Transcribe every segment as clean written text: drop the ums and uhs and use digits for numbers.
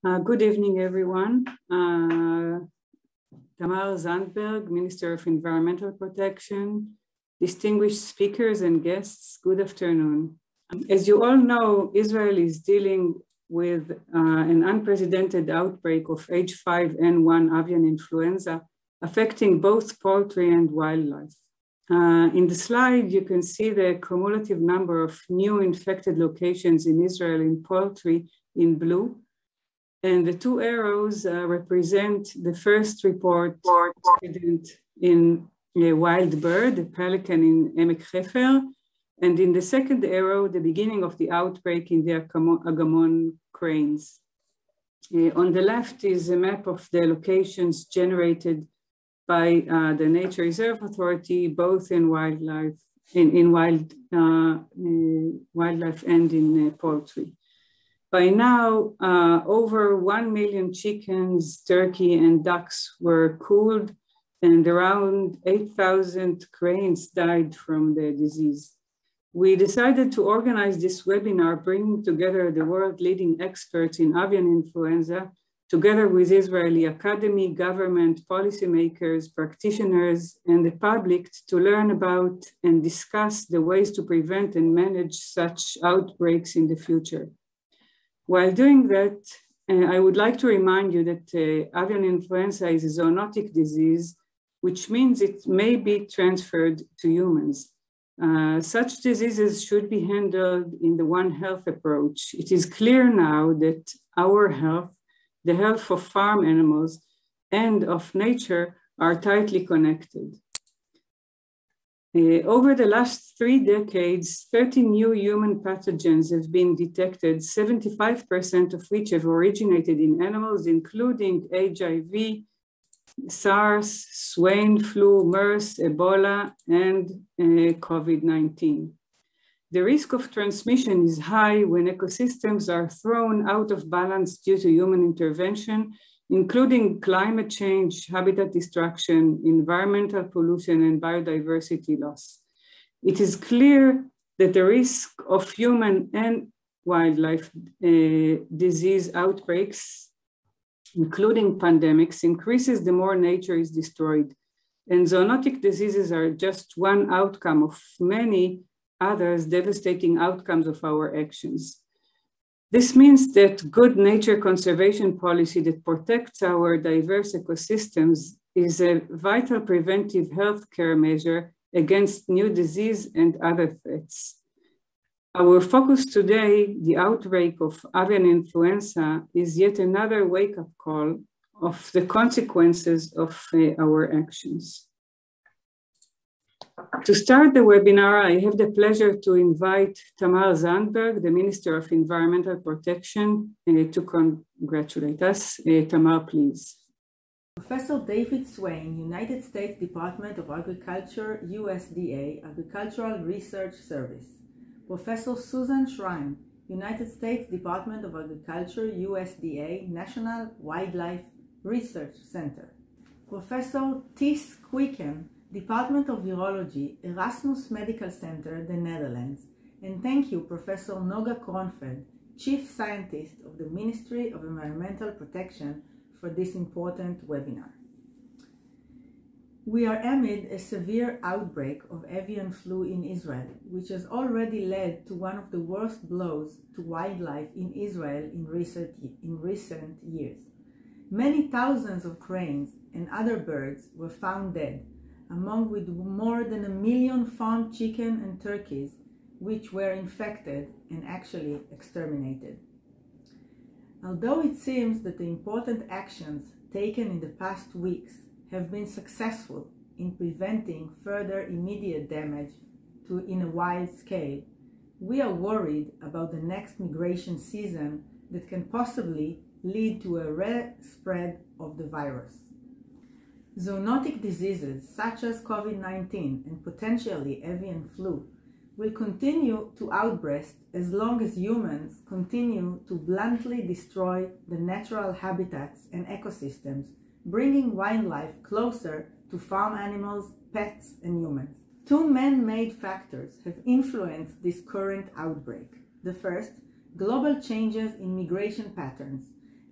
Good evening, everyone. Tamar Zandberg, Minister of Environmental Protection, distinguished speakers and guests, good afternoon. As you all know, Israel is dealing with an unprecedented outbreak of H5N1 avian influenza, affecting both poultry and wildlife. In the slide, you can see the cumulative number of new infected locations in Israel in poultry in blue. And the two arrows represent the first report incident in a wild bird, a pelican in Emek Hefer, and in the second arrow, the beginning of the outbreak in the Agamon cranes. On the left is a map of the locations generated by the Nature Reserve Authority, both in wildlife, wildlife and in poultry. By now, over 1 million chickens, turkey, and ducks were cooled, and around 8,000 cranes died from the disease. We decided to organize this webinar, bringing together the world-leading experts in avian influenza, together with Israeli academy, government, policymakers, practitioners, and the public to learn about and discuss the ways to prevent and manage such outbreaks in the future. While doing that, I would like to remind you that avian influenza is a zoonotic disease, which means it may be transferred to humans. Such diseases should be handled in the One Health approach. It is clear now that our health, the health of farm animals, and of nature are tightly connected. Over the last 3 decades, 30 new human pathogens have been detected, 75% of which have originated in animals, including HIV, SARS, swine flu, MERS, Ebola, and COVID-19. The risk of transmission is high when ecosystems are thrown out of balance due to human intervention, including climate change, habitat destruction, environmental pollution, and biodiversity loss. It is clear that the risk of human and wildlife disease outbreaks, including pandemics, increases the more nature is destroyed. And zoonotic diseases are just one outcome of many others devastating outcomes of our actions. This means that good nature conservation policy that protects our diverse ecosystems is a vital preventive healthcare measure against new disease and other threats. Our focus today, the outbreak of avian influenza, is yet another wake-up call of the consequences of our actions. To start the webinar, I have the pleasure to invite Tamar Zandberg, the Minister of Environmental Protection, to congratulate us. Tamar, please. Professor David Swain, United States Department of Agriculture, USDA, Agricultural Research Service. Professor Susan Schrein, United States Department of Agriculture, USDA, National Wildlife Research Center. Professor Ties Kuyken, Department of Virology, Erasmus Medical Center, the Netherlands. And thank you, Professor Noga Kronfeld, Chief Scientist of the Ministry of Environmental Protection, for this important webinar. We are amid a severe outbreak of avian flu in Israel, which has already led to one of the worst blows to wildlife in Israel in recent years. Many thousands of cranes and other birds were found dead, among with more than 1 million farmed chicken and turkeys, which were infected and actually exterminated. Although it seems that the important actions taken in the past weeks have been successful in preventing further immediate damage in a wide scale, we are worried about the next migration season that can possibly lead to a re-spread of the virus. Zoonotic diseases such as COVID-19 and potentially avian flu will continue to outburst as long as humans continue to bluntly destroy the natural habitats and ecosystems, bringing wildlife closer to farm animals, pets, and humans. Two man-made factors have influenced this current outbreak. The first, global changes in migration patterns,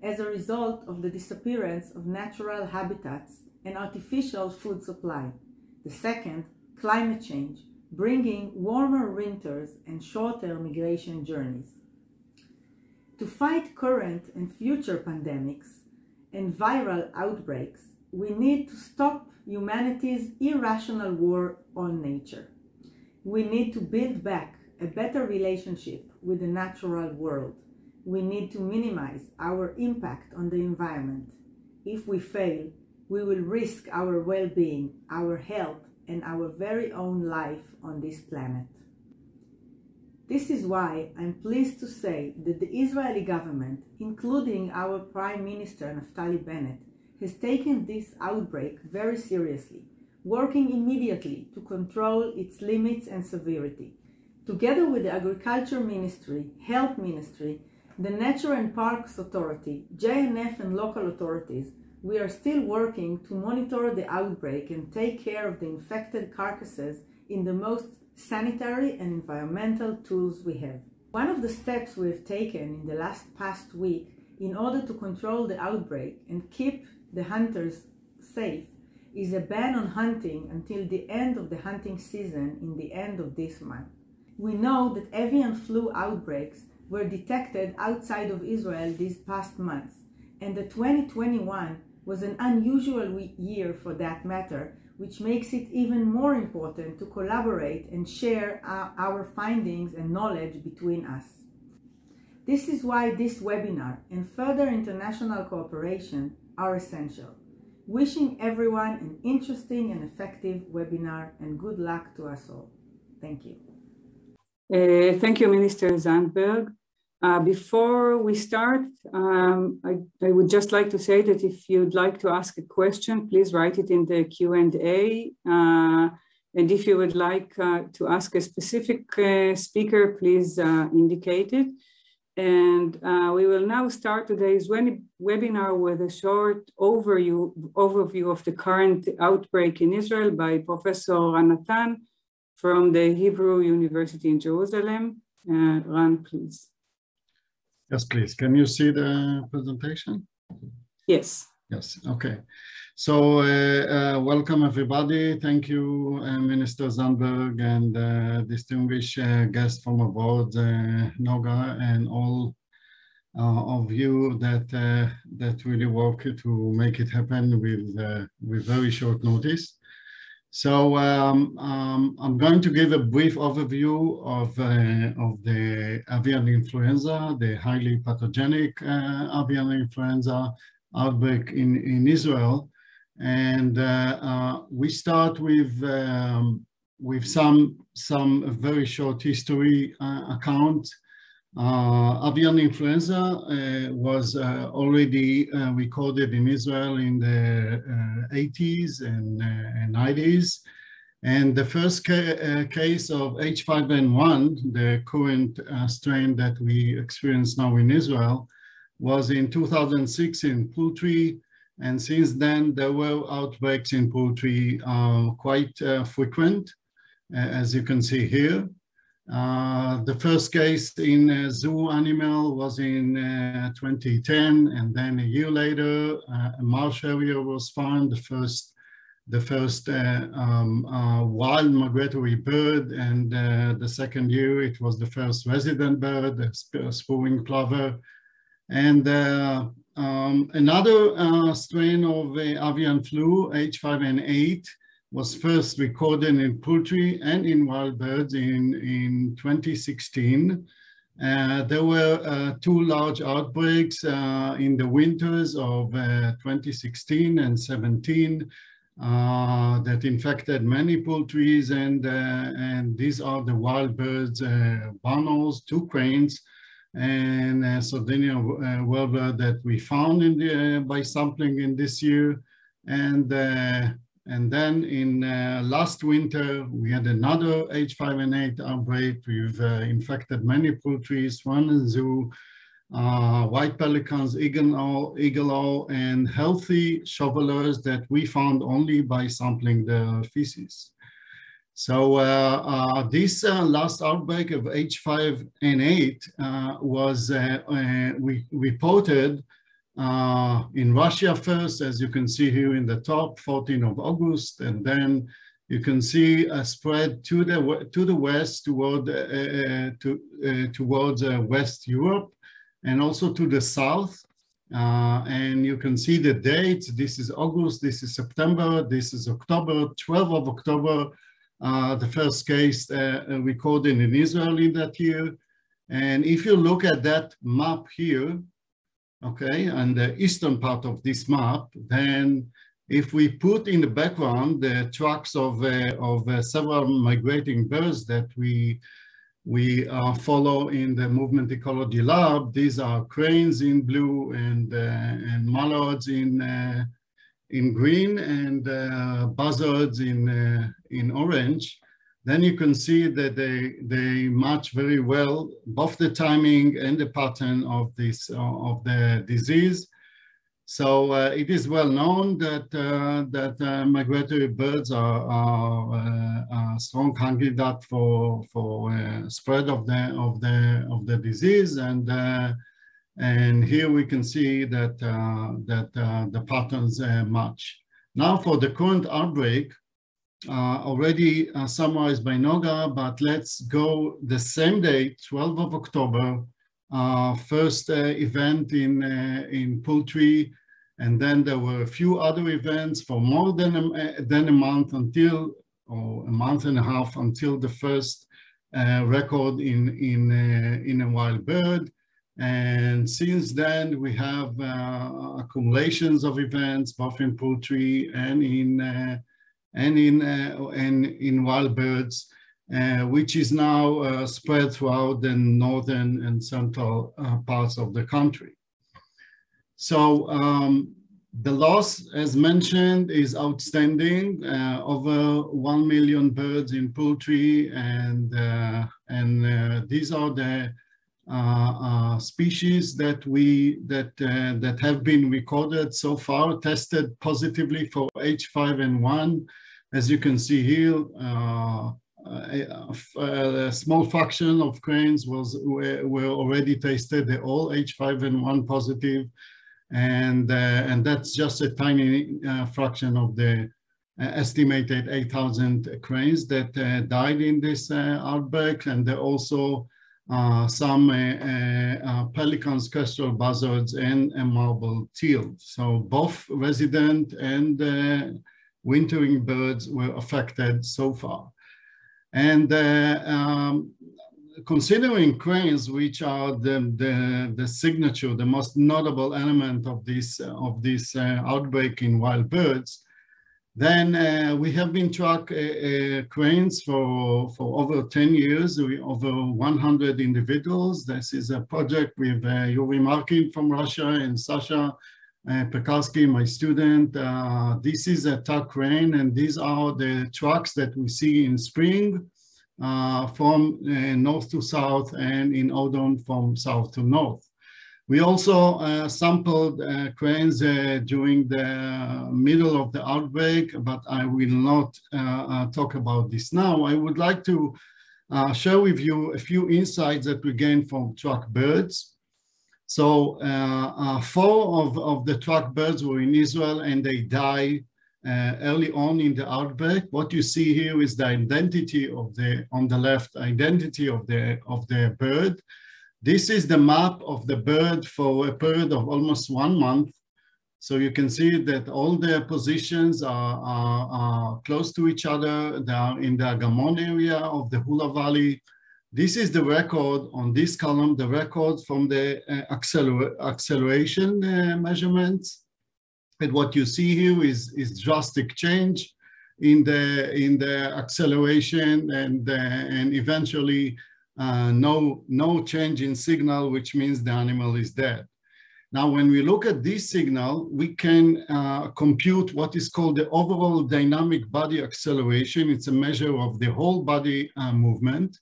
as a result of the disappearance of natural habitats and artificial food supply. The second, climate change, bringing warmer winters and shorter migration journeys. To fight current and future pandemics and viral outbreaks, we need to stop humanity's irrational war on nature. We need to build back a better relationship with the natural world. We need to minimize our impact on the environment. If we fail, we will risk our well-being, our health, and our very own life on this planet. This is why I'm pleased to say that the Israeli government, including our Prime Minister Naftali Bennett, has taken this outbreak very seriously, working immediately to control its limits and severity. Together with the Agriculture Ministry, Health Ministry, the Nature and Parks Authority, JNF and local authorities, we are still working to monitor the outbreak and take care of the infected carcasses in the most sanitary and environmental tools we have. One of the steps we have taken in the past week in order to control the outbreak and keep the hunters safe is a ban on hunting until the end of the hunting season in the end of this month. We know that avian flu outbreaks were detected outside of Israel these past months, and that 2021 was an unusual year for that matter, which makes it even more important to collaborate and share our findings and knowledge between us. This is why this webinar and further international cooperation are essential. Wishing everyone an interesting and effective webinar, and good luck to us all. Thank you. Thank you, Minister Zandberg. Before we start, I would just like to say that if you'd like to ask a question, please write it in the Q&A. And if you would like to ask a specific speaker, please indicate it. And we will now start today's webinar with a short overview of the current outbreak in Israel by Professor Ran from the Hebrew University in Jerusalem. Ran, please. Yes, please. Can you see the presentation? Yes. Yes, okay. So welcome everybody. Thank you, Minister Zandberg, and distinguished guests from abroad, Noga, and all of you that really work to make it happen with very short notice. So I'm going to give a brief overview of the avian influenza, the highly pathogenic avian influenza outbreak in Israel. And we start with some very short history account. Avian influenza was already recorded in Israel in the 80s and 90s. And the first case of H5N1, the current strain that we experience now in Israel, was in 2006 in poultry. And since then, there were outbreaks in poultry quite frequent, as you can see here. The first case in a zoo animal was in 2010, and then a year later, a marsh area was found, the first wild migratory bird, and the second year it was the first resident bird, a spurring plover. And another strain of avian flu, H5N8, was first recorded in poultry and in wild birds in 2016. There were two large outbreaks in the winters of 2016 and 17 that infected many poultries, and these are the wild birds, barnacles, two cranes, and Sardinia warbler that we found by sampling in this year. And then in last winter, we had another H5N8 outbreak. We've infected many poultry, swan and zoo, white pelicans, eagle owl, and healthy shovelers that we found only by sampling the feces. So this last outbreak of H5N8 was we reported in Russia first, as you can see here in the top, 14th of August, and then you can see a spread to the west towards West Europe, and also to the south. And you can see the dates. This is August, this is September, this is October, 12th of October, the first case recorded in Israel in that year. And if you look at that map here, okay, and the eastern part of this map, then if we put in the background the tracks of several migrating birds that we follow in the Movement Ecology Lab, these are cranes in blue and mallards in green and buzzards in orange. Then you can see that they match very well both the timing and the pattern of the disease. So it is well known that migratory birds are a strong candidate for spread of the disease, and here we can see that the patterns match. Now for the current outbreak, already summarized by Noga, but let's go the same day, 12th of October, first event in poultry, and then there were a few other events for more than a month until, or a month and a half until the first record in a wild bird. And since then we have accumulations of events both in poultry and in wild birds, which is now spread throughout the northern and central parts of the country. So the loss, as mentioned, is outstanding. Over 1 million birds in poultry, and these are the species that have been recorded so far, tested positively for H5N1. As you can see here, a small fraction of cranes were already tested. They're all H5N1 positive, and that's just a tiny fraction of the estimated 8,000 cranes that died in this outbreak. And there are also some pelicans, kestrel buzzards, and marble teal. So both resident and wintering birds were affected so far. And considering cranes, which are the signature, the most notable element of this outbreak in wild birds, then we have been tracking cranes for over 10 years, over 100 individuals. This is a project with Yuri Markin from Russia and Sasha Pekarski, my student. This is a tuck crane, and these are the tracks that we see in spring from north to south, and in autumn from south to north. We also sampled cranes during the middle of the outbreak, but I will not talk about this now. I would like to share with you a few insights that we gained from track birds. So 4 of the track birds were in Israel, and they died early on in the outbreak. What you see here is the identity of on the left, identity of the bird. This is the map of the bird for a period of almost 1 month. So you can see that all their positions are close to each other. They are in the Agamon area of the Hula Valley. This is the record on this column, the record from the acceleration measurements. And what you see here is drastic change in the acceleration, and eventually no change in signal, which means the animal is dead. Now, when we look at this signal, we can compute what is called the overall dynamic body acceleration. It's a measure of the whole body movement.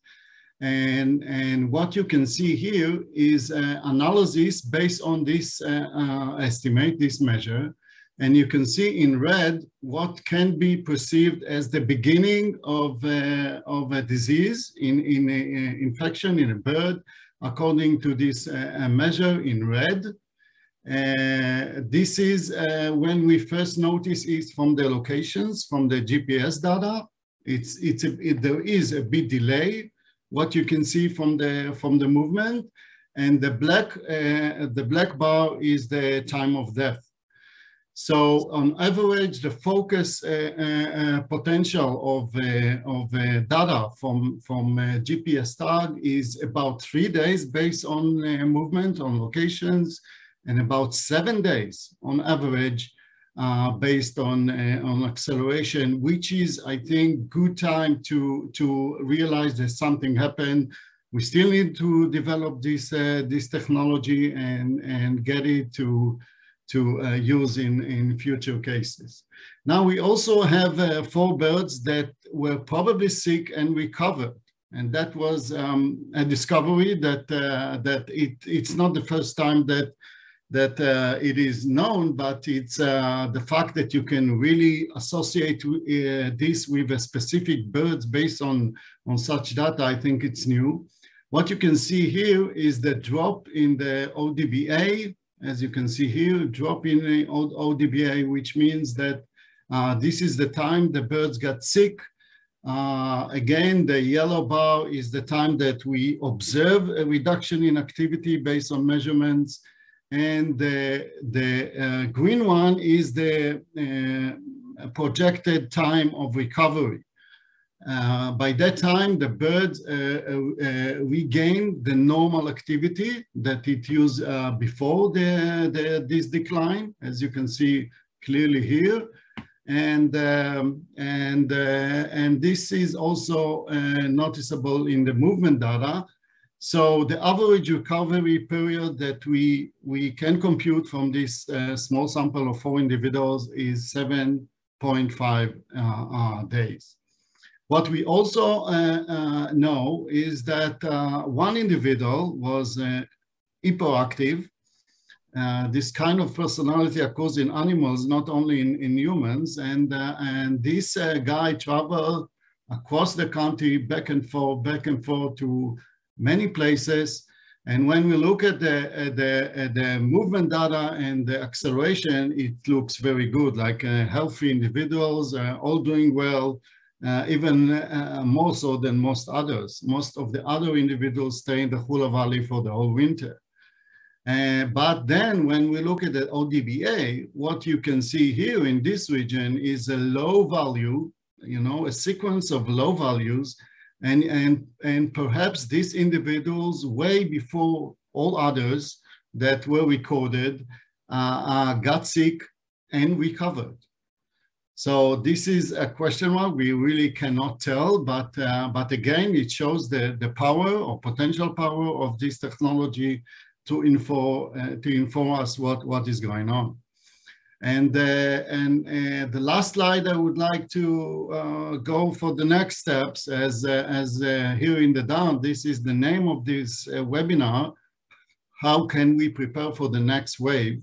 And what you can see here is analysis based on this estimate, this measure. And you can see in red what can be perceived as the beginning of a disease, in infection in a bird, according to this measure in red. This is when we first notice it from the locations, from the GPS data. There is a bit delay, what you can see from the movement, and the black bar is the time of death. So on average, the focus potential of data from GPS tag is about 3 days based on movement, on locations, and about 7 days on average based on acceleration, which is, I think, good time to realize that something happened. We still need to develop this technology and get it to use in future cases. Now we also have 4 birds that were probably sick and recovered, and that was a discovery that it's not the first time that it is known, but it's the fact that you can really associate this with a specific birds based on such data. I think it's new. What you can see here is the drop in the ODBA. As you can see here, drop in the ODBA, which means that this is the time the birds got sick. Again, the yellow bar is the time that we observe a reduction in activity based on measurements. And the green one is the projected time of recovery. By that time, the birds regain the normal activity that it used before this decline, as you can see clearly here. And this is also noticeable in the movement data. So the average recovery period that we can compute from this small sample of 4 individuals is 7.5 days. What we also know is that one individual was hyperactive. This kind of personality occurs in animals, not only in humans. And this guy traveled across the country, back and forth to many places. And when we look at the movement data and the acceleration, it looks very good, like healthy individuals, all doing well. Even more so than most others. Most of the other individuals stay in the Hula Valley for the whole winter. But then when we look at the ODBA, what you can see here in this region is a low value, a sequence of low values. And perhaps these individuals, way before all others that were recorded, got sick and recovered. So this is a question mark. We really cannot tell, but again, it shows the power or potential power of this technology to inform us what is going on. And the last slide, I would like to go for the next steps as here in the down. This is the name of this webinar. How can we prepare for the next wave?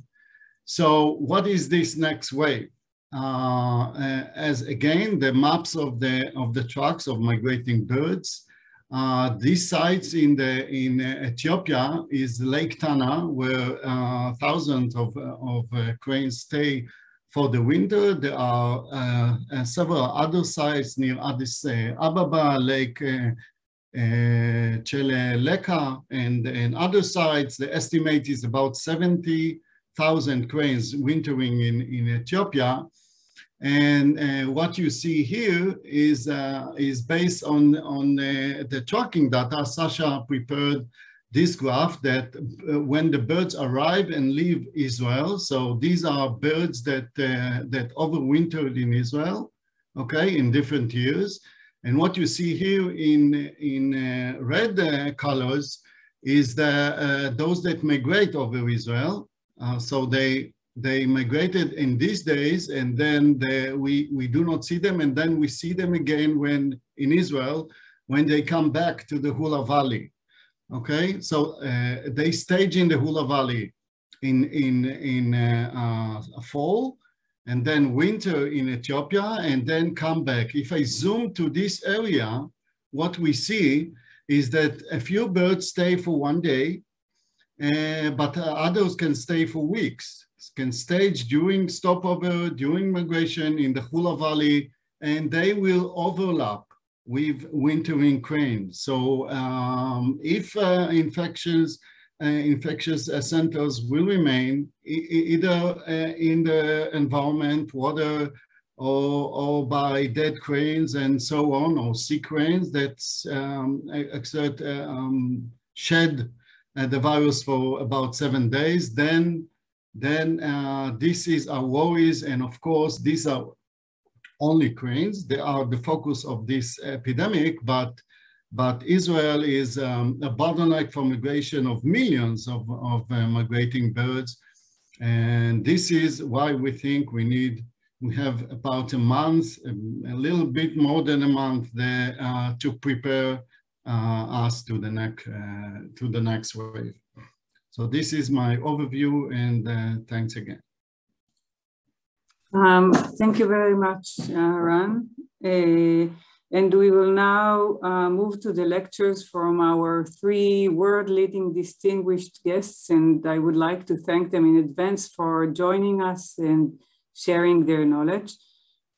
So what is this next wave? As again, the maps of the tracks of migrating birds. These sites in Ethiopia is Lake Tana, where thousands of cranes stay for the winter. There are several other sites near Addis Ababa, Lake Cheleleka, and other sites. The estimate is about 70,000 cranes wintering in Ethiopia. And what you see here is based on the tracking data. Sasha prepared this graph that when the birds arrive and leave Israel, so these are birds that overwintered in Israel, okay, in different years. And what you see here in red colors is those that migrate over Israel. So they migrated in these days, and then we do not see them, and then we see them again when in Israel, when they come back to the Hula Valley. Okay, so they stage in the Hula Valley in fall, and then winter in Ethiopia, and then come back. If I zoom to this area, what we see is that a few birds stay for 1 day, but others can stay for weeks, can stage during stopover, during migration in the Hula Valley, and they will overlap with wintering cranes. So if infectious centers will remain either in the environment, water, or by dead cranes and so on, or sea cranes that shed the virus for about 7 days, then this is our worries. And of course, these are only cranes. They are the focus of this epidemic, but Israel is a bottleneck for migration of millions of migrating birds. And this is why we think we have about a month, a little bit more than a month there to prepare us to the next wave. So this is my overview, and thanks again. Thank you very much, Ran. And we will now move to the lectures from our 3 world-leading distinguished guests, and I would like to thank them in advance for joining us and sharing their knowledge.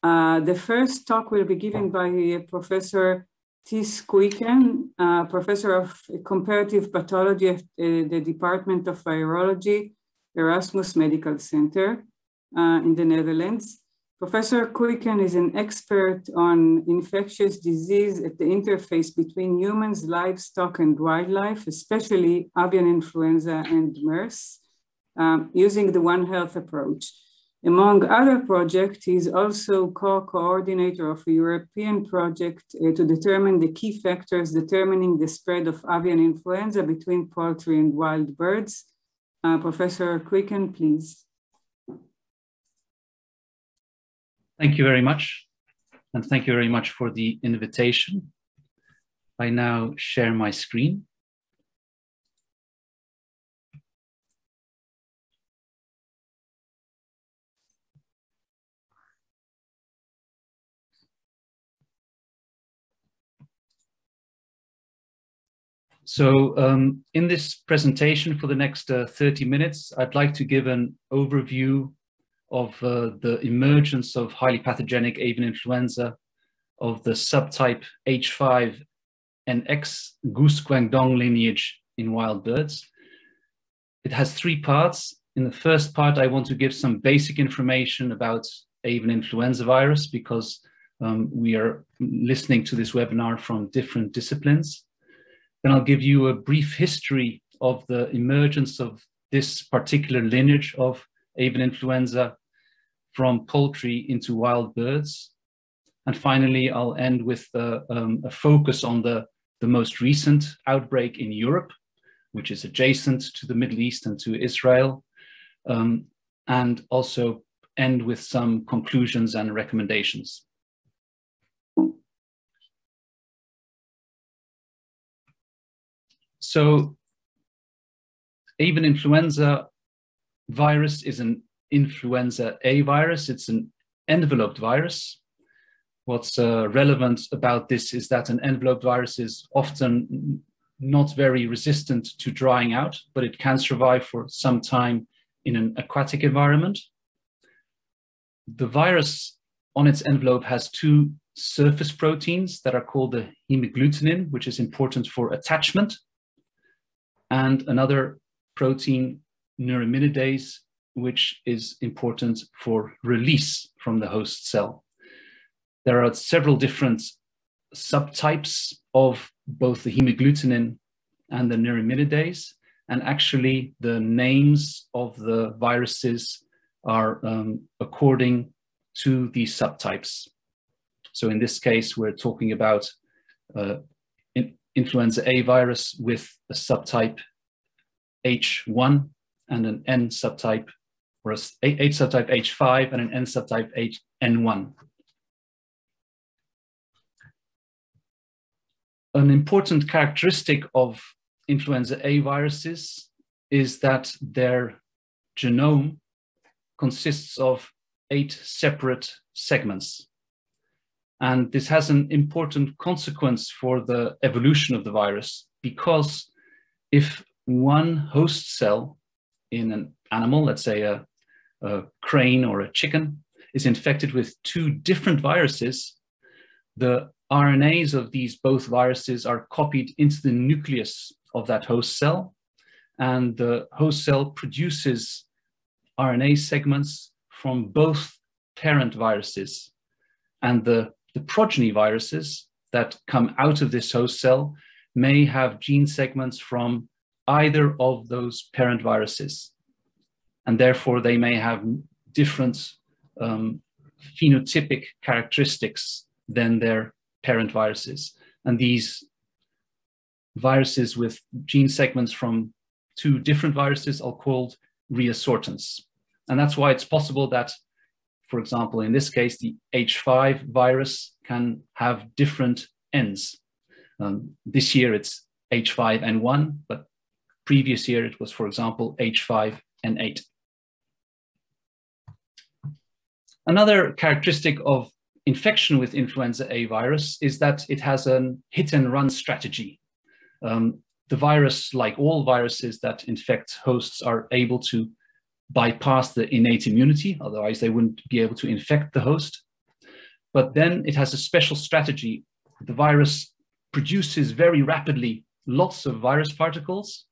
The first talk will be given by Professor Tis Kuiken, Professor of Comparative Pathology at the Department of Virology, Erasmus Medical Center in the Netherlands. Professor Kuiken is an expert on infectious disease at the interface between humans, livestock, and wildlife, especially avian influenza and MERS, using the One Health approach. Among other projects, he is also co-coordinator of a European project to determine the key factors determining the spread of avian influenza between poultry and wild birds. Professor Kuiken, please. Thank you very much, and thank you very much for the invitation. I now share my screen. So in this presentation for the next 30 minutes, I'd like to give an overview of the emergence of highly pathogenic avian influenza of the subtype H5N1 goose Guangdong lineage in wild birds. It has 3 parts. In the first part, I want to give some basic information about avian influenza virus because we are listening to this webinar from different disciplines. Then I'll give you a brief history of the emergence of this particular lineage of avian influenza from poultry into wild birds. And finally, I'll end with a focus on the most recent outbreak in Europe, which is adjacent to the Middle East and to Israel, and also end with some conclusions and recommendations. So, avian influenza virus is an influenza A virus. It's an enveloped virus. What's relevant about this is that an enveloped virus is often not very resistant to drying out, but it can survive for some time in an aquatic environment. The virus on its envelope has 2 surface proteins that are called the hemagglutinin, which is important for attachment, and another protein, neuraminidase, which is important for release from the host cell. There are several different subtypes of both the hemagglutinin and the neuraminidase, and actually the names of the viruses are according to these subtypes. So in this case, we're talking about influenza A virus with a subtype H1 and an N subtype, or a H subtype H5 and an N subtype N1. An important characteristic of influenza A viruses is that their genome consists of 8 separate segments. And this has an important consequence for the evolution of the virus, because if one host cell in an animal, let's say a crane or a chicken, is infected with two different viruses, the RNAs of these both viruses are copied into the nucleus of that host cell, and the host cell produces RNA segments from both parent viruses. And the progeny viruses that come out of this host cell may have gene segments from either of those parent viruses. And therefore, they may have different phenotypic characteristics than their parent viruses. And these viruses with gene segments from two different viruses are called reassortants. And that's why it's possible that, for example, in this case, the H5 virus can have different ends. This year it's H5N1, but previous year it was, for example, H5N8. Another characteristic of infection with influenza A virus is that it has a hit and run strategy. The virus, like all viruses that infect hosts, are able to bypass the innate immunity, otherwise they wouldn't be able to infect the host. But then it has a special strategy. The virus produces very rapidly lots of virus particles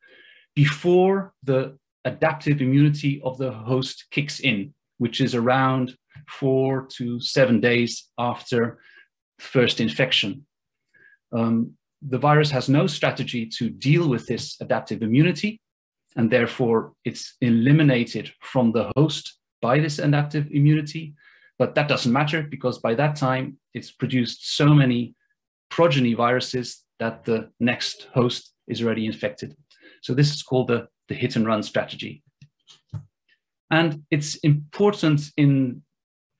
before the adaptive immunity of the host kicks in, which is around 4 to 7 days after first infection. The virus has no strategy to deal with this adaptive immunity, and therefore it's eliminated from the host by this adaptive immunity. But that doesn't matter, because by that time it's produced so many progeny viruses that the next host is already infected. So this is called the hit and run strategy. And it's important in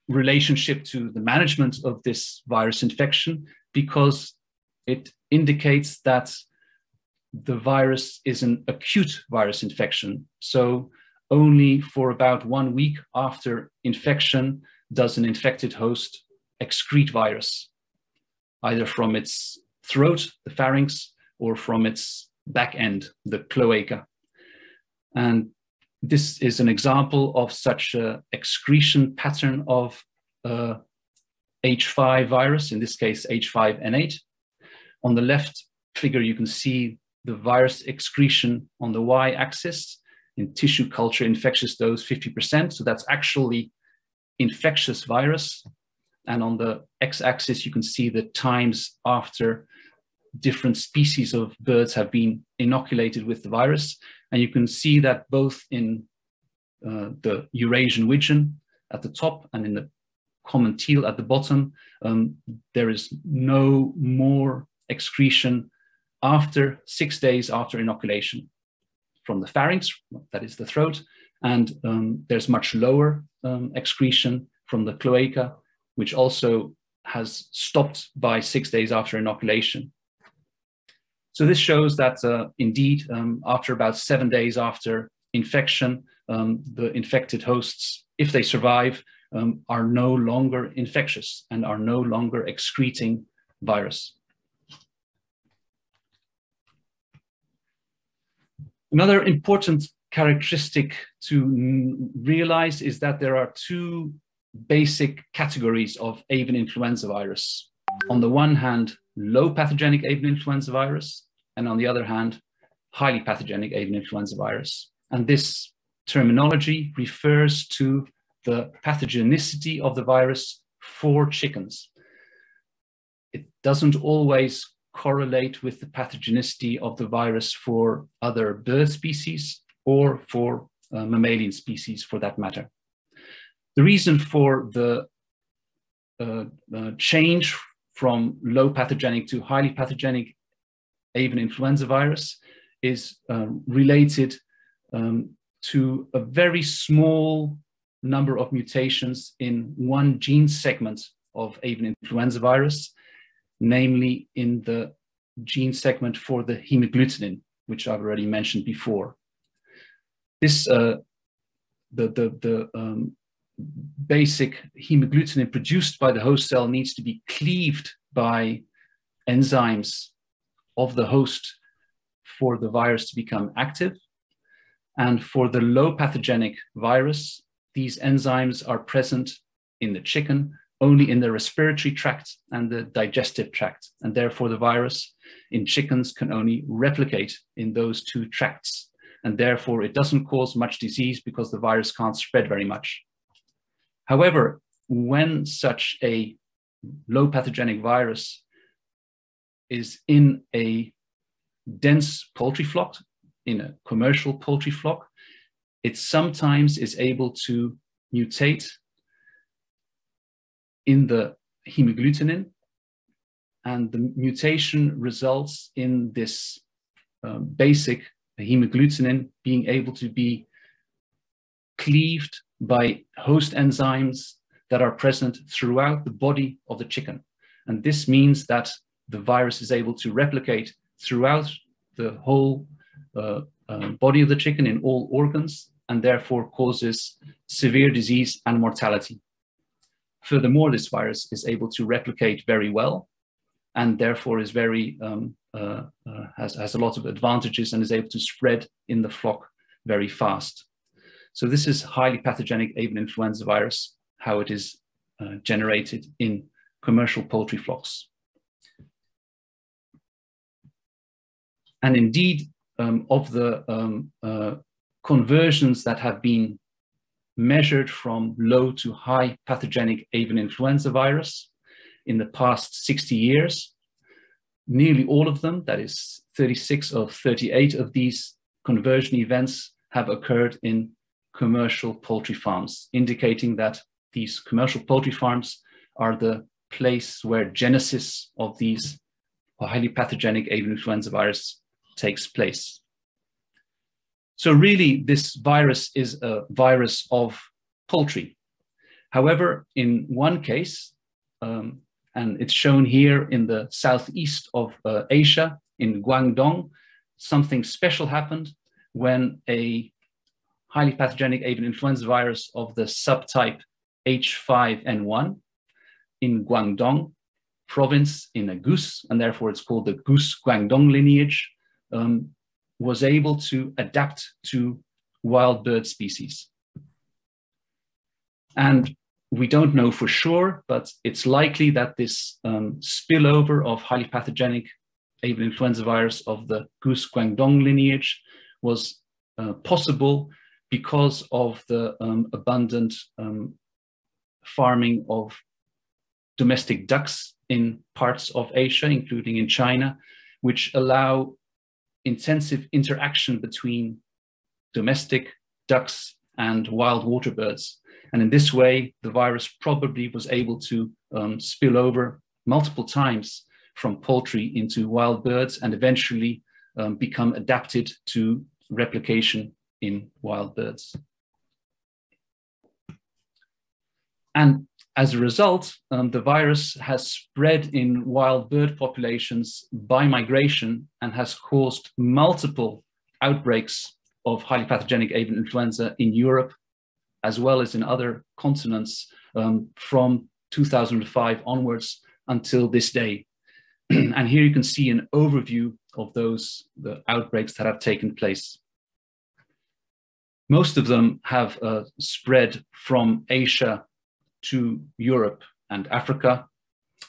relationship to the management of this virus infection, because it indicates that the virus is an acute virus infection. So only for about 1 week after infection does an infected host excrete virus, either from its throat, the pharynx, or from its back end, the cloaca. And this is an example of such an excretion pattern of H5 virus, in this case H5N8. On the left figure, you can see the virus excretion on the y-axis. In tissue culture infectious dose 50%, so that's actually infectious virus. And on the x-axis, you can see the times after different species of birds have been inoculated with the virus. And you can see that both in the Eurasian widgeon at the top and in the common teal at the bottom, there is no more excretion after 6 days after inoculation from the pharynx, that is the throat, and there's much lower excretion from the cloaca, which also has stopped by 6 days after inoculation. So this shows that indeed, after about 7 days after infection, the infected hosts, if they survive, are no longer infectious and are no longer excreting virus. Another important characteristic to realize is that there are two basic categories of avian influenza virus. On the one hand, low pathogenic avian influenza virus, and on the other hand, highly pathogenic avian influenza virus. And this terminology refers to the pathogenicity of the virus for chickens. It doesn't always correlate with the pathogenicity of the virus for other bird species or for mammalian species for that matter. The reason for the change from low pathogenic to highly pathogenic avian influenza virus is related to a very small number of mutations in one gene segment of avian influenza virus, namely in the gene segment for the hemagglutinin, which I've already mentioned before. This, basic hemagglutinin produced by the host cell needs to be cleaved by enzymes of the host for the virus to become active. And for the low pathogenic virus, these enzymes are present in the chicken only in the respiratory tract and the digestive tract. And therefore the virus in chickens can only replicate in those two tracts. And therefore it doesn't cause much disease because the virus can't spread very much. However, when such a low pathogenic virus is in a dense poultry flock, in a commercial poultry flock, it sometimes is able to mutate in the hemagglutinin, and the mutation results in this basic hemagglutinin being able to be cleaved by host enzymes that are present throughout the body of the chicken. And this means that the virus is able to replicate throughout the whole body of the chicken in all organs, and therefore causes severe disease and mortality. Furthermore, this virus is able to replicate very well, and therefore is very has a lot of advantages and is able to spread in the flock very fast. So this is highly pathogenic avian influenza virus, how it is generated in commercial poultry flocks. And indeed, of the conversions that have been measured from low to high pathogenic avian influenza virus in the past 60 years, nearly all of them, that is 36 of 38 of these conversion events, have occurred in commercial poultry farms, indicating that these commercial poultry farms are the place where genesis of these highly pathogenic avian influenza virus takes place. So really, this virus is a virus of poultry. However, in one case, and it's shown here in the southeast of Asia, in Guangdong, something special happened when a highly pathogenic avian influenza virus of the subtype H5N1 in Guangdong province in a goose, and therefore it's called the goose Guangdong lineage, was able to adapt to wild bird species. And we don't know for sure, but it's likely that this spillover of highly pathogenic avian influenza virus of the goose Guangdong lineage was possible because of the abundant farming of domestic ducks in parts of Asia, including in China, which allow intensive interaction between domestic ducks and wild water birds. And in this way, the virus probably was able to spill over multiple times from poultry into wild birds and eventually become adapted to replication in wild birds. And as a result, the virus has spread in wild bird populations by migration and has caused multiple outbreaks of highly pathogenic avian influenza in Europe, as well as in other continents from 2005 onwards until this day. And here you can see an overview of the outbreaks that have taken place. Most of them have spread from Asia to Europe and Africa,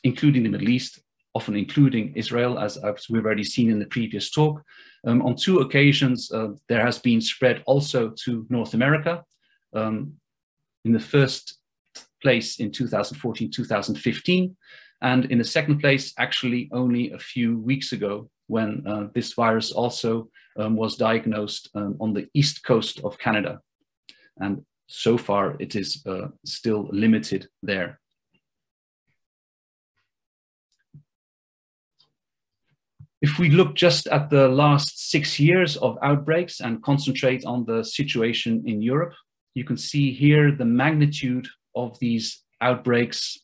including the Middle East, often including Israel, as we've already seen in the previous talk. On two occasions, there has been spread also to North America. In the first place in 2014, 2015, and in the second place, actually only a few weeks ago, when this virus also was diagnosed on the east coast of Canada. And so far, it is still limited there. If we look just at the last 6 years of outbreaks and concentrate on the situation in Europe, you can see here the magnitude of these outbreaks.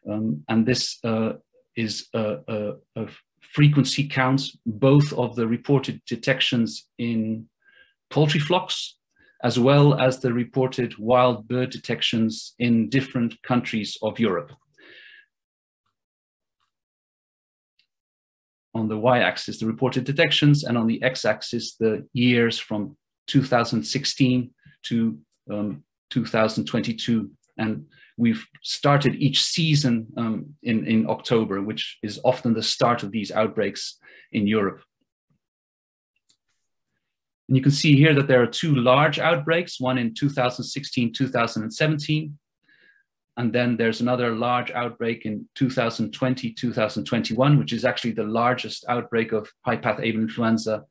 And this is a frequency count, both of the reported detections in poultry flocks, as well as the reported wild bird detections in different countries of Europe. on the y-axis, the reported detections, and on the x-axis, the years from 2016 to 2022. And we've started each season in October, which is often the start of these outbreaks in Europe. And you can see here that there are two large outbreaks, one in 2016, 2017. And then there's another large outbreak in 2020, 2021, which is actually the largest outbreak of high-path avian influenza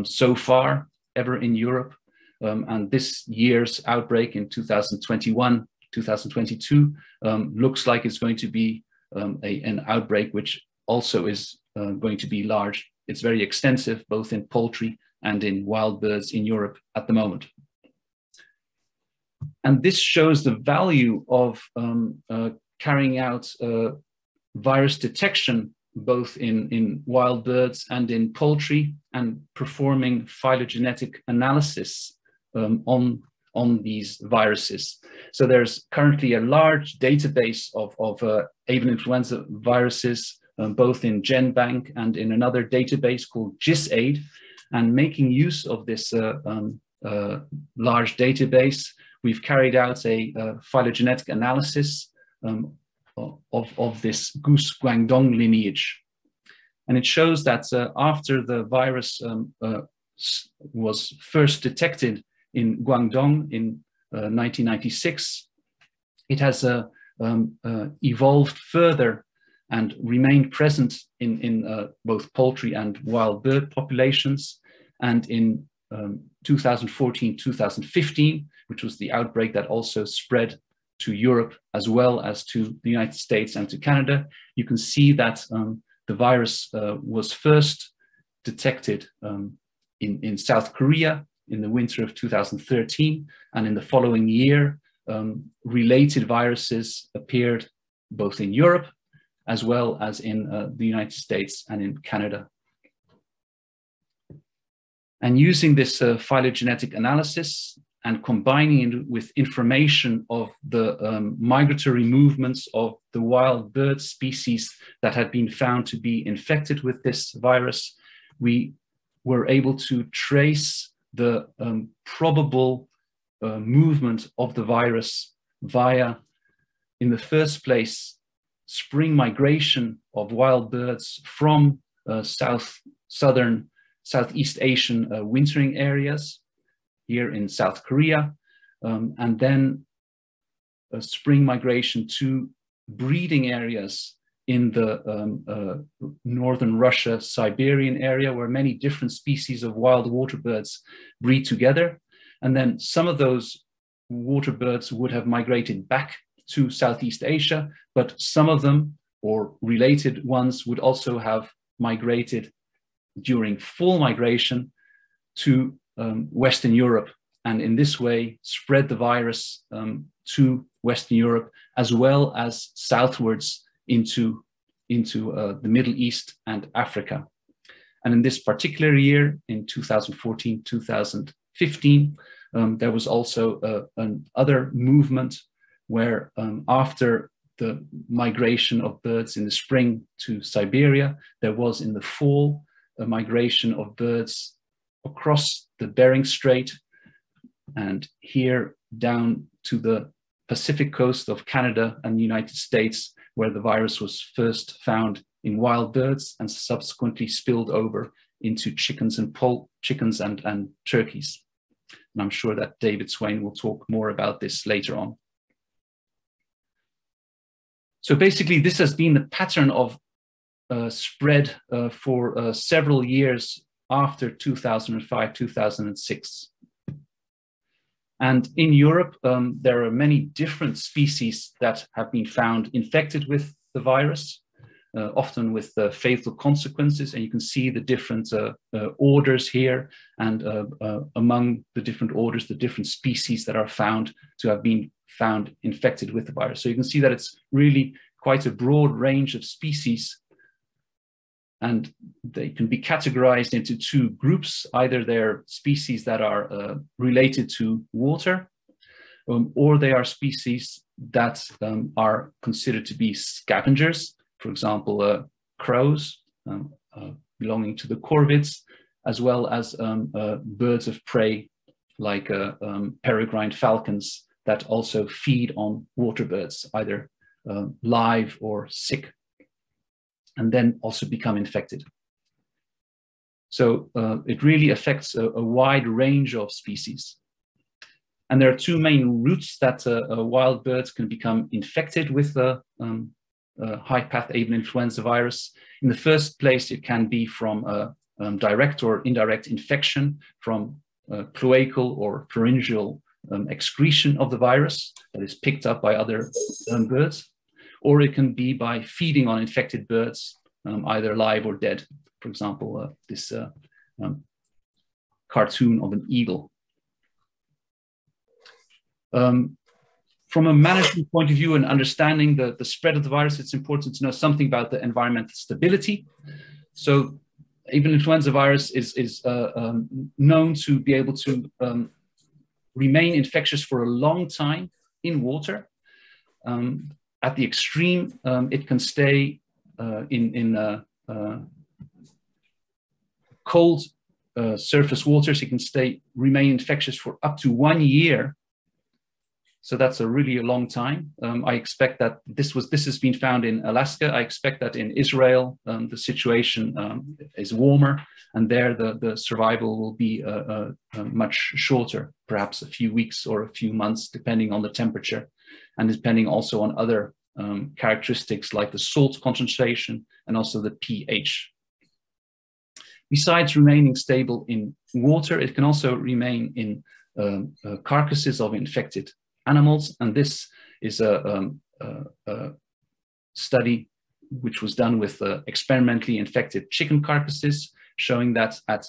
so far ever in Europe. And this year's outbreak in 2021, 2022 looks like it's going to be an outbreak which also is going to be large. It's very extensive, both in poultry and in wild birds in Europe at the moment. And this shows the value of carrying out virus detection, both in wild birds and in poultry, and performing phylogenetic analysis on these viruses. So there's currently a large database of avian influenza viruses, both in GenBank and in another database called GISAID. And making use of this large database, we've carried out a phylogenetic analysis of this goose Guangdong lineage. And it shows that after the virus was first detected in Guangdong in 1996, it has evolved further and remained present in both poultry and wild bird populations. And in 2014, 2015, which was the outbreak that also spread to Europe as well as to the United States and to Canada, you can see that the virus was first detected in South Korea in the winter of 2013, and in the following year, related viruses appeared both in Europe as well as in the United States and in Canada. And using this phylogenetic analysis and combining it with information of the migratory movements of the wild bird species that had been found to be infected with this virus, we were able to trace the probable movement of the virus via, in the first place, spring migration of wild birds from Southeast Asian wintering areas here in South Korea, and then a spring migration to breeding areas in the northern Russia, Siberian area, where many different species of wild water birds breed together. And then some of those water birds would have migrated back to Southeast Asia, but some of them, or related ones, would also have migrated during fall migration to Western Europe, and in this way spread the virus to Western Europe, as well as southwards into the Middle East and Africa. And in this particular year, in 2014, 2015, there was also another movement where after the migration of birds in the spring to Siberia, there was in the fall a migration of birds across the Bering Strait and here down to the Pacific coast of Canada and the United States, where the virus was first found in wild birds and subsequently spilled over into chickens and turkeys. And I'm sure that David Swain will talk more about this later on. So basically, this has been the pattern of spread for several years after 2005, 2006. And in Europe, there are many different species that have been found infected with the virus, often with fatal consequences. And you can see the different orders here, and among the different orders, the different species that are found to have been found infected with the virus. So you can see that it's really quite a broad range of species, and they can be categorized into two groups. Either they're species that are related to water, or they are species that are considered to be scavengers. For example, crows, belonging to the corvids, as well as birds of prey like peregrine falcons that also feed on water birds, either live or sick, and then also become infected. So it really affects a wide range of species. And there are two main routes that wild birds can become infected with the high path avian influenza virus. In the first place, it can be from direct or indirect infection from cloacal or pharyngeal excretion of the virus that is picked up by other birds, or it can be by feeding on infected birds, either live or dead. For example, this cartoon of an eagle. From a management point of view and understanding the spread of the virus, it's important to know something about the environmental stability. So avian influenza virus is known to be able to remain infectious for a long time in water. At the extreme, it can stay in cold surface waters. It can remain infectious for up to 1 year. So that's a really long time. I expect that this has been found in Alaska. I expect that in Israel, the situation is warmer, and there the survival will be much shorter, perhaps a few weeks or a few months, depending on the temperature, and depending also on other characteristics like the salt concentration and also the pH. Besides remaining stable in water, it can also remain in carcasses of infected animals, and this is a study which was done with experimentally infected chicken carcasses, showing that at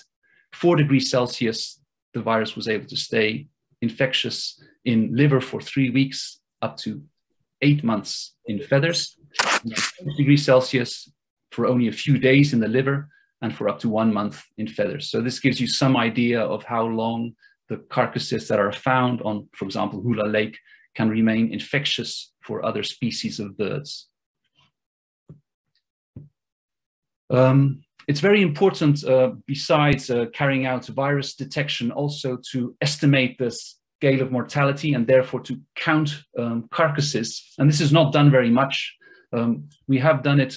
4 degrees Celsius, the virus was able to stay infectious in liver for 3 weeks, up to 8 months in feathers, 6 degrees Celsius for only a few days in the liver, and for up to 1 month in feathers. So this gives you some idea of how long the carcasses that are found on, for example, Hula Lake, can remain infectious for other species of birds. It's very important, besides carrying out virus detection, also to estimate the scale of mortality and therefore to count carcasses. And this is not done very much. We have done it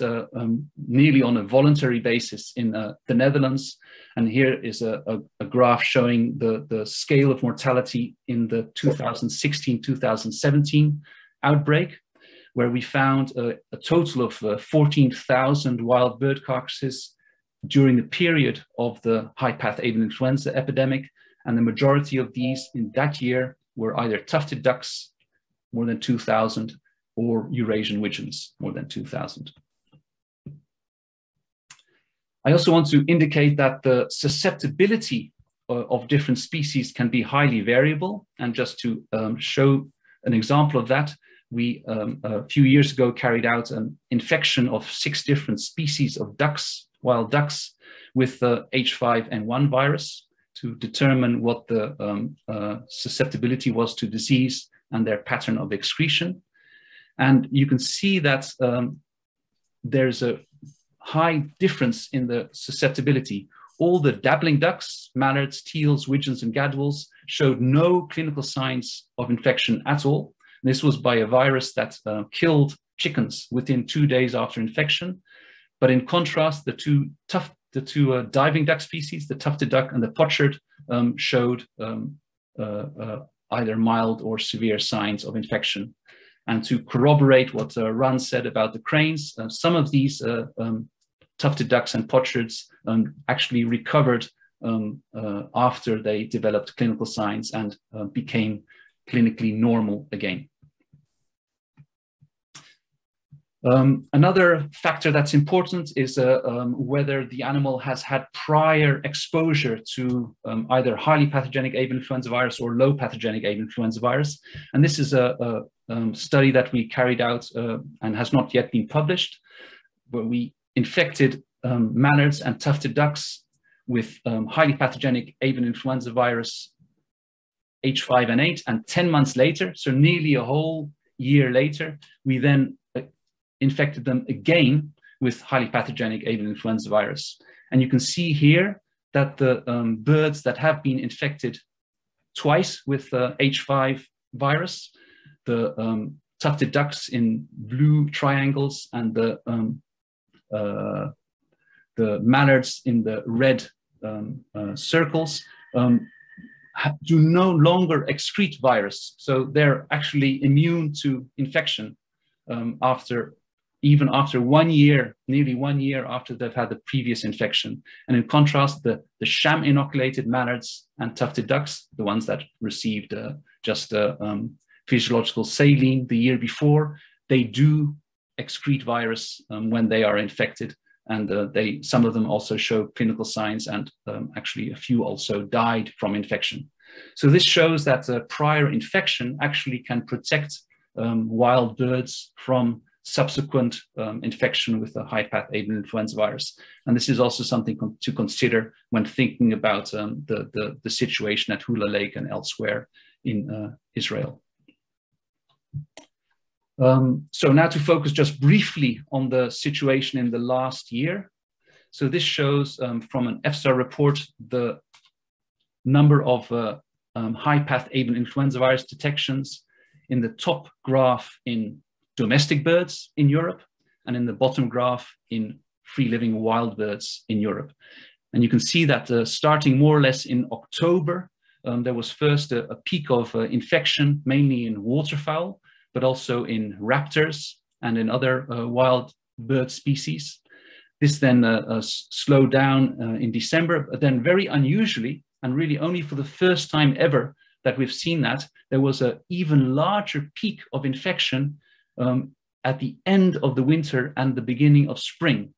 nearly on a voluntary basis in the Netherlands. And here is a graph showing the scale of mortality in the 2016-2017 outbreak, where we found a total of 14,000 wild bird carcasses during the period of the high path avian influenza epidemic. And the majority of these in that year were either tufted ducks, more than 2,000, or Eurasian widgeons, more than 2,000. I also want to indicate that the susceptibility of different species can be highly variable. And just to show an example of that, we a few years ago carried out an infection of 6 different species of ducks, wild ducks, with the H5N1 virus to determine what the susceptibility was to disease and their pattern of excretion. And you can see that there's a high difference in the susceptibility. All the dabbling ducks, mallards, teals, widgeons, and gadwalls showed no clinical signs of infection at all. This was by a virus that killed chickens within 2 days after infection. But in contrast, the two diving duck species, the tufted duck and the potsherd, showed either mild or severe signs of infection. And to corroborate what Ran said about the cranes, some of these tufted ducks and potsherds actually recovered after they developed clinical signs and became clinically normal again. Another factor that's important is whether the animal has had prior exposure to either highly pathogenic avian influenza virus or low pathogenic avian influenza virus. And this is a study that we carried out and has not yet been published, where we infected mallards and tufted ducks with highly pathogenic avian influenza virus H5N8, and 10 months later, so nearly a whole year later, we then infected them again with highly pathogenic avian influenza virus. And you can see here that the birds that have been infected twice with H5 virus, the tufted ducks in blue triangles and the mallards in the red circles, do no longer excrete virus. So they're actually immune to infection even after 1 year, nearly 1 year after they've had the previous infection. And in contrast, the sham inoculated mallards and tufted ducks, the ones that received just physiological saline the year before, they do excrete virus when they are infected. And some of them also show clinical signs, and actually a few also died from infection. So this shows that prior infection actually can protect wild birds from subsequent infection with the high-path avian influenza virus. And this is also something to consider when thinking about the situation at Hula Lake and elsewhere in Israel. So now to focus just briefly on the situation in the last year. So this shows from an EFSA report the number of high-path avian influenza virus detections in the top graph in domestic birds in Europe, and in the bottom graph in free-living wild birds in Europe. And you can see that starting more or less in October, there was first a peak of infection, mainly in waterfowl, but also in raptors and in other wild bird species. This then slowed down in December, but then very unusually, and really only for the first time ever that we've seen that, there was an even larger peak of infection at the end of the winter and the beginning of spring.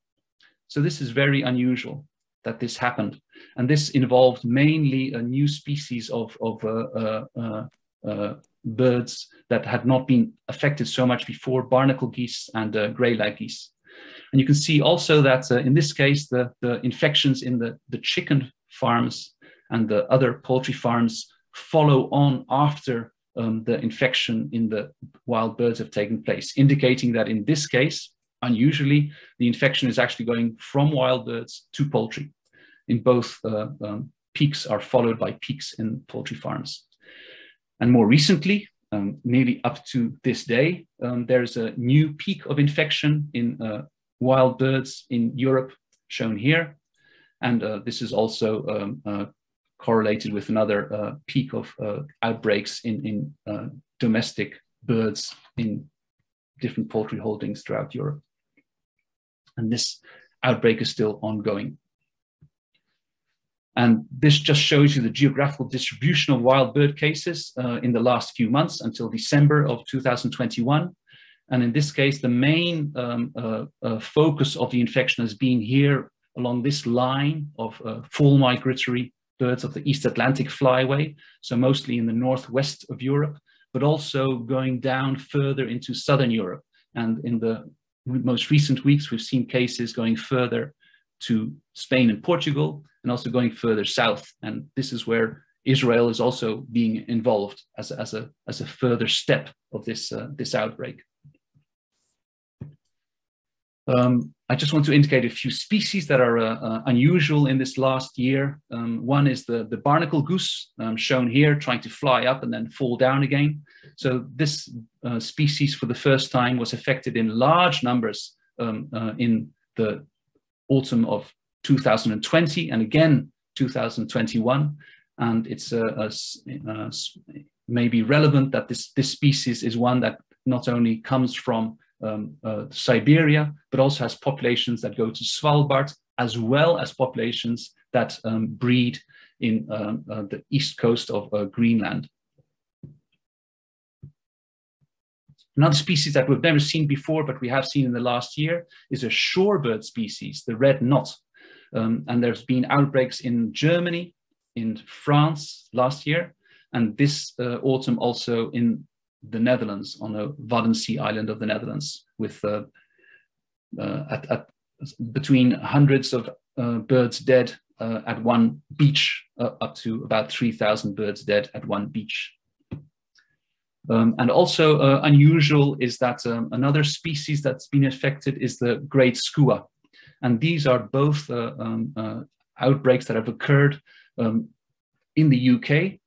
So this is very unusual that this happened. And this involved mainly a new species of birds that had not been affected so much before, barnacle geese and grey-lag geese. And you can see also that in this case, the infections in the chicken farms and the other poultry farms follow on after the infection in the wild birds have taken place, indicating that in this case, unusually, the infection is actually going from wild birds to poultry. In both peaks are followed by peaks in poultry farms. And more recently, nearly up to this day, there's a new peak of infection in wild birds in Europe, shown here. And this is also correlated with another peak of outbreaks in domestic birds in different poultry holdings throughout Europe. And this outbreak is still ongoing. And this just shows you the geographical distribution of wild bird cases in the last few months until December of 2021. And in this case, the main focus of the infection has been here along this line of fall migratory birds of the East Atlantic flyway, so mostly in the northwest of Europe, but also going down further into southern Europe. And in the most recent weeks, we've seen cases going further to Spain and Portugal, and also going further south. And this is where Israel is also being involved as a further step of this outbreak. I just want to indicate a few species that are unusual in this last year. One is the barnacle goose, shown here, trying to fly up and then fall down again. So this species for the first time was affected in large numbers in the autumn of 2020 and again 2021. And it's maybe relevant that this species is one that not only comes from Siberia, but also has populations that go to Svalbard, as well as populations that breed in the east coast of Greenland. Another species that we've never seen before, but we have seen in the last year, is a shorebird species, the red knot. And there's been outbreaks in Germany, in France last year, and this autumn also in the Netherlands, on the Waddenzee island of the Netherlands, with between hundreds of birds dead at one beach, up to about 3,000 birds dead at one beach. And also unusual is that another species that's been affected is the great skua. And these are both outbreaks that have occurred in the UK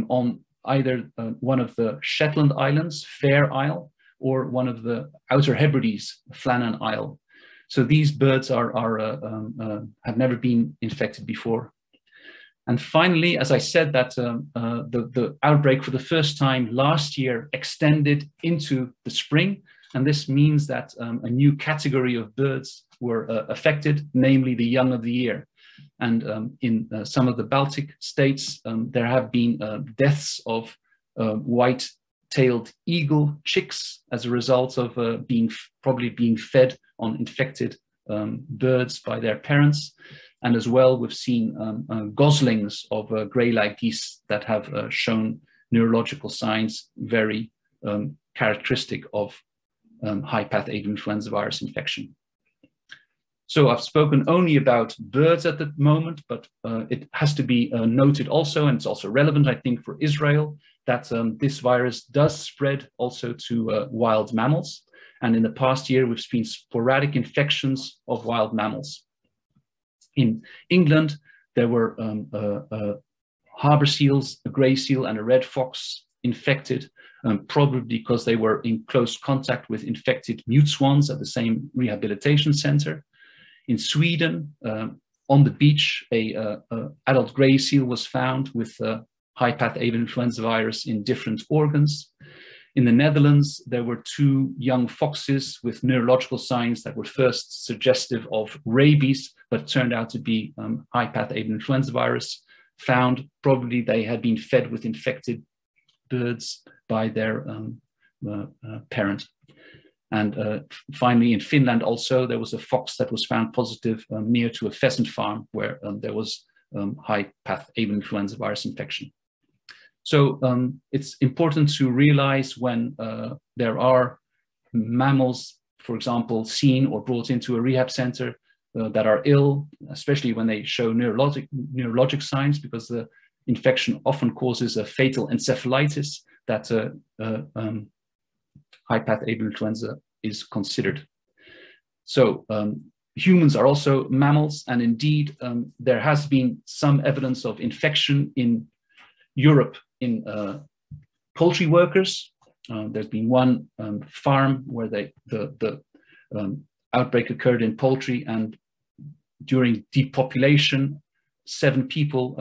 on either one of the Shetland Islands, Fair Isle, or one of the Outer Hebrides, Flannan Isle. So these birds have never been infected before. And finally, as I said, that the outbreak for the first time last year extended into the spring. And this means that a new category of birds were affected, namely the young of the year. And in some of the Baltic states, there have been deaths of white-tailed eagle chicks as a result of probably being fed on infected birds by their parents. And as well, we've seen goslings of grey-lag geese that have shown neurological signs very characteristic of high-path avian influenza virus infection. So I've spoken only about birds at the moment, but it has to be noted also, and it's also relevant, I think, for Israel, that this virus does spread also to wild mammals. And in the past year, we've seen sporadic infections of wild mammals. In England, there were harbor seals, a grey seal, and a red fox infected, probably because they were in close contact with infected mute swans at the same rehabilitation center. In Sweden, on the beach, a adult grey seal was found with high-path avian influenza virus in different organs. In the Netherlands, there were 2 young foxes with neurological signs that were first suggestive of rabies, but turned out to be high-path avian influenza virus, found probably they had been fed with infected birds by their parent. And finally, in Finland also, there was a fox that was found positive near to a pheasant farm where there was high-path avian influenza virus infection. So it's important to realize when there are mammals, for example, seen or brought into a rehab center that are ill, especially when they show neurologic signs, because the infection often causes a fatal encephalitis, that high-path avian influenza is considered. So humans are also mammals, and indeed there has been some evidence of infection in Europe in poultry workers. There's been one farm where the outbreak occurred in poultry, and during depopulation, 7 people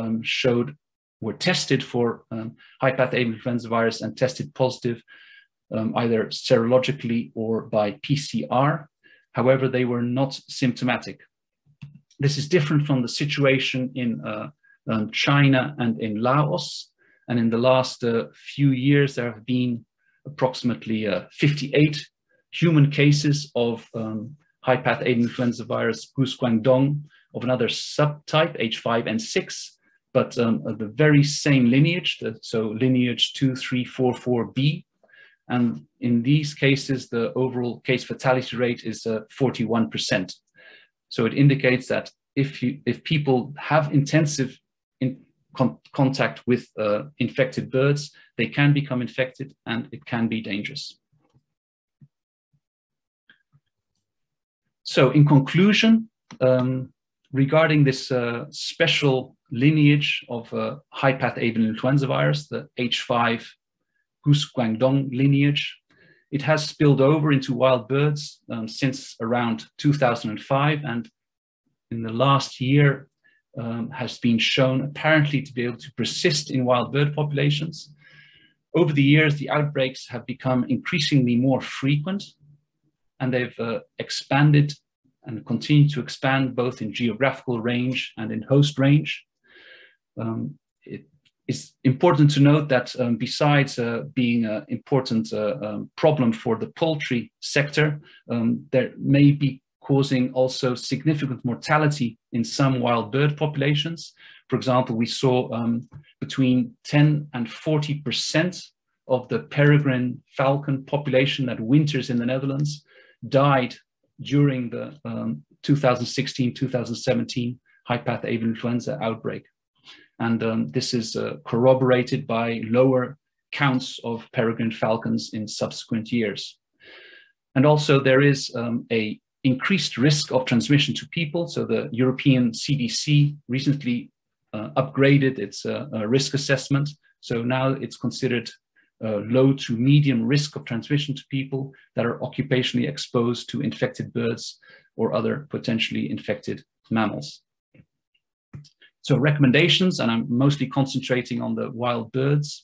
were tested for high-path avian influenza virus and tested positive either serologically or by PCR. However, they were not symptomatic. This is different from the situation in China and in Laos. And in the last few years, there have been approximately 58 human cases of high-path avian influenza virus Goose Guangdong of another subtype, H5N6, but the very same lineage, so lineage 2344B. And in these cases, the overall case fatality rate is 41%. So it indicates that if people have intensive contact with infected birds, they can become infected and it can be dangerous. So in conclusion, regarding this special lineage of high-path avian influenza virus, the H5 Goose Guangdong lineage, it has spilled over into wild birds since around 2005, and in the last year has been shown apparently to be able to persist in wild bird populations. Over the years, the outbreaks have become increasingly more frequent, and they've expanded and continue to expand both in geographical range and in host range. It's important to note that besides being an important problem for the poultry sector, there may be causing also significant mortality in some wild bird populations. For example, we saw between 10 and 40% of the peregrine falcon population that winters in the Netherlands died during the 2016-2017 high-path avian influenza outbreak. And this is corroborated by lower counts of peregrine falcons in subsequent years. And also there is a increased risk of transmission to people. So the European CDC recently upgraded its risk assessment. So now it's considered low to medium risk of transmission to people that are occupationally exposed to infected birds or other potentially infected mammals. So recommendations, and I'm mostly concentrating on the wild birds.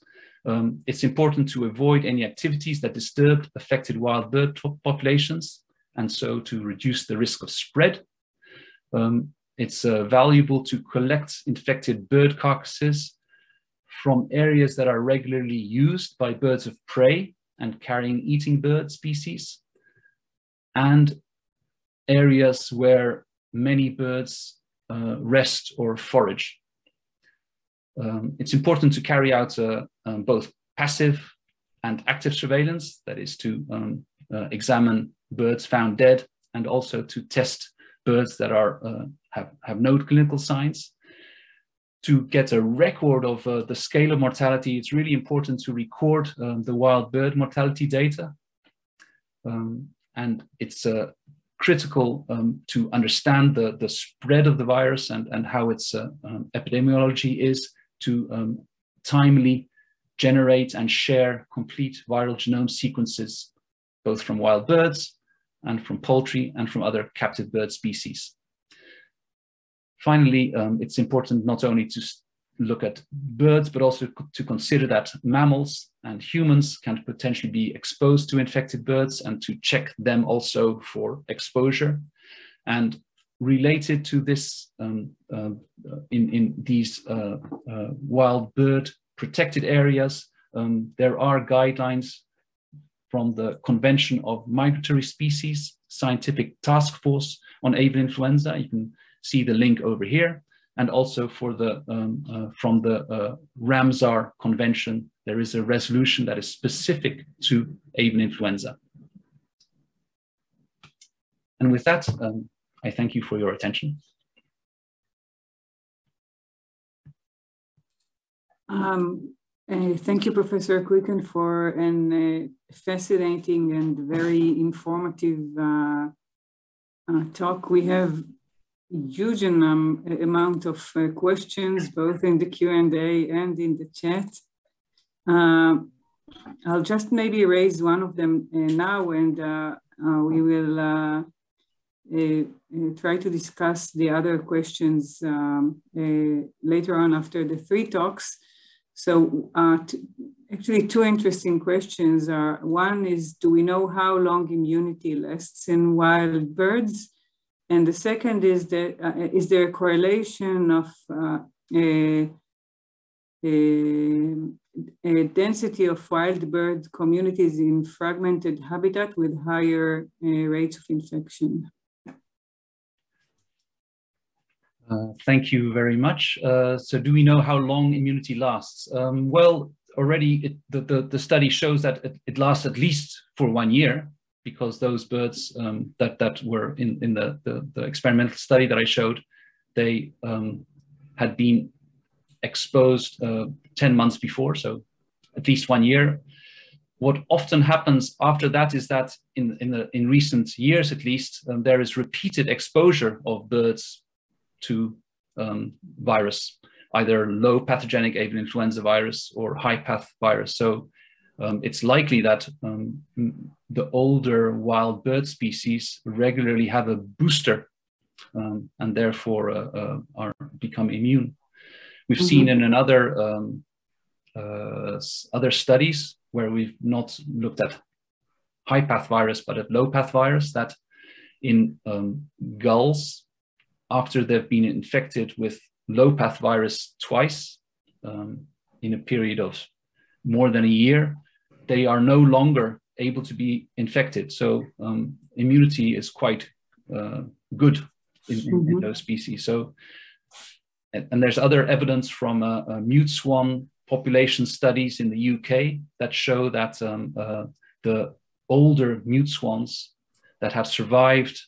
It's important to avoid any activities that disturb affected wild bird populations, and so to reduce the risk of spread. It's valuable to collect infected bird carcasses from areas that are regularly used by birds of prey and carrying eating bird species, and areas where many birds rest or forage. It's important to carry out both passive and active surveillance, that is to examine birds found dead and also to test birds that are have no clinical signs. To get a record of the scale of mortality, it's really important to record the wild bird mortality data. And it's critical to understand the spread of the virus and how its epidemiology is, to timely generate and share complete viral genome sequences, both from wild birds and from poultry and from other captive bird species. Finally, it's important not only to look at birds, but also to consider that mammals and humans can potentially be exposed to infected birds, and to check them also for exposure. And related to this, in these wild bird protected areas, there are guidelines from the Convention of Migratory Species Scientific Task Force on avian influenza. You can see the link over here, and also for the from the Ramsar Convention, there is a resolution that is specific to avian influenza. And with that, I thank you for your attention. Thank you, Professor Quicken, for an fascinating and very informative talk. We have huge amount of questions, both in the Q&A and in the chat. I'll just maybe raise one of them now, and we will try to discuss the other questions later on after the three talks. So actually two interesting questions are, one is, do we know how long immunity lasts in wild birds? And the second is that, is there a correlation of a density of wild bird communities in fragmented habitat with higher rates of infection? Thank you very much. So do we know how long immunity lasts? Well, already the study shows that it lasts at least for 1 year, because those birds that were in the experimental study that I showed, they had been exposed 10 months before, so at least 1 year. What often happens after that is that in recent years, at least, there is repeated exposure of birds to virus, either low pathogenic avian influenza virus or high path virus. So it's likely that the older wild bird species regularly have a booster and therefore become immune. We've seen in another other studies where we've not looked at high path virus, but at low path virus, that in gulls, after they've been infected with low path virus twice in a period of more than a year, they are no longer able to be infected. So immunity is quite good in those species. So, and there's other evidence from mute swan population studies in the UK that show that the older mute swans that have survived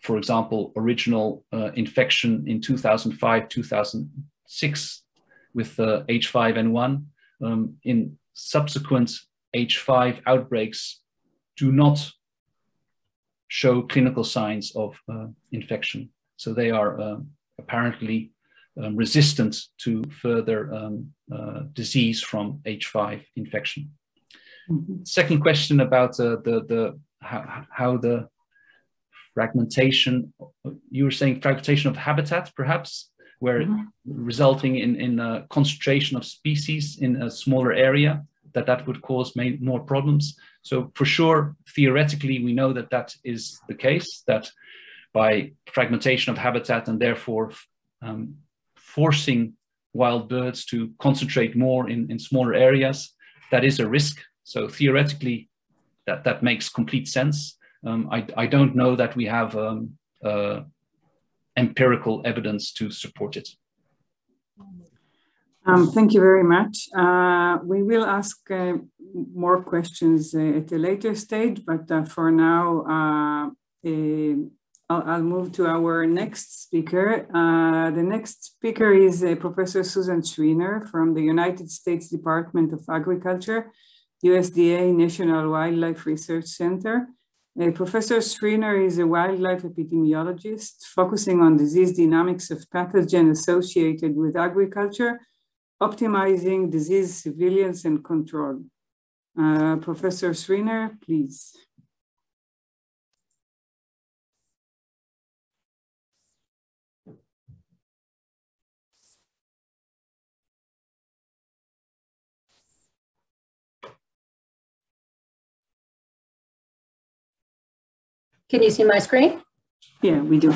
for example, original infection in 2005, 2006 with H5N1, in subsequent H5 outbreaks do not show clinical signs of infection. So they are apparently resistant to further disease from H5 infection. Mm-hmm. Second question about how the fragmentation, you were saying fragmentation of habitat, perhaps, where mm-hmm. resulting in a concentration of species in a smaller area, that would cause more problems. So for sure, theoretically, we know that is the case, that by fragmentation of habitat and therefore forcing wild birds to concentrate more in smaller areas, that is a risk. So theoretically, that makes complete sense. I don't know that we have empirical evidence to support it. Thank you very much. We will ask more questions at a later stage, but for now, I'll move to our next speaker. The next speaker is Professor Susan Schreiner from the United States Department of Agriculture, USDA National Wildlife Research Center. Professor Schreiner is a wildlife epidemiologist focusing on disease dynamics of pathogen associated with agriculture, optimizing disease surveillance and control. Professor Schreiner, please. Can you see my screen? Yeah, we do.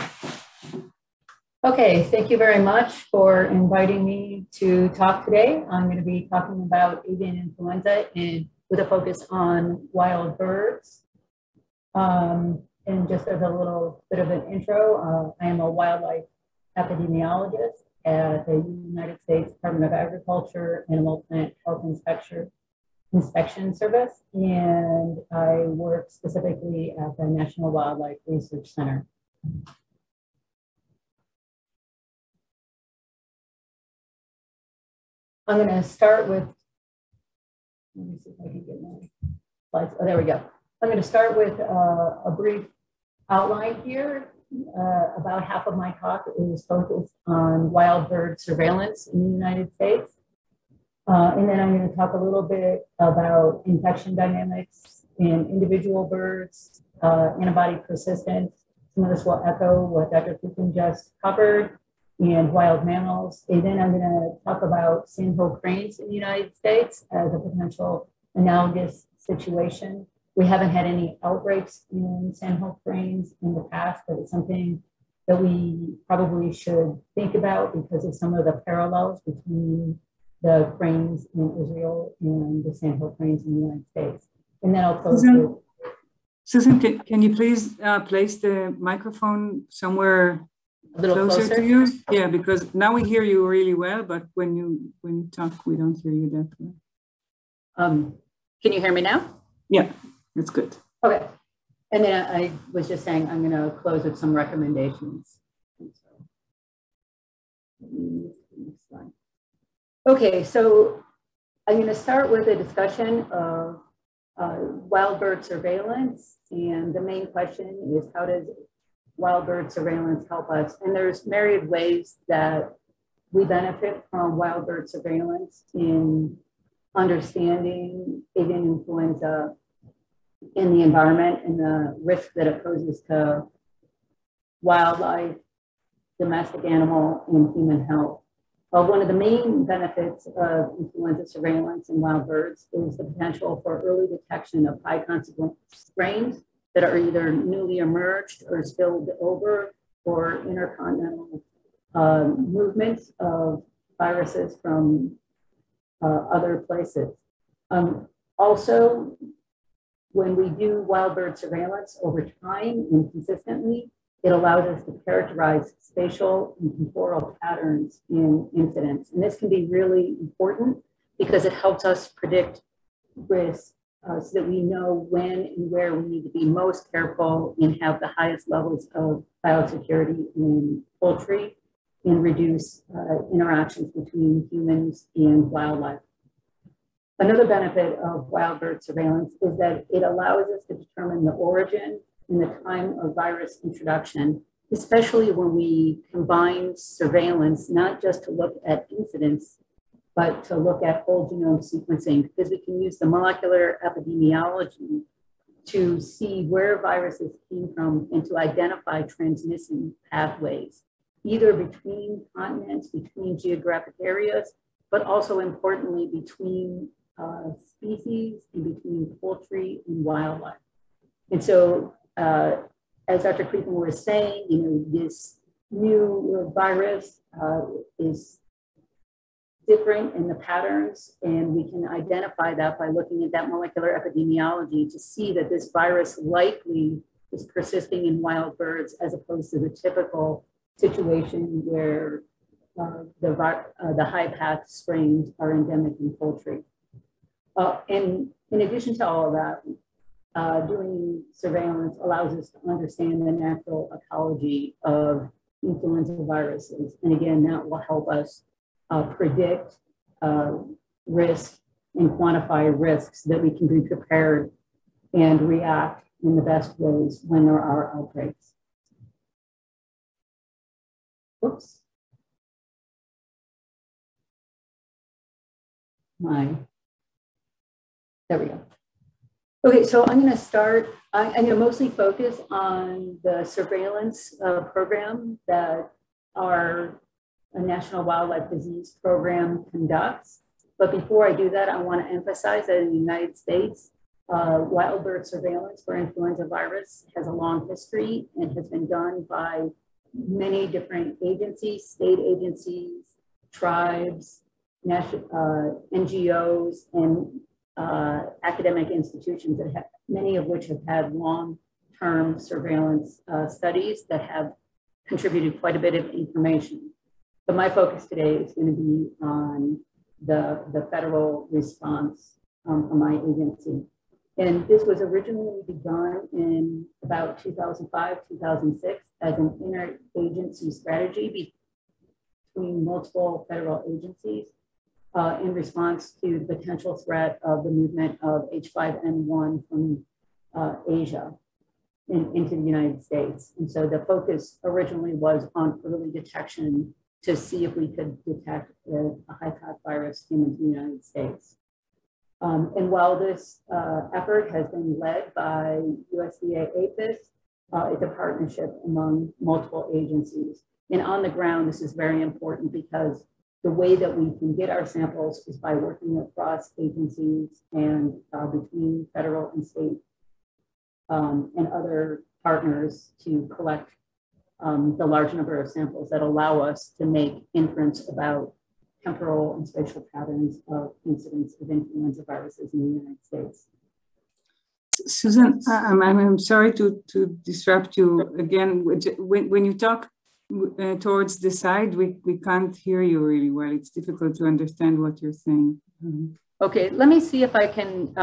Okay, thank you very much for inviting me to talk today. I'm going to be talking about avian influenza with a focus on wild birds. And just as a little bit of an intro, I am a wildlife epidemiologist at the United States Department of Agriculture Animal Plant Health Inspection Service, and I work specifically at the National Wildlife Research Center. I'm going to start with, let me see if I can get my slides. Oh, there we go. I'm going to start with a brief outline here. About half of my talk is focused on wild bird surveillance in the United States. And then I'm going to talk a little bit about infection dynamics in individual birds, antibody persistence. Some of this will echo what Dr. Kuchen just covered, and wild mammals. And then I'm going to talk about sandhill cranes in the United States as a potential analogous situation. We haven't had any outbreaks in sandhill cranes in the past, but it's something that we probably should think about because of some of the parallels between the cranes in Israel and the sandhill cranes in the United States. And then I'll close with... Susan, can you please place the microphone somewhere a little closer to you? Yeah, because now we hear you really well, but when you talk, we don't hear you that well. Can you hear me now? Yeah, that's good. Okay. And then I was just saying I'm going to close with some recommendations. Okay, so I'm going to start with a discussion of wild bird surveillance. And the main question is, how does wild bird surveillance help us? And there's myriad ways that we benefit from wild bird surveillance in understanding avian influenza in the environment and the risk that it poses to wildlife, domestic animal, and human health. Well, one of the main benefits of influenza surveillance in wild birds is the potential for early detection of high consequence strains that are either newly emerged or spilled over, or intercontinental movements of viruses from other places. Also, when we do wild bird surveillance over time and consistently, it allows us to characterize spatial and temporal patterns in incidents. And this can be really important because it helps us predict risk so that we know when and where we need to be most careful and have the highest levels of biosecurity in poultry and reduce interactions between humans and wildlife. Another benefit of wild bird surveillance is that it allows us to determine the origin in the time of virus introduction, especially when we combine surveillance, not just to look at incidents, but to look at whole genome sequencing, because we can use the molecular epidemiology to see where viruses came from and to identify transmission pathways, either between continents, between geographic areas, but also importantly between species and between poultry and wildlife. And so, as Dr. Creepin was saying, this new virus is different in the patterns, and we can identify that by looking at that molecular epidemiology to see that this virus likely is persisting in wild birds as opposed to the typical situation where the high path strains are endemic in poultry. And in addition to all of that, doing surveillance allows us to understand the natural ecology of influenza viruses. And again, that will help us predict risk and quantify risks that we can be prepared and react in the best ways when there are outbreaks. Oops. There we go. Okay, so I'm going to start, I'm going to mostly focus on the surveillance program that our National Wildlife Disease Program conducts. But before I do that, I want to emphasize that in the United States, wild bird surveillance for influenza virus has a long history and has been done by many different agencies, state agencies, tribes, NGOs, and academic institutions that have, many of which have had long-term surveillance studies that have contributed quite a bit of information. But my focus today is going to be on the federal response from my agency. And this was originally begun in about 2005, 2006 as an interagency strategy between multiple federal agencies in response to the potential threat of the movement of H5N1 from Asia into the United States. And so the focus originally was on early detection to see if we could detect a high-path virus into the United States. And while this effort has been led by USDA APHIS, it's a partnership among multiple agencies. And on the ground, this is very important because the way that we can get our samples is by working across agencies and between federal and state and other partners to collect the large number of samples that allow us to make inference about temporal and spatial patterns of incidence of influenza viruses in the United States. Susan, I'm sorry to disrupt you again. When you talk towards the side, we can't hear you really well. It's difficult to understand what you're saying. Okay, let me see if I can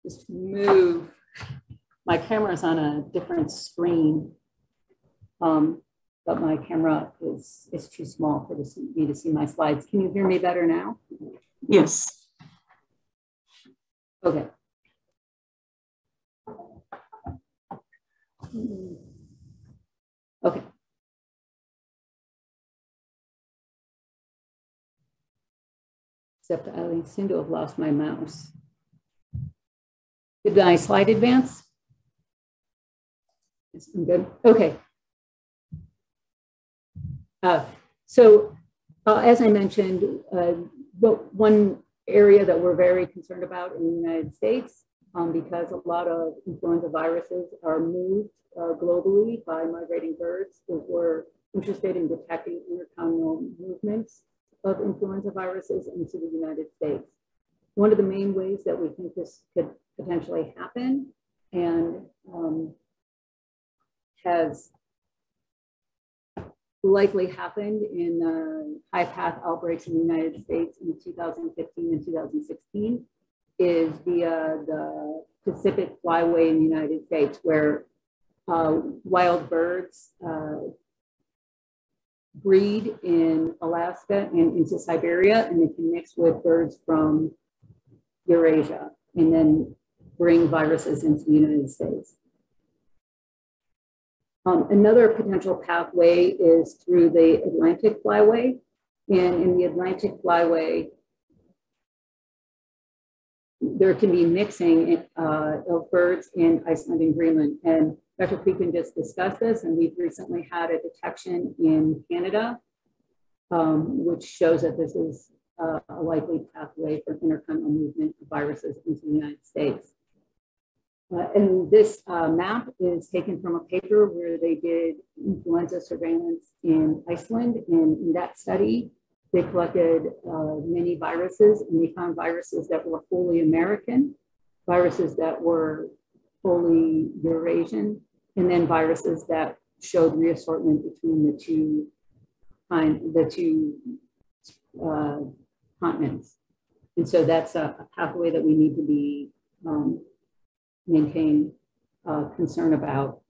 just move. My camera's on a different screen, but my camera is too small for me to see my slides. Can you hear me better now? Yes. Okay. Okay. Except I seem to have lost my mouse. Did my slide advance? Yes, I'm good. Okay. As I mentioned, one area that we're very concerned about in the United States, because a lot of influenza viruses are moved globally by migrating birds, is we're interested in detecting intercontinental movements of influenza viruses into the United States. One of the main ways that we think this could potentially happen and has likely happened in high path outbreaks in the United States in 2015 and 2016 is via the Pacific Flyway in the United States, where wild birds breed in Alaska and into Siberia, and they can mix with birds from Eurasia and then bring viruses into the United States. Another potential pathway is through the Atlantic flyway. And in the Atlantic flyway, there can be mixing of birds in Iceland and Greenland. And Dr. Pekin just discussed this, and we've recently had a detection in Canada, which shows that this is a likely pathway for intercontinental movement of viruses into the United States. And this map is taken from a paper where they did influenza surveillance in Iceland. And in that study, they collected many viruses, and they found viruses that were fully American, viruses that were fully Eurasian, and then viruses that showed reassortment between the two continents. And so that's a pathway that we need to be maintain concern about.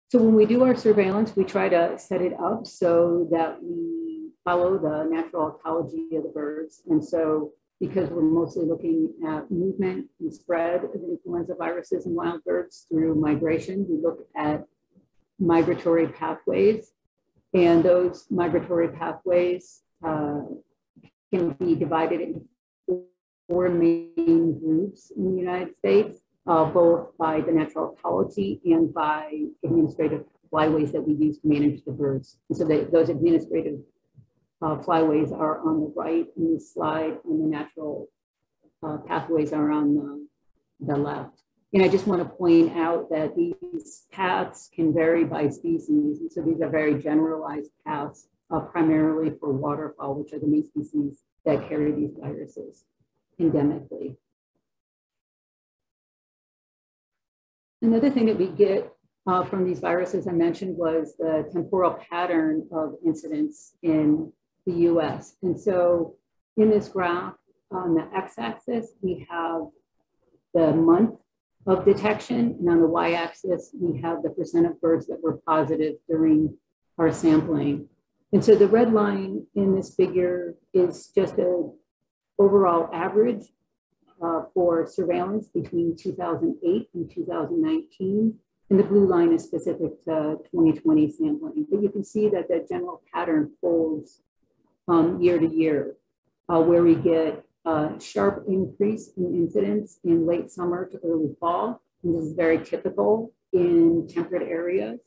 So when we do our surveillance, we try to set it up so that we follow the natural ecology of the birds. And so because we're mostly looking at movement and spread of influenza viruses in wild birds through migration, we look at migratory pathways. And those migratory pathways can be divided into 4 main groups in the United States, both by the natural ecology and by administrative flyways that we use to manage the birds. And so those administrative flyways are on the right in this slide, and the natural pathways are on the left. And I just want to point out that these paths can vary by species. And so these are very generalized paths, primarily for waterfowl, which are the main species that carry these viruses endemically. Another thing that we get from these viruses I mentioned was the temporal pattern of incidence in the US. And so in this graph, on the x-axis, we have the month of detection, and on the y-axis, we have the percent of birds that were positive during our sampling. And so the red line in this figure is just an overall average for surveillance between 2008 and 2019. And the blue line is specific to 2020 sampling. But you can see that the general pattern holds year to year, where we get a sharp increase in incidence in late summer to early fall. And this is very typical in temperate areas.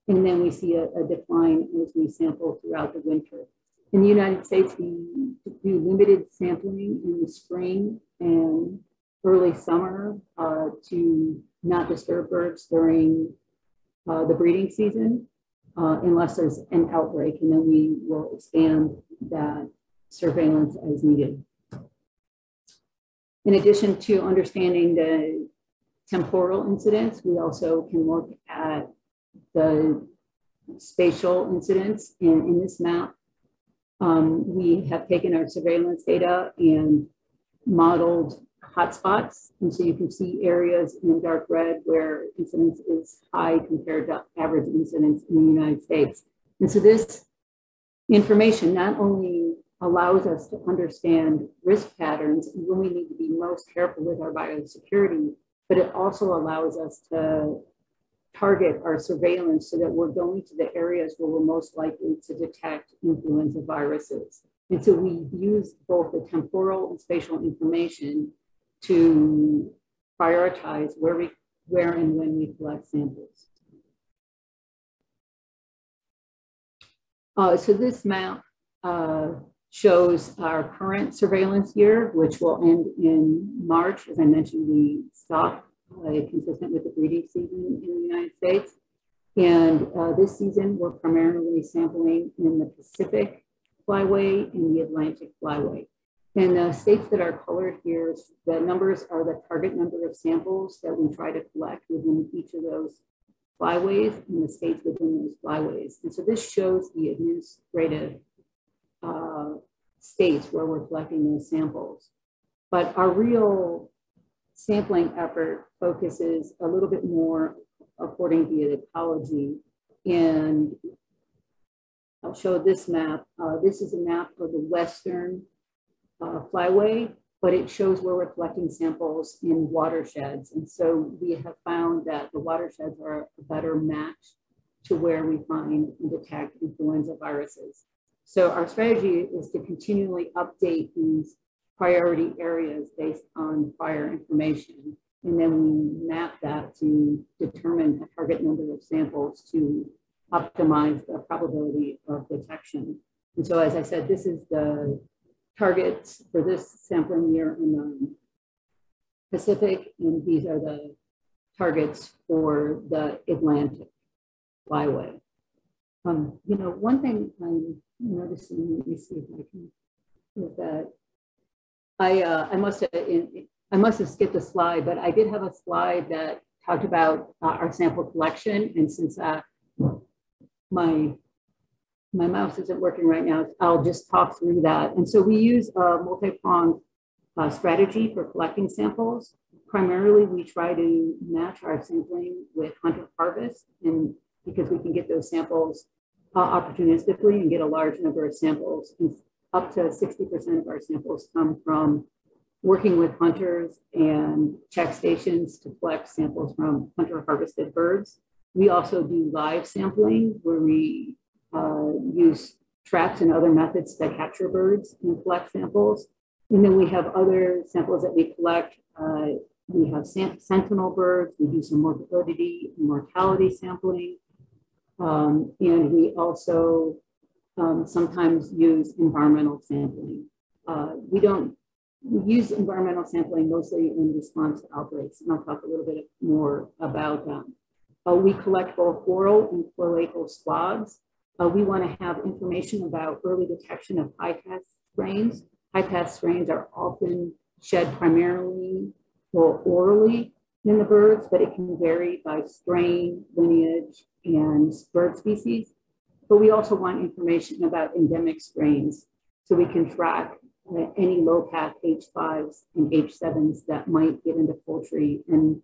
And then we see a decline as we sample throughout the winter. In the United States, we do limited sampling in the spring and early summer to not disturb birds during the breeding season, unless there's an outbreak, and then we will expand that surveillance as needed. In addition to understanding the temporal incidents, we also can look at the spatial incidents. And in this map, we have taken our surveillance data and modeled hotspots. And so you can see areas in dark red where incidence is high compared to average incidence in the United States. And so this information not only allows us to understand risk patterns and when we need to be most careful with our biosecurity, but it also allows us to target our surveillance so that we're going to the areas where we're most likely to detect influenza viruses. And so we use both the temporal and spatial information to prioritize where and when we collect samples. So this map shows our current surveillance year, which will end in March. As I mentioned, we stopped consistent with the breeding season in the United States. And this season, we're primarily sampling in the Pacific flyway and the Atlantic flyway. And the states that are colored here, the numbers are the target number of samples that we try to collect within each of those flyways and the states within those flyways. And so this shows the administrative states where we're collecting those samples. But our real sampling effort focuses a little bit more according to the ecology. And I'll show this map. This is a map of the Western flyway. but it shows where we're collecting samples in watersheds. And so we have found that the watersheds are a better match to where we find and detect influenza viruses. So our strategy is to continually update these priority areas based on prior information. And then we map that to determine a target number of samples to optimize the probability of detection. And so, as I said, this is the targets for this sampling year in the Pacific, and these are the targets for the Atlantic flyway. You know, one thing I'm noticing, let me see if I can, is that I must have skipped a slide, but I did have a slide that talked about our sample collection, and since my mouse isn't working right now, I'll just talk through that. And so we use a multi-pronged strategy for collecting samples. Primarily, we try to match our sampling with hunter harvest, and because we can get those samples opportunistically and get a large number of samples. And up to 60% of our samples come from working with hunters and check stations to collect samples from hunter harvested birds. We also do live sampling where we use traps and other methods to capture birds and collect samples. And then we have other samples that we collect. We have sentinel birds. We do some morbidity and mortality sampling. And we also sometimes use environmental sampling. We use environmental sampling mostly in response to outbreaks, and I'll talk a little bit more about them. We collect both oral and cloacal swabs. We want to have information about early detection of high-path strains. High-path strains are often shed primarily or orally in the birds, but it can vary by strain, lineage, and bird species. But we also want information about endemic strains so we can track any low-path H5s and H7s that might get into poultry and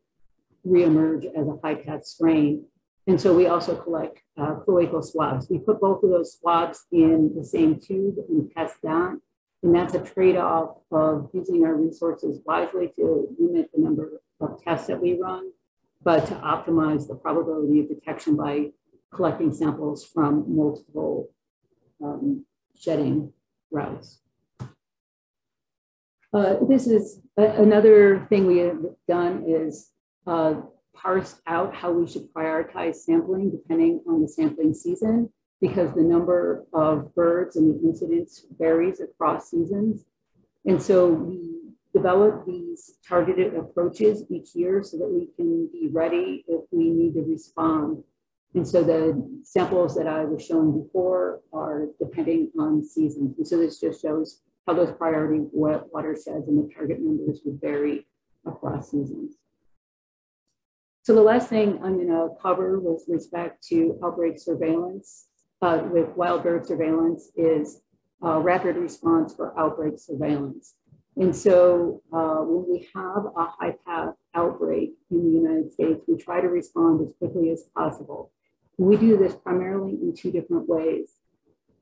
reemerge as a high-path strain. And so we also collect cloacal swabs. We put both of those swabs in the same tube and test that. And that's a trade-off of using our resources wisely to limit the number of tests that we run, but to optimize the probability of detection by collecting samples from multiple shedding routes. This is another thing we have done is parsed out how we should prioritize sampling depending on the sampling season, because the number of birds and the incidence varies across seasons. And so we develop these targeted approaches each year so that we can be ready if we need to respond. And so the samples that I was showing before are depending on seasons. And so this just shows how those priority watersheds and the target numbers would vary across seasons. So the last thing I'm going to cover with respect to outbreak surveillance with wild bird surveillance is rapid response for outbreak surveillance. And so when we have a high-path outbreak in the United States, we try to respond as quickly as possible. And we do this primarily in two different ways.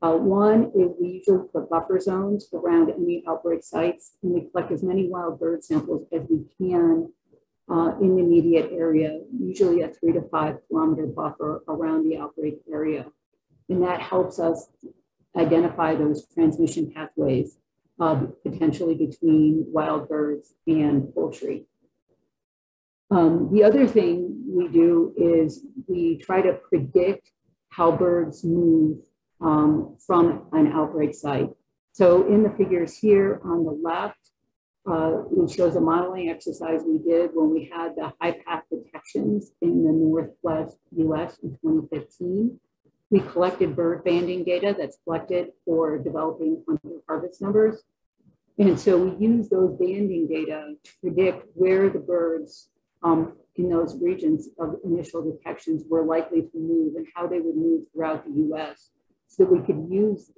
One is we usually put buffer zones around any outbreak sites, and we collect as many wild bird samples as we can in the immediate area, usually a 3 to 5 kilometer buffer around the outbreak area. And that helps us identify those transmission pathways potentially between wild birds and poultry. The other thing we do is we try to predict how birds move from an outbreak site. So in the figures here on the left, it shows a modeling exercise we did when we had the high path detections in the Northwest US in 2015. We collected bird banding data that's collected for developing hunter harvest numbers. And so we use those banding data to predict where the birds in those regions of initial detections were likely to move and how they would move throughout the US, so that we could use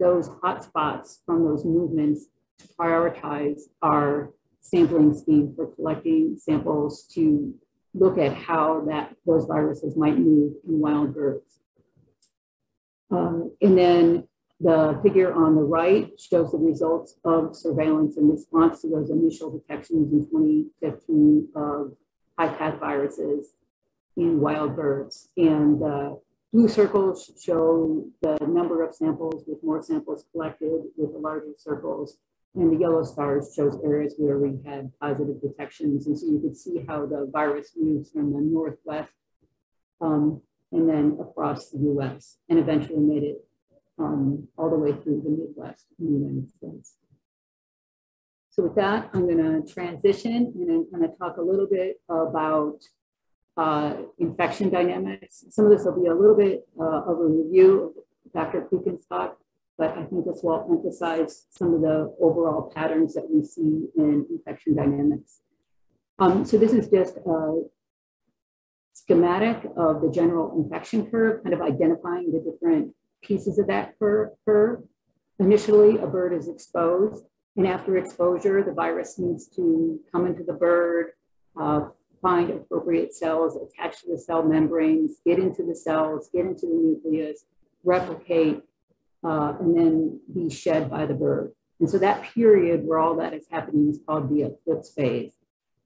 those hotspots from those movements to prioritize our sampling scheme for collecting samples to look at how those viruses might move in wild birds. And then The figure on the right shows the results of surveillance in response to those initial detections in 2015 of high-path viruses in wild birds. And blue circles show the number of samples with more samples collected with the larger circles. And the yellow stars shows areas where we had positive detections. And so you could see how the virus moves from the northwest and then across the US and eventually made it all the way through the Midwest in the United States. So with that, I'm going to transition and I'm going to talk a little bit about infection dynamics. Some of this will be a little bit of a review of Dr. Kukin's talk, but I think this will emphasize some of the overall patterns that we see in infection dynamics. So this is just a schematic of the general infection curve, kind of identifying the different pieces of that curve. Initially, a bird is exposed, and after exposure, the virus needs to come into the bird, find appropriate cells, attach to the cell membranes, get into the cells, get into the nucleus, replicate, and then be shed by the bird. And so that period where all that is happening is called the Eclipse Phase.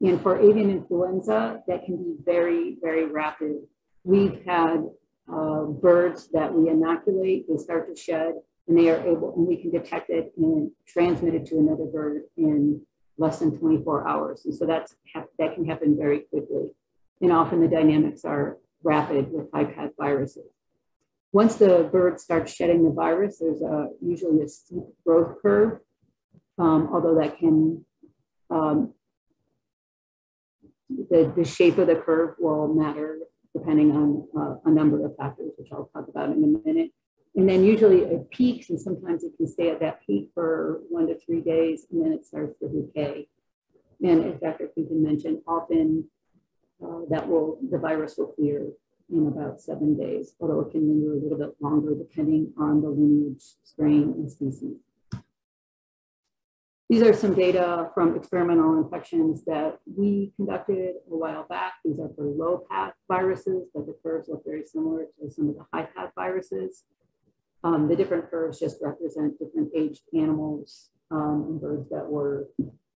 And for avian influenza, that can be very, very rapid. We've had birds that we inoculate, they start to shed, and they are able, and we can detect it and transmit it to another bird in less than 24 hours. And so that can happen very quickly. And often the dynamics are rapid with high-path viruses. Once the bird starts shedding the virus, there's usually a steep growth curve, although that can, the shape of the curve will matter depending on a number of factors, which I'll talk about in a minute. And then usually it peaks, and sometimes it can stay at that peak for 1 to 3 days, and then it starts to decay. And as Dr. Keegan mentioned, often the virus will clear in about 7 days, although it can linger a little bit longer depending on the lineage, strain, and species. These are some data from experimental infections that we conducted a while back. These are for low-path viruses, but the curves look very similar to some of the high-path viruses. The different curves just represent different aged animals and birds that were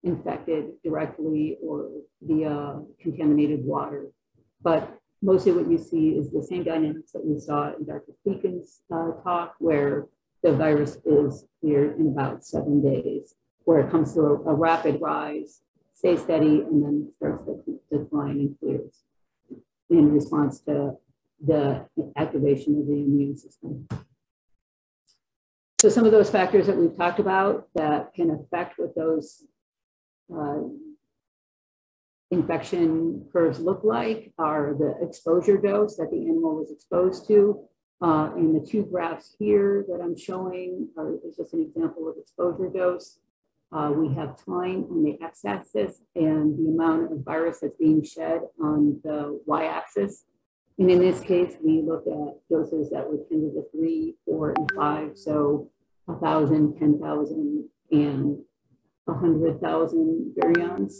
infected directly or via contaminated water. But mostly what you see is the same dynamics that we saw in Dr. Keegan's talk, where the virus is cleared in about 7 days, where it comes to a rapid rise, stays steady, and then starts to decline and clears in response to the activation of the immune system. So some of those factors that we've talked about that can affect what those infection curves look like are the exposure dose that the animal was exposed to. In the two graphs here that I'm showing is just an example of exposure dose. We have time on the x-axis and the amount of virus that's being shed on the y-axis. And in this case, we look at doses that were 10 to the 3, 4, and 5. So 1,000, 10,000, and 100,000 virions.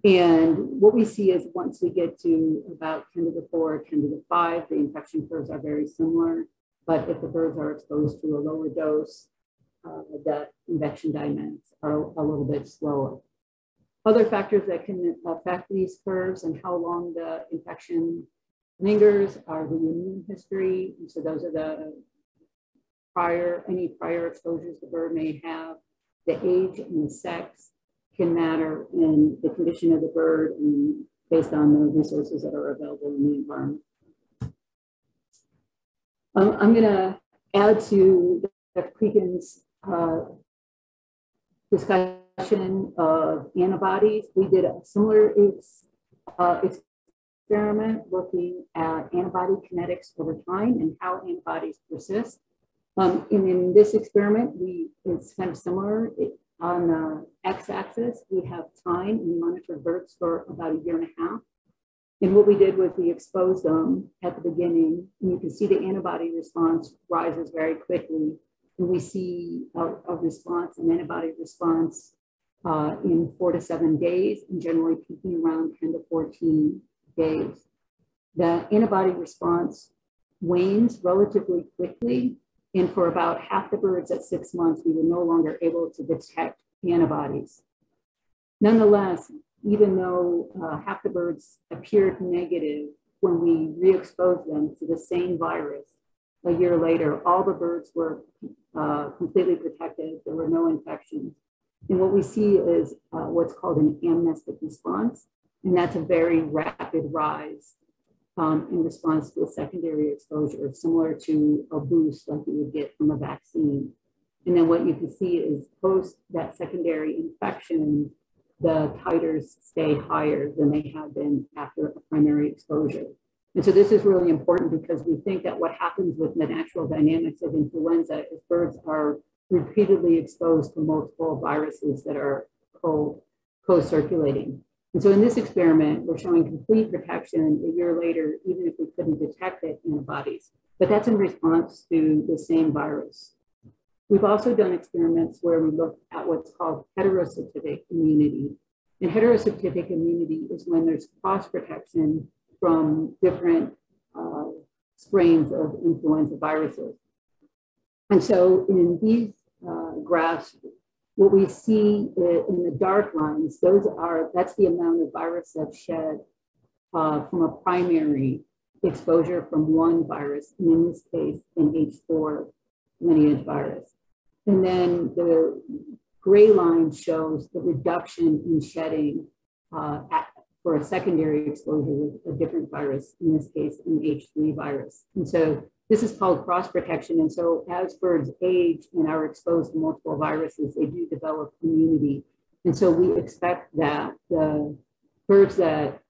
And what we see is once we get to about 10 to the 4, 10 to the 5, the infection curves are very similar. But if the birds are exposed to a lower dose, the infection dynamics are a little bit slower. Other factors that can affect these curves and how long the infection lingers are the immune history. And so those are the any prior exposures the bird may have. The age and the sex can matter in the condition of the bird and based on the resources that are available in the environment. I'm going to add to Dr. Keegan's discussion of antibodies. We did a similar experiment looking at antibody kinetics over time and how antibodies persist. And in this experiment, it's kind of similar. On the x-axis, we have time, and we monitored birds for about 1.5 years. And what we did was we exposed them at the beginning, and you can see the antibody response rises very quickly. And we see a response, an antibody response in 4 to 7 days, and generally peaking around 10 to 14 days. The antibody response wanes relatively quickly And for about half the birds at 6 months, we were no longer able to detect antibodies. Nonetheless, even though half the birds appeared negative, when we re-exposed them to the same virus a year later, all the birds were completely protected. There were no infections. And what we see is what's called an amnestic response. And that's a very rapid rise in response to a secondary exposure, similar to a boost like you would get from a vaccine. And then what you can see is post that secondary infection, the titers stay higher than they have been after a primary exposure. And so this is really important because we think that what happens with the natural dynamics of influenza is birds are repeatedly exposed to multiple viruses that are co-circulating. And so in this experiment, we're showing complete protection a year later, even if we couldn't detect it in antibodies, but that's in response to the same virus. We've also done experiments where we look at what's called heterostatic immunity. And heterostatic immunity is when there's cross-protection from different strains of influenza viruses. And so in these graphs, what we see in the dark lines, that's the amount of virus that's shed from a primary exposure from one virus, and in this case, an H4 lineage virus. And then the gray line shows the reduction in shedding for a secondary exposure with a different virus, in this case, an H3 virus. And so this is called cross-protection. And so as birds age and are exposed to multiple viruses, they do develop immunity. And so we expect that the birds that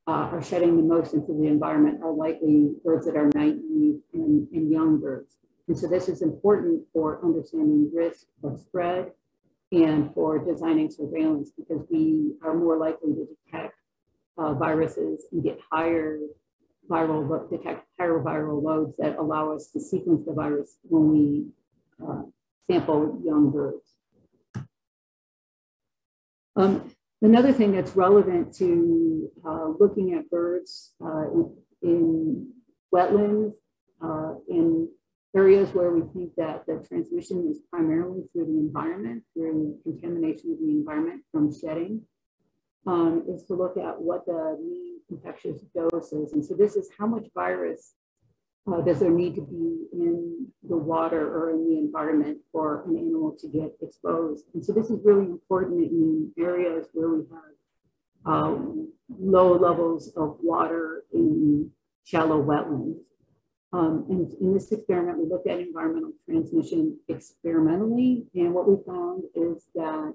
are shedding the most into the environment are likely birds that are naive and young birds. And so this is important for understanding risk of spread and for designing surveillance, because we are more likely to detect viruses and get detect higher viral loads that allow us to sequence the virus when we sample young birds. Another thing that's relevant to looking at birds in wetlands, in areas where we think that the transmission is primarily through the environment, through contamination of the environment from shedding, is to look at what the mean infectious dose is. And so this is how much virus does there need to be in the water or in the environment for an animal to get exposed. And so this is really important in areas where we have low levels of water in shallow wetlands. And in this experiment, we looked at environmental transmission experimentally, and what we found is that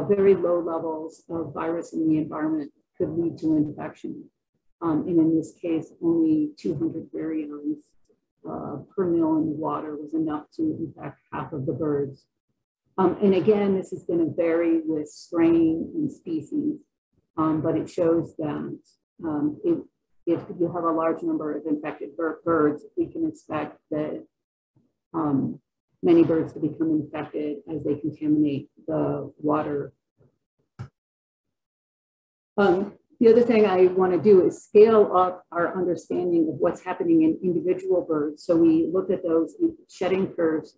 very low levels of virus in the environment could lead to infection. And in this case, only 200 virions per mil in the water was enough to infect half of the birds. And again, this is going to vary with strain and species, but it shows that if you have a large number of infected birds, we can expect that many birds to become infected as they contaminate the water. The other thing I want to do is scale up our understanding of what's happening in individual birds. So we looked at those shedding curves,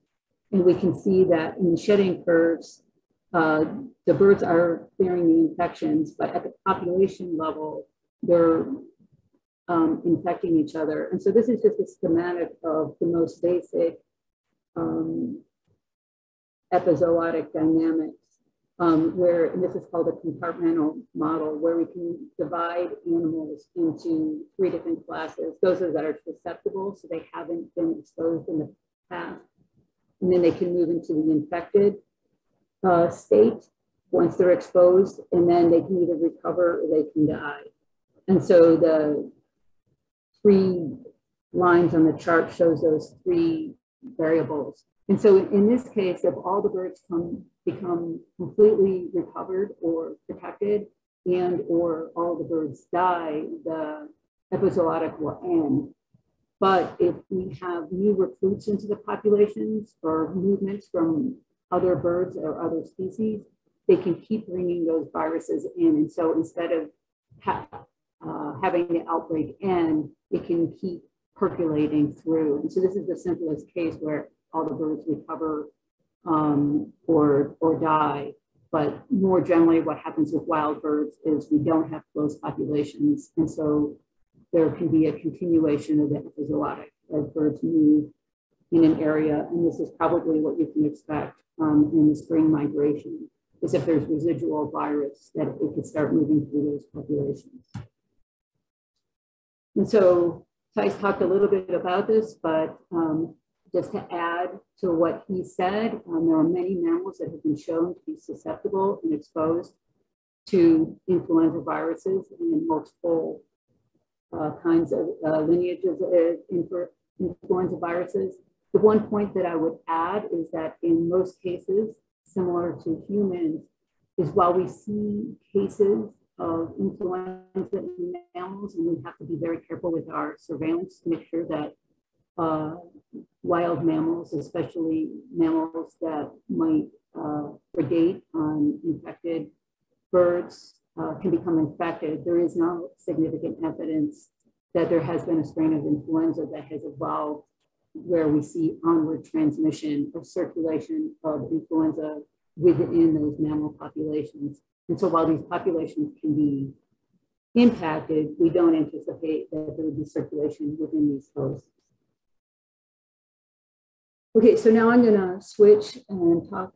and we can see that in the shedding curves, the birds are clearing the infections, but at the population level, they're infecting each other. And so this is just a schematic of the most basic epizootic dynamics, where, and this is called a compartmental model, where we can divide animals into 3 different classes. Those that are susceptible, so they haven't been exposed in the past, and then they can move into the infected state once they're exposed, and then they can either recover or they can die. And so the 3 lines on the chart shows those 3 variables. And so in this case, if all the birds become completely recovered or protected, and or all the birds die, the epizootic will end. But if we have new recruits into the populations or movements from other birds or other species, they can keep bringing those viruses in. And so instead of having the outbreak end, it can keep percolating through. And so this is the simplest case where all the birds recover or die. But more generally, what happens with wild birds is we don't have close populations. And so there can be a continuation of the epizootic as birds move in an area. And this is probably what you can expect in the spring migration, is if there's residual virus, that it could start moving through those populations. And so Thijs talked a little bit about this, but just to add to what he said, there are many mammals that have been shown to be susceptible and exposed to influenza viruses in multiple kinds of lineages of influenza viruses. The one point that I would add is that in most cases, similar to humans, is while we see cases of influenza in mammals, and we have to be very careful with our surveillance to make sure that wild mammals, especially mammals that might predate on infected birds, can become infected. There is no significant evidence that there has been a strain of influenza that has evolved where we see onward transmission of circulation of influenza within those mammal populations. And so while these populations can be impacted, we don't anticipate that there would be circulation within these hosts. Okay, so now I'm gonna switch and talk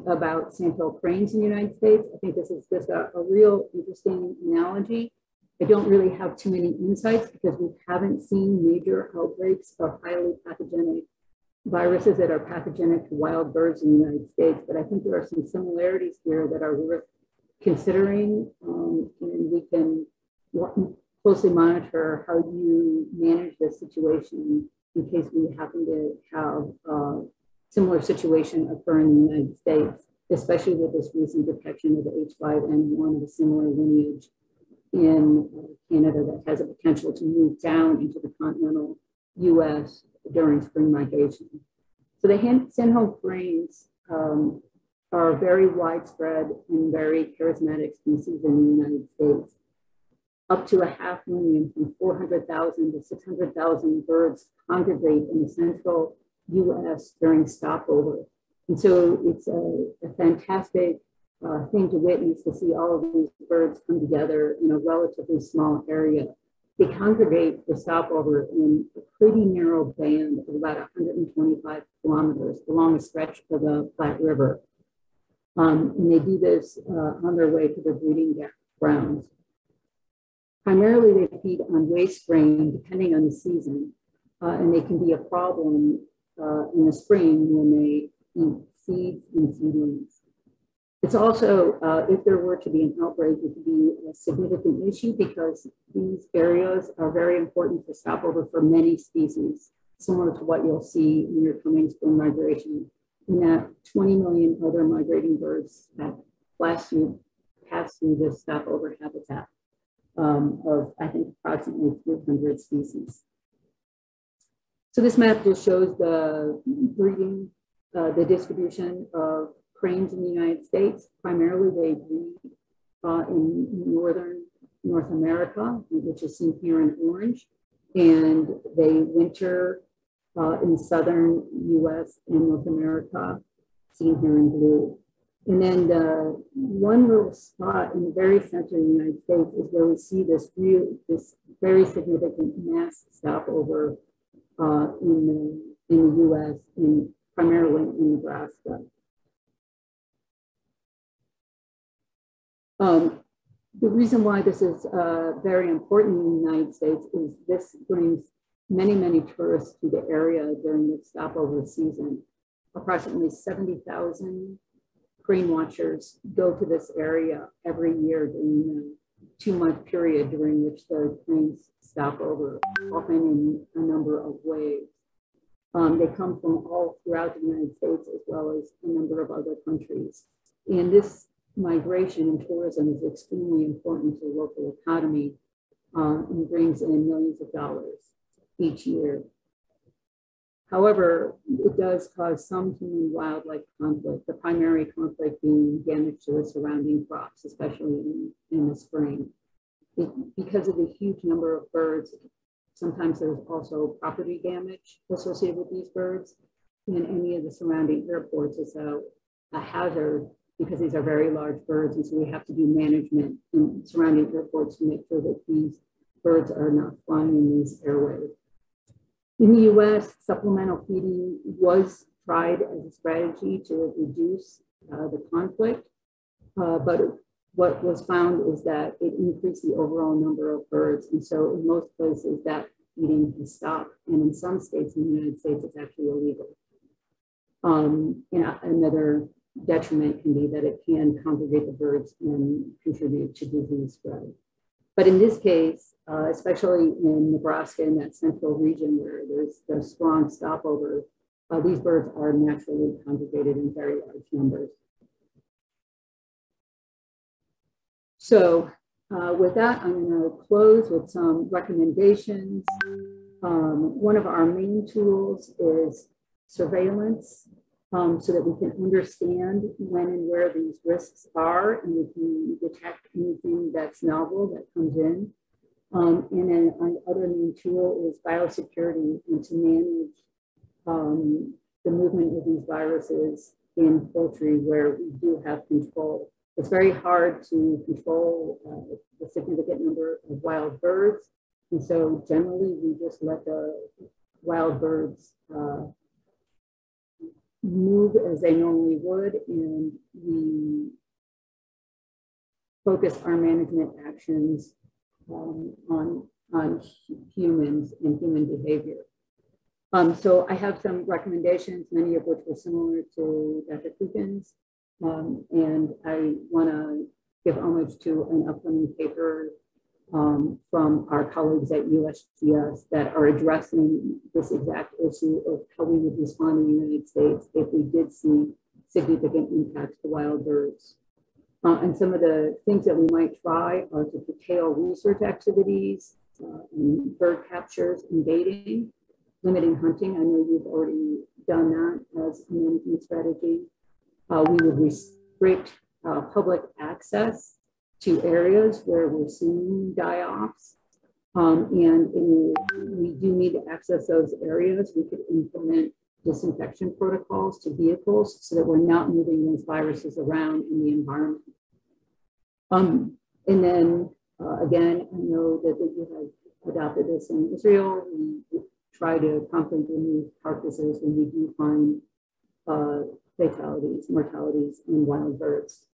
about sandhill cranes in the United States. I think this is just a real interesting analogy. I don't really have too many insights because we haven't seen major outbreaks of highly pathogenic viruses that are pathogenic to wild birds in the United States, but I think there are some similarities here that are worth considering, and we can closely monitor how you manage this situation in case we happen to have a similar situation occur in the United States, especially with this recent detection of the H5N1 of a similar lineage in Canada that has a potential to move down into the continental US during spring migration. So the sandhill cranes are very widespread and very charismatic species in the United States. Up to 500,000 from 400,000 to 600,000 birds congregate in the central US during stopover. And so it's a fantastic thing to witness, to see all of these birds come together in a relatively small area. They congregate for stopover in a pretty narrow band of about 125 kilometers along a stretch of the Platte River. And they do this on their way to their breeding grounds. Primarily, they feed on waste grain, depending on the season, and they can be a problem in the spring when they eat seeds and seedlings. It's also, if there were to be an outbreak, it could be a significant issue because these areas are very important for stopover for many species, similar to what you'll see in your coming spring migration, in that 20 million other migrating birds that pass through this stopover habitat of, I think, approximately 300 species. So this map just shows the breeding, the distribution of cranes in the United States. Primarily, they breed in northern North America, which is seen here in orange, and they winter in southern US and North America, seen here in blue. And then the one little spot in the very center of the United States is where we see this very significant mass stopover in the US, primarily in Nebraska. The reason why this is very important in the United States is this brings many, many tourists to the area during the stopover season. Approximately 70,000 crane watchers go to this area every year during the 2-month period during which the cranes stop over, often in a number of waves. They come from all throughout the United States as well as a number of other countries. And this migration and tourism is extremely important to the local economy and brings in millions of dollars each year. However, it does cause some human-wildlife conflict, the primary conflict being damage to the surrounding crops, especially in the spring. Because of the huge number of birds, sometimes there's also property damage associated with these birds. in any of the surrounding airports is a hazard because these are very large birds, and so we have to do management in surrounding airports to make sure that these birds are not flying in these airways. In the US, supplemental feeding was tried as a strategy to reduce the conflict, but what was found is that it increased the overall number of birds, and so in most places that feeding has stopped, and in some states in the United States it's actually illegal. Another detriment can be that it can congregate the birds and contribute to disease spread. But in this case, especially in Nebraska, in that central region where there's a strong stopover, these birds are naturally congregated in very large numbers. So with that, I'm going to close with some recommendations. One of our main tools is surveillance, so that we can understand when and where these risks are, and we can detect anything that's novel that comes in. And another main tool is biosecurity, and to manage the movement of these viruses in poultry where we do have control. It's very hard to control a significant number of wild birds, and so generally we just let the wild birds move as they normally would, and we focus our management actions on humans and human behavior. So I have some recommendations, many of which were similar to Dr. Kukin's, and I want to give homage to an upcoming paper from our colleagues at USGS that are addressing this exact issue of how we would respond in the United States if we did see significant impacts to wild birds. And some of the things that we might try are to curtail research activities, and bird captures and baiting, limiting hunting. I know you've already done that as a management strategy. We would restrict public access to areas where we're seeing die-offs. And we do need to access those areas. We could implement disinfection protocols to vehicles so that we're not moving those viruses around in the environment. And then again, I know that you have adopted this in Israel. We try to promptly remove carcasses when we do find fatalities, mortalities in wild birds.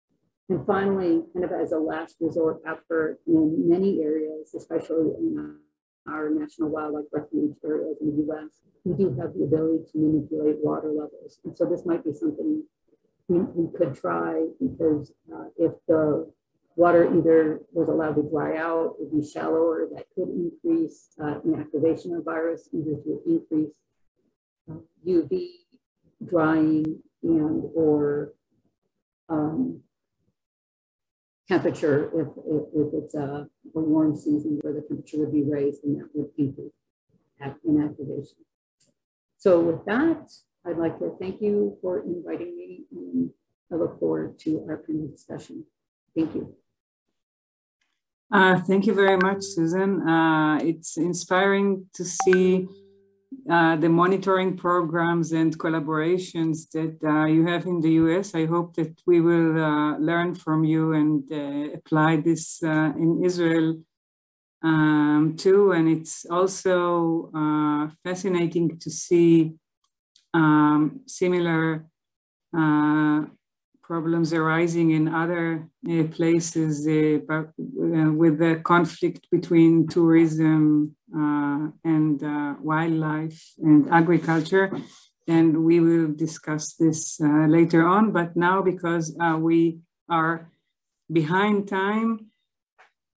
And finally, kind of as a last resort effort in many areas, especially in our national wildlife refuge areas in the US, we do have the ability to manipulate water levels. And so this might be something we could try, because if the water either was allowed to dry out or be shallower, that could increase inactivation of virus, either to increase UV drying and or temperature if it's a warm season where the temperature would be raised, and that would increase inactivation. So with that, I'd like to thank you for inviting me, and I look forward to our panel discussion. Thank you. Thank you very much, Susan. It's inspiring to see the monitoring programs and collaborations that you have in the US. I hope that we will learn from you and apply this in Israel too. And it's also fascinating to see similar problems arising in other places with the conflict between tourism and wildlife and agriculture. And we will discuss this later on. But now, because we are behind time,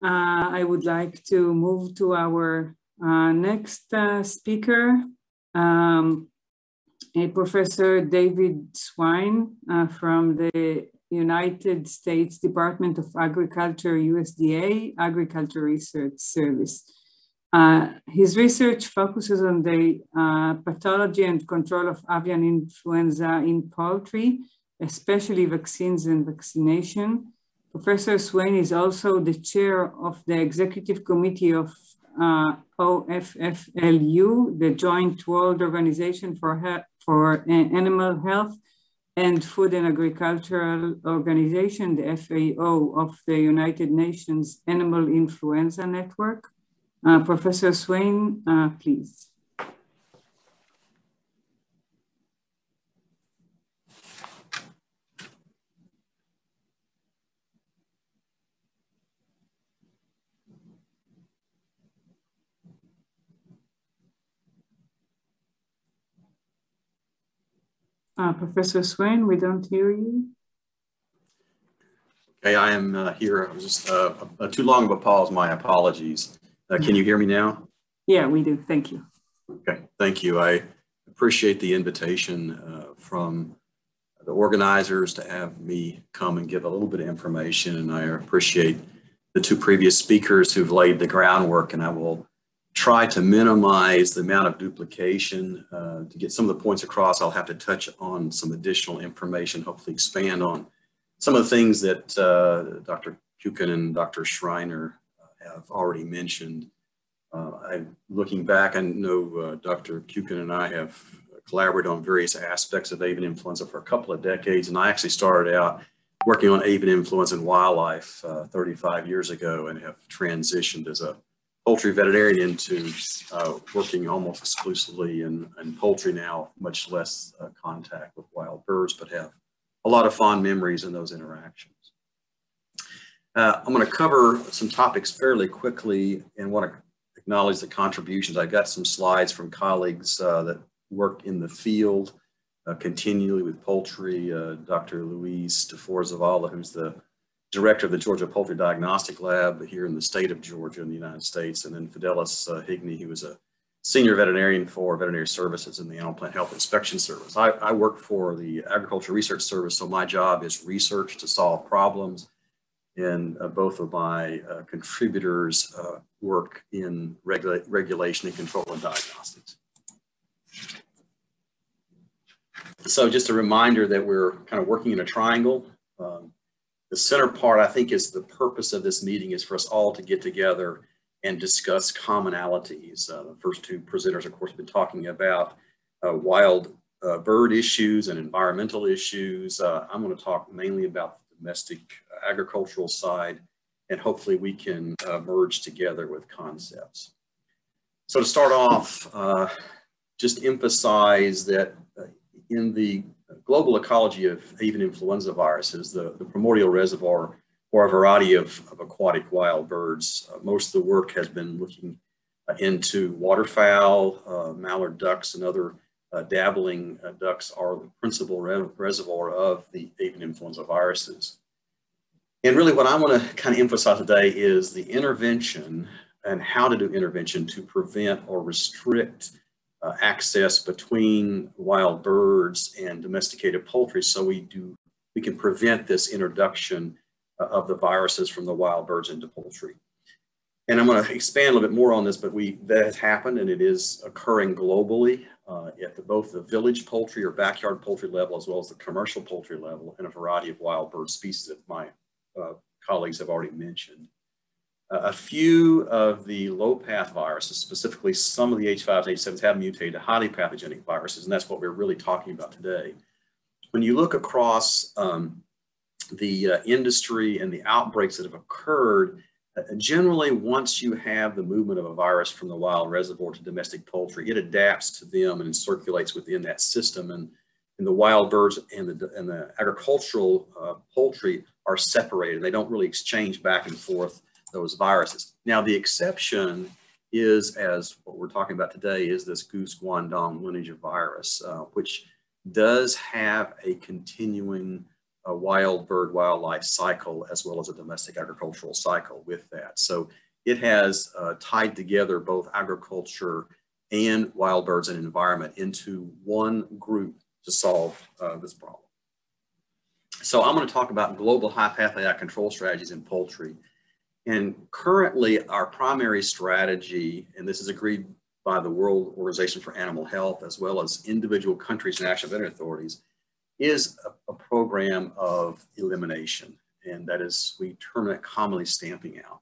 I would like to move to our next speaker, Professor David Swine from the United States Department of Agriculture, USDA, Agriculture Research Service. His research focuses on the pathology and control of avian influenza in poultry, especially vaccines and vaccination. Professor Swine is also the chair of the Executive Committee of OFFLU, the Joint World Organization for for Animal Health and Food and Agricultural Organization, the FAO of the United Nations Animal Influenza Network. Professor Swain, please. Professor Swain, we don't hear you. Okay, I am here. I was just too long of a pause. My apologies. Can you hear me now? Yeah, we do. Thank you. Okay, thank you. I appreciate the invitation from the organizers to have me come and give a little bit of information, and I appreciate the two previous speakers who've laid the groundwork, and I will try to minimize the amount of duplication. To get some of the points across, I'll have to touch on some additional information, hopefully expand on some of the things that Dr. Kukin and Dr. Schreiner have already mentioned. Looking back, I know Dr. Kukin and I have collaborated on various aspects of avian influenza for a couple of decades, and I actually started out working on avian influenza in wildlife 35 years ago and have transitioned as a poultry veterinarian into working almost exclusively in poultry now, much less contact with wild birds, but have a lot of fond memories in those interactions. I'm going to cover some topics fairly quickly and want to acknowledge the contributions. I got some slides from colleagues that work in the field continually with poultry. Dr. Luis DeForzavala, who's the director of the Georgia Poultry Diagnostic Lab here in the state of Georgia in the United States, and then Fidelis Higney, who is a senior veterinarian for veterinary services in the Animal Plant Health Inspection Service. I work for the Agriculture Research Service, so my job is research to solve problems, and both of my contributors work in regulation and control and diagnostics. So just a reminder that we're kind of working in a triangle. The center part, I think, is the purpose of this meeting is for us all to get together and discuss commonalities. The first two presenters, of course, have been talking about wild bird issues and environmental issues. I'm going to talk mainly about the domestic agricultural side, and hopefully we can merge together with concepts. So to start off, just emphasize that in the global ecology of avian influenza viruses, the primordial reservoir for a variety of aquatic wild birds. Most of the work has been looking into waterfowl, mallard ducks, and other dabbling ducks are the principal reservoir of the avian influenza viruses. And really what I want to kind of emphasize today is the intervention and how to do intervention to prevent or restrict access between wild birds and domesticated poultry, so we can prevent this introduction of the viruses from the wild birds into poultry. And I'm going to expand a little bit more on this, but that has happened, and it is occurring globally at both the village poultry or backyard poultry level, as well as the commercial poultry level, in a variety of wild bird species that my colleagues have already mentioned. A few of the low-path viruses, specifically some of the H5s and H7s, have mutated to highly pathogenic viruses, and that's what we're really talking about today. When you look across the industry and the outbreaks that have occurred, generally once you have the movement of a virus from the wild reservoir to domestic poultry, it adapts to them and circulates within that system, and the wild birds and the agricultural poultry are separated. They don't really exchange back and forth those viruses. Now, the exception is, as what we're talking about today, is this goose guangdong lineage of virus, which does have a continuing wild bird wildlife cycle as well as a domestic agricultural cycle with that. So it has tied together both agriculture and wild birds and environment into one group to solve this problem. So I'm going to talk about global high pathogen control strategies in poultry. And currently our primary strategy, and this is agreed by the World Organization for Animal Health, as well as individual countries and national veterinary authorities, is a program of elimination. And that is, we term it commonly stamping out.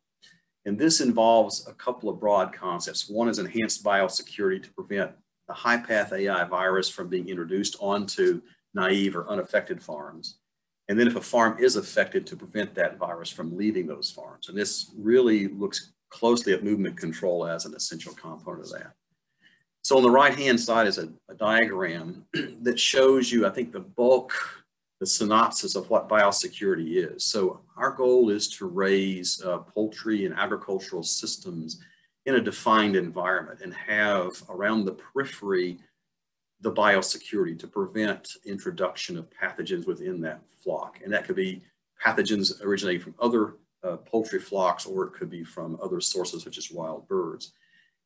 And this involves a couple of broad concepts. One is enhanced biosecurity to prevent the high-path AI virus from being introduced onto naive or unaffected farms. And then if a farm is affected, to prevent that virus from leaving those farms. And this really looks closely at movement control as an essential component of that. So on the right-hand side is a diagram that shows you, I think, the bulk, the synopsis of what biosecurity is. So our goal is to raise poultry and agricultural systems in a defined environment and have around the periphery the biosecurity to prevent introduction of pathogens within that flock. And that could be pathogens originating from other poultry flocks, or it could be from other sources such as wild birds.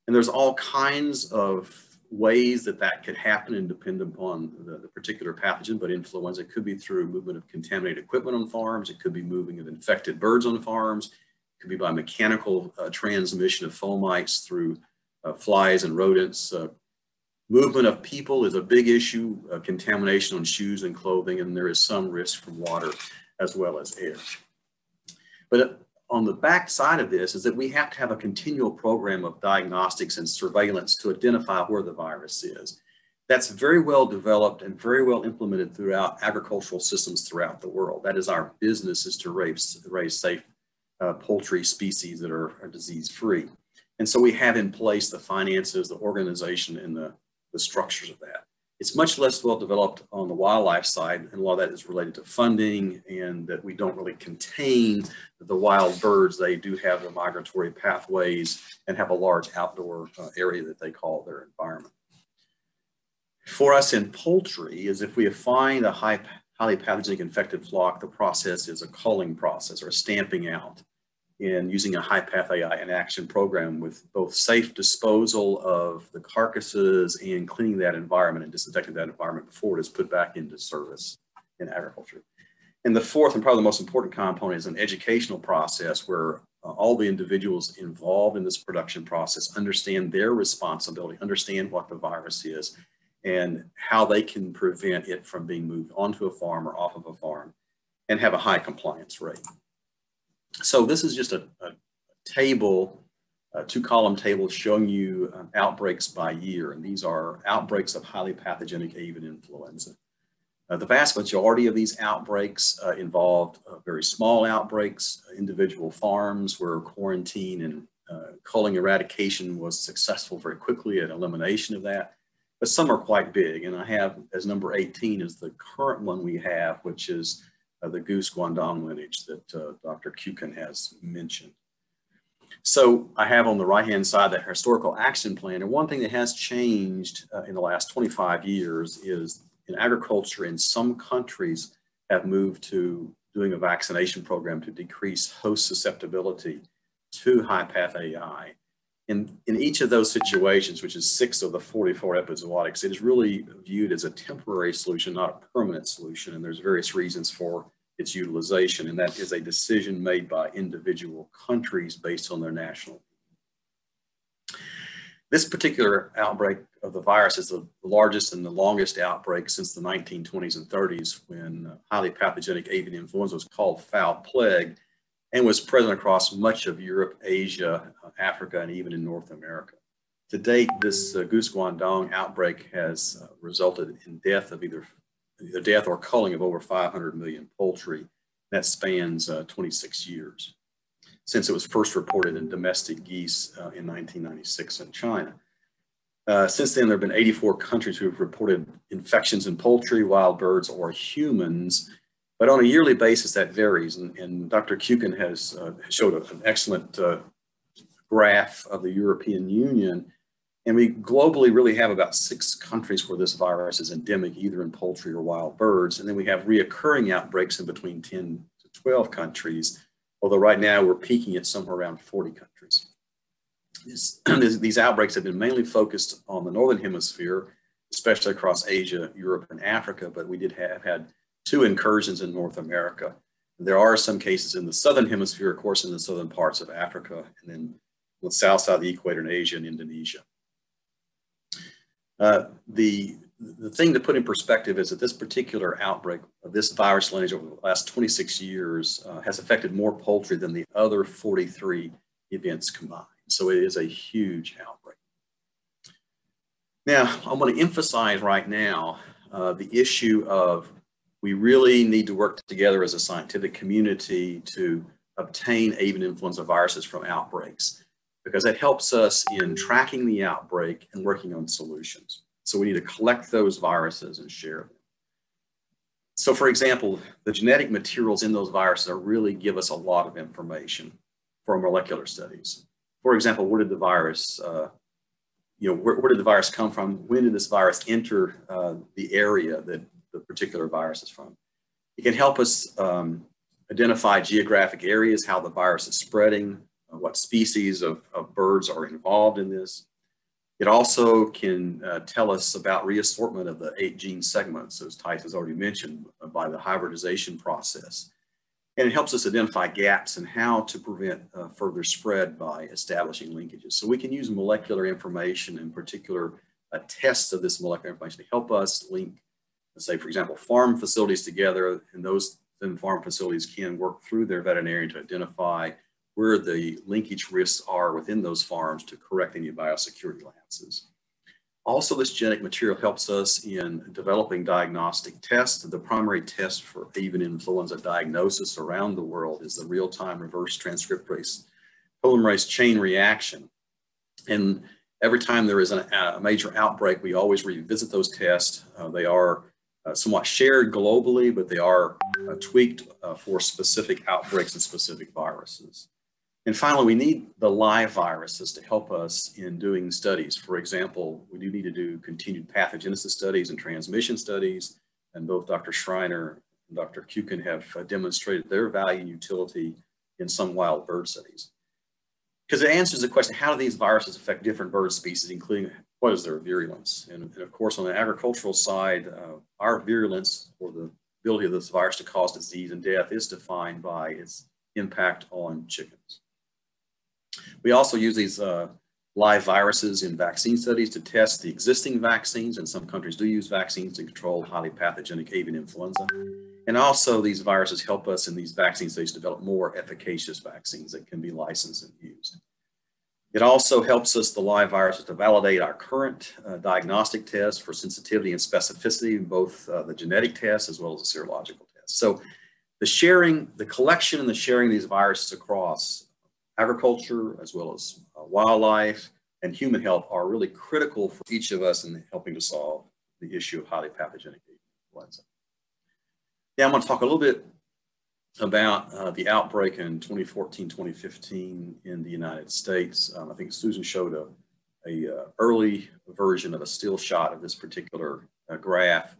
And there's all kinds of ways that that could happen and depend upon the particular pathogen, but influenza could be through movement of contaminated equipment on farms. It could be moving of infected birds on farms. It could be by mechanical transmission of fomites through flies and rodents. Movement of people is a big issue, contamination on shoes and clothing, and there is some risk from water as well as air. But on the back side of this is that we have to have a continual program of diagnostics and surveillance to identify where the virus is. That's very well developed and very well implemented throughout agricultural systems throughout the world. That is our business, is to raise safe poultry species that are disease-free. And so we have in place the finances, the organization, and the structures of that. It's much less well developed on the wildlife side, and a lot of that is related to funding, and that we don't really contain the wild birds. They do have the migratory pathways and have a large outdoor area that they call their environment. For us in poultry, is if we find a highly pathogenic infected flock, the process is a culling process or a stamping out, in using a high-path AI in action program with both safe disposal of the carcasses and cleaning that environment and disinfecting that environment before it is put back into service in agriculture. And the fourth and probably the most important component is an educational process where all the individuals involved in this production process understand their responsibility, understand what the virus is, and how they can prevent it from being moved onto a farm or off of a farm, and have a high compliance rate. So this is just a table, a two-column table showing you outbreaks by year. And these are outbreaks of highly pathogenic avian influenza. The vast majority of these outbreaks involved very small outbreaks, individual farms where quarantine and culling eradication was successful very quickly at elimination of that. But some are quite big. And I have as number 18 is the current one we have, which is the goose Guangdong lineage that Dr. Kukin has mentioned. So I have on the right-hand side that historical action plan. And one thing that has changed in the last 25 years is in agriculture in some countries have moved to doing a vaccination program to decrease host susceptibility to high-path AI. In each of those situations, which is 6 of the 44 epizootics, it is really viewed as a temporary solution, not a permanent solution. And there's various reasons for its utilization, and that is a decision made by individual countries based on their national. This particular outbreak of the virus is the largest and the longest outbreak since the 1920s and 30s, when highly pathogenic avian influenza was called foul plague and was present across much of Europe, Asia, Africa, and even in North America. To date, this goose Guangdong outbreak has resulted in death of either death or culling of over 500 million poultry. That spans 26 years since it was first reported in domestic geese in 1996 in China. Since then, there have been 84 countries who have reported infections in poultry, wild birds, or humans. But on a yearly basis, that varies. And Dr. Kukin has showed an excellent graph of the European Union. And we globally really have about 6 countries where this virus is endemic, either in poultry or wild birds. And then we have reoccurring outbreaks in between 10 to 12 countries, although right now we're peaking at somewhere around 40 countries. These outbreaks have been mainly focused on the Northern Hemisphere, especially across Asia, Europe, and Africa, but we did have had 2 incursions in North America. There are some cases in the Southern Hemisphere, of course, in the southern parts of Africa, and then on the south side of the equator in Asia and Indonesia. The thing to put in perspective is that this particular outbreak of this virus lineage over the last 26 years has affected more poultry than the other 43 events combined. So it is a huge outbreak. Now, I want to emphasize right now the issue of we really need to work together as a scientific community to obtain avian influenza viruses from outbreaks, because that helps us in tracking the outbreak and working on solutions. So we need to collect those viruses and share them. So for example, the genetic materials in those viruses really give us a lot of information for molecular studies. For example, where did the virus, where did the virus come from? When did this virus enter the area that the particular virus is from? It can help us identify geographic areas, how the virus is spreading, what species of birds are involved in this. It also can tell us about reassortment of the 8 gene segments, as Tice has already mentioned, by the hybridization process. And it helps us identify gaps in how to prevent further spread by establishing linkages. So we can use molecular information, in particular tests of this molecular information, to help us link, let's say, for example, farm facilities together, and those farm facilities can work through their veterinarian to identify where the linkage risks are within those farms to correct any biosecurity lapses. Also, this genetic material helps us in developing diagnostic tests. The primary test for avian influenza diagnosis around the world is the real-time reverse transcriptase polymerase chain reaction. And every time there is a major outbreak, we always revisit those tests. They are somewhat shared globally, but they are tweaked for specific outbreaks and specific viruses. And finally, we need the live viruses to help us in doing studies. For example, we do need to do continued pathogenesis studies and transmission studies, and both Dr. Schreiner and Dr. Kukin have demonstrated their value and utility in some wild bird studies. Because it answers the question, how do these viruses affect different bird species, including what is their virulence? And of course, on the agricultural side, our virulence, or the ability of this virus to cause disease and death, is defined by its impact on chickens. We also use these live viruses in vaccine studies to test the existing vaccines, and some countries do use vaccines to control highly pathogenic avian influenza. And also these viruses help us in these vaccine studies develop more efficacious vaccines that can be licensed and used. It also helps us, the live viruses, to validate our current diagnostic tests for sensitivity and specificity in both the genetic tests as well as the serological tests. So the collection and the sharing of these viruses across agriculture as well as wildlife and human health are really critical for each of us in helping to solve the issue of highly pathogenic avian influenza. Now I'm going to talk a little bit about the outbreak in 2014-2015 in the United States. I think Susan showed a early version of a still shot of this particular graph.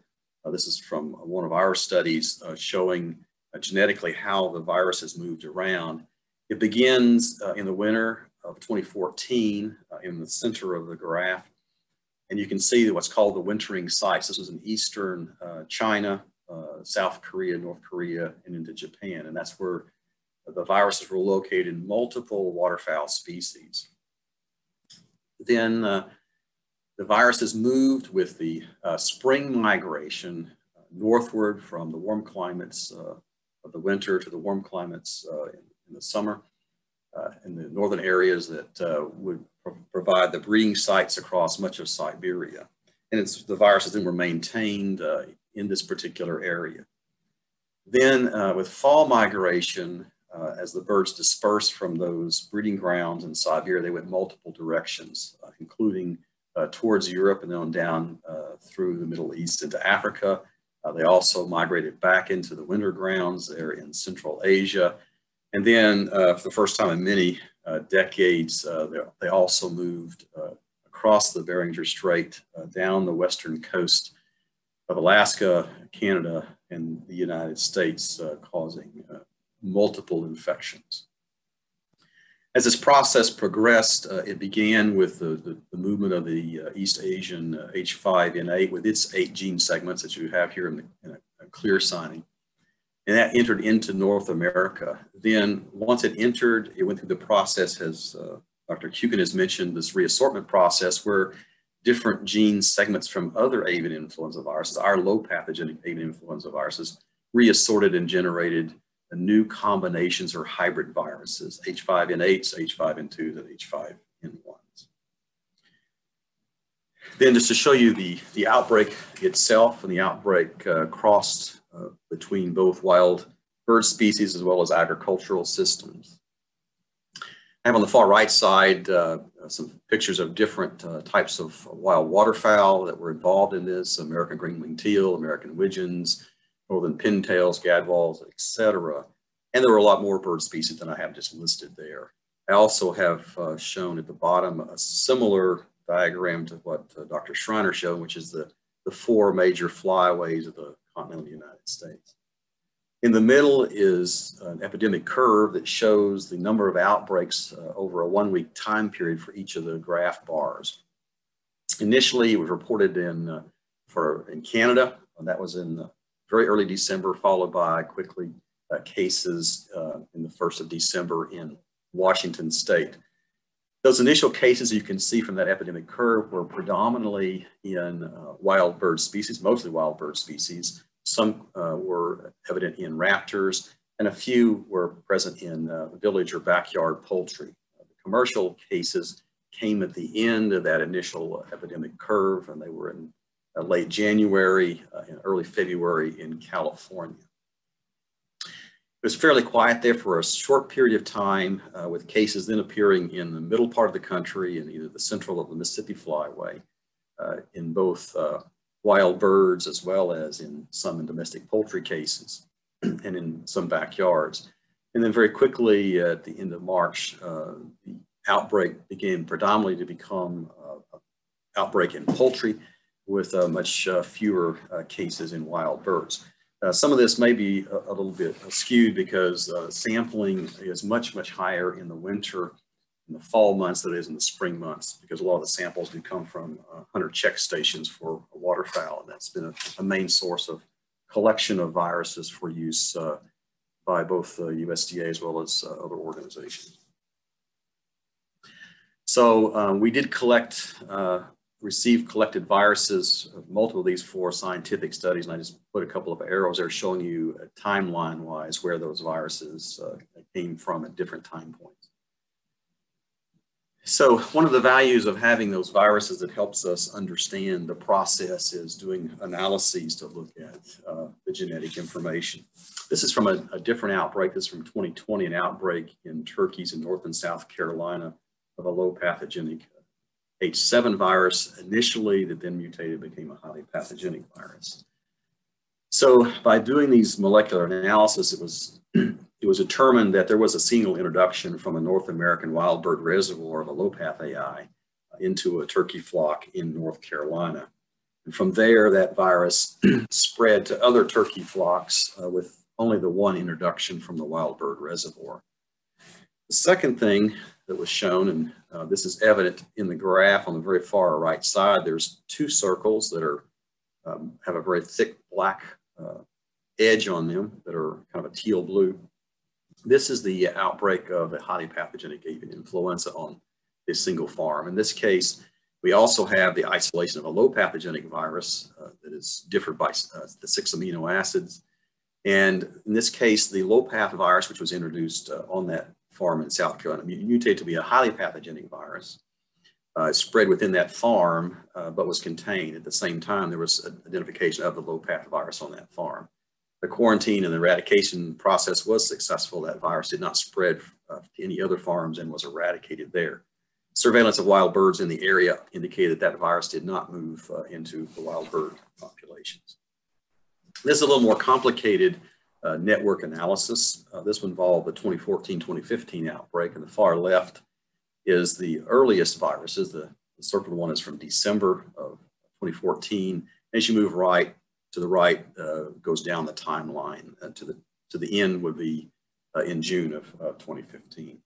This is from one of our studies showing genetically how the virus has moved around. It begins in the winter of 2014 in the center of the graph. And you can see what's called the wintering sites. This was in eastern China, South Korea, North Korea, and into Japan. And that's where the viruses were located in multiple waterfowl species. Then the viruses moved with the spring migration northward from the warm climates of the winter to the warm climates in the summer in the northern areas that would provide the breeding sites across much of Siberia. And the viruses then were maintained in this particular area. Then with fall migration, as the birds dispersed from those breeding grounds in Siberia, they went multiple directions, including towards Europe and then on down through the Middle East into Africa. They also migrated back into the winter grounds there in Central Asia. And then for the first time in many decades, they also moved across the Beringer Strait down the western coast of Alaska, Canada, and the United States, causing multiple infections. As this process progressed, it began with the movement of the East Asian H5N8 with its 8 gene segments that you have here in a clear signing. And that entered into North America. Then once it entered, it went through the process, as Dr. Kukin has mentioned, this reassortment process where different gene segments from other avian influenza viruses, our low pathogenic avian influenza viruses, reassorted and generated new combinations or hybrid viruses, H5N8s, H5N2s, and H5N1s. Then just to show you the outbreak itself, and the outbreak crossed between both wild bird species as well as agricultural systems. I have on the far right side some pictures of different types of wild waterfowl that were involved in this: American green-winged teal, American widgeons, northern pintails, gadwalls, etc. And there were a lot more bird species than I have just listed there. I also have shown at the bottom a similar diagram to what Dr. Schreiner showed, which is the 4 major flyways of the continental United States. In the middle is an epidemic curve that shows the number of outbreaks over a 1-week time period for each of the graph bars. Initially, it was reported in Canada, and that was in very early December, followed by quickly cases in the 1st of December in Washington State. Those initial cases you can see from that epidemic curve were predominantly in wild bird species, mostly wild bird species. Some were evident in raptors, and a few were present in village or backyard poultry. The commercial cases came at the end of that initial epidemic curve, and they were in late January and early February in California. It was fairly quiet there for a short period of time, with cases then appearing in the middle part of the country in either the central or the Mississippi flyway, in both wild birds as well as in some domestic poultry cases and in some backyards. And then very quickly at the end of March, the outbreak began predominantly to become an outbreak in poultry, with much fewer cases in wild birds. Some of this may be a little bit skewed because sampling is much, much higher in the winter, in the fall months than it is in the spring months, because a lot of the samples do come from hunter check stations for waterfowl, and that's been a main source of collection of viruses for use by both USDA as well as other organizations. So we did receive collected viruses of multiple of these 4 scientific studies, and I just put a couple of arrows there showing you timeline-wise where those viruses came from at different time points. So one of the values of having those viruses that helps us understand the process is doing analyses to look at the genetic information. This is from a different outbreak. This is from 2020, an outbreak in turkeys in North and South Carolina of a low pathogenic H7 virus initially, that then mutated, became a highly pathogenic virus. So by doing these molecular analysis, it was determined that there was a single introduction from a North American wild bird reservoir of a low path AI into a turkey flock in North Carolina. And from there, that virus spread to other turkey flocks with only the 1 introduction from the wild bird reservoir. The second thing that was shown, and this is evident in the graph on the very far right side, there's 2 circles that are have a very thick black edge on them that are kind of a teal blue. This is the outbreak of a highly pathogenic avian influenza on this single farm. In this case, we also have the isolation of a low pathogenic virus that is differed by the 6 amino acids. And in this case, the low path virus, which was introduced on that farm in South Carolina, mutated to be a highly pathogenic virus, spread within that farm, but was contained. At the same time, there was identification of the low path virus on that farm. The quarantine and the eradication process was successful. That virus did not spread to any other farms and was eradicated there. Surveillance of wild birds in the area indicated that virus did not move into the wild bird populations. This is a little more complicated network analysis. This one involved the 2014-2015 outbreak, and the far left is the earliest viruses. The circled one is from December of 2014. As you move right to the right, goes down the timeline to the end would be in June of 2015.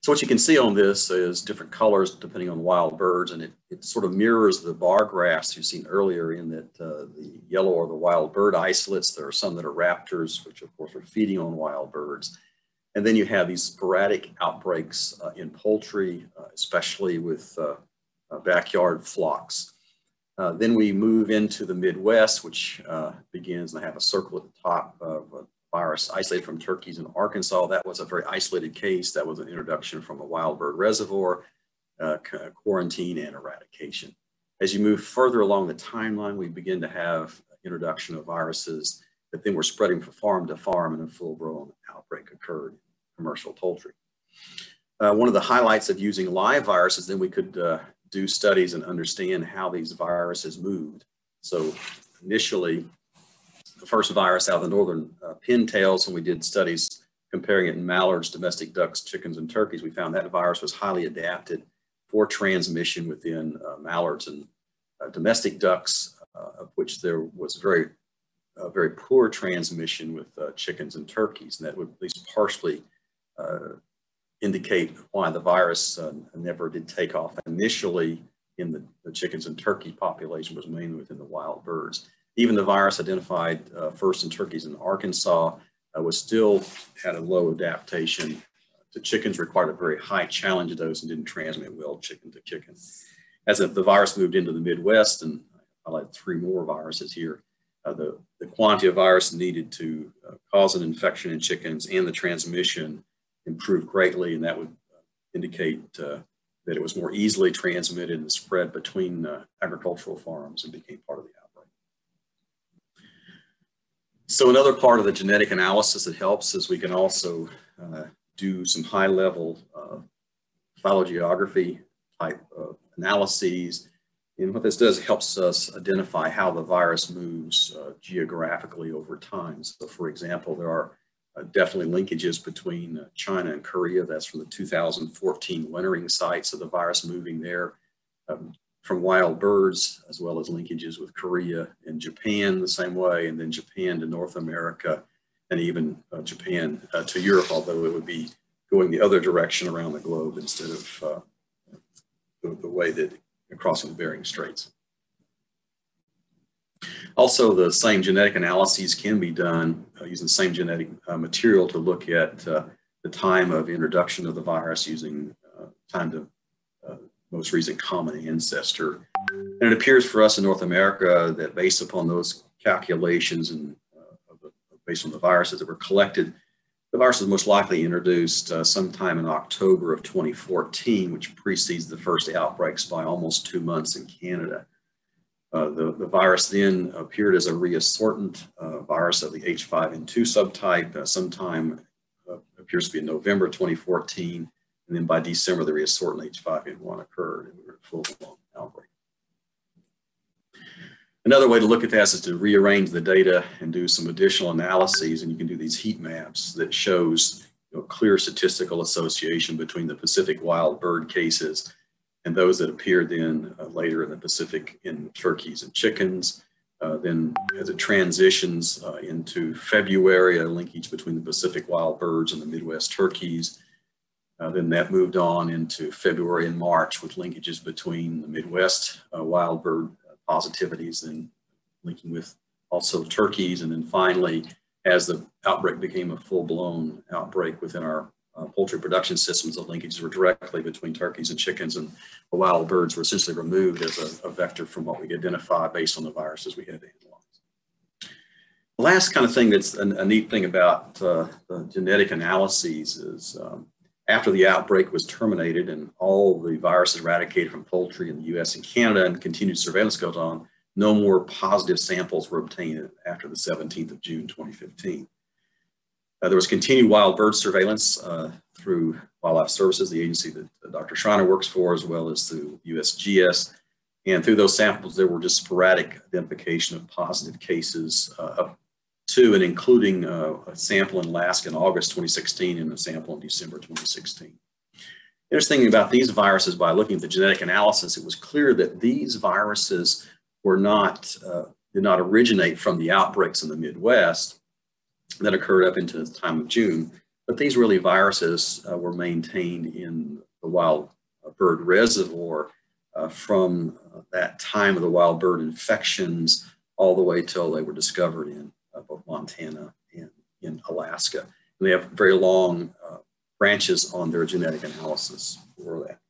So what you can see on this is different colors depending on wild birds, and it sort of mirrors the bar graphs you've seen earlier in that the yellow are the wild bird isolates. There are some that are raptors, which of course are feeding on wild birds. And then you have these sporadic outbreaks in poultry, especially with backyard flocks. Then we move into the Midwest, which begins, and I have a circle at the top of a virus isolated from turkeys in Arkansas. That was a very isolated case. That was an introduction from a wild bird reservoir. quarantine and eradication. As you move further along the timeline, we begin to have introduction of viruses that then were spreading from farm to farm, and a full-blown outbreak occurred in commercial poultry. One of the highlights of using live viruses, then we could do studies and understand how these viruses moved. So initially, the first virus out of the northern pintails, when we did studies comparing it in mallards, domestic ducks, chickens, and turkeys, we found that virus was highly adapted for transmission within mallards and domestic ducks, of which there was very poor transmission with chickens and turkeys. And that would at least partially indicate why the virus never did take off initially in the chickens and turkey population, was mainly within the wild birds. Even the virus identified first in turkeys in Arkansas was still had a low adaptation. The chickens required a very high challenge dose and didn't transmit well chicken to chicken. As the virus moved into the Midwest, and I highlight 3 more viruses here, the quantity of virus needed to cause an infection in chickens and the transmission improved greatly, and that would indicate that it was more easily transmitted and spread between agricultural farms and became part of the outbreak. So another part of the genetic analysis that helps is we can also do some high-level phylogeography type of analyses. And what this does helps us identify how the virus moves geographically over time. So for example, there are definitely linkages between China and Korea. That's from the 2014 wintering sites of the virus moving there, from wild birds, as well as linkages with Korea and Japan the same way, and then Japan to North America, and even Japan to Europe, although it would be going the other direction around the globe instead of the way that you're crossing the Bering Straits. Also, the same genetic analyses can be done using the same genetic material to look at the time of introduction of the virus using time to most recent common ancestor. And it appears for us in North America that based upon those calculations and based on the viruses that were collected, the virus was most likely introduced sometime in October of 2014, which precedes the first outbreaks by almost 2 months in Canada. The virus then appeared as a reassortant virus of the H5N2 subtype sometime appears to be in November 2014, and then by December the reassortant H5N1 occurred and we were in full-blown outbreak. Another way to look at this is to rearrange the data and do some additional analyses, and you can do these heat maps that shows clear statistical association between the Pacific wild bird cases and those that appeared then later in the Pacific in turkeys and chickens. Then as it transitions into February, a linkage between the Pacific wild birds and the Midwest turkeys. Then that moved on into February and March with linkages between the Midwest wild bird positivities and linking with also turkeys. And then finally, as the outbreak became a full-blown outbreak within our poultry production systems, the linkages were directly between turkeys and chickens, and the wild birds were essentially removed as a vector from what we could identify based on the viruses we had to analyze. The last kind of thing that's a neat thing about the genetic analyses is after the outbreak was terminated and all the viruses eradicated from poultry in the US and Canada and continued surveillance goes on, no more positive samples were obtained after the 17th of June, 2015. There was continued wild bird surveillance through Wildlife Services, the agency that Dr. Schreiner works for, as well as through USGS. And through those samples, there were just sporadic identification of positive cases up to and including a sample in Alaska in August 2016 and a sample in December 2016. Interesting about these viruses, by looking at the genetic analysis, it was clear that these viruses were not, did not originate from the outbreaks in the Midwest that occurred up into the time of June, but these really viruses were maintained in the wild bird reservoir from that time of the wild bird infections all the way till they were discovered in both Montana and in Alaska. And they have very long branches on their genetic analysis for that.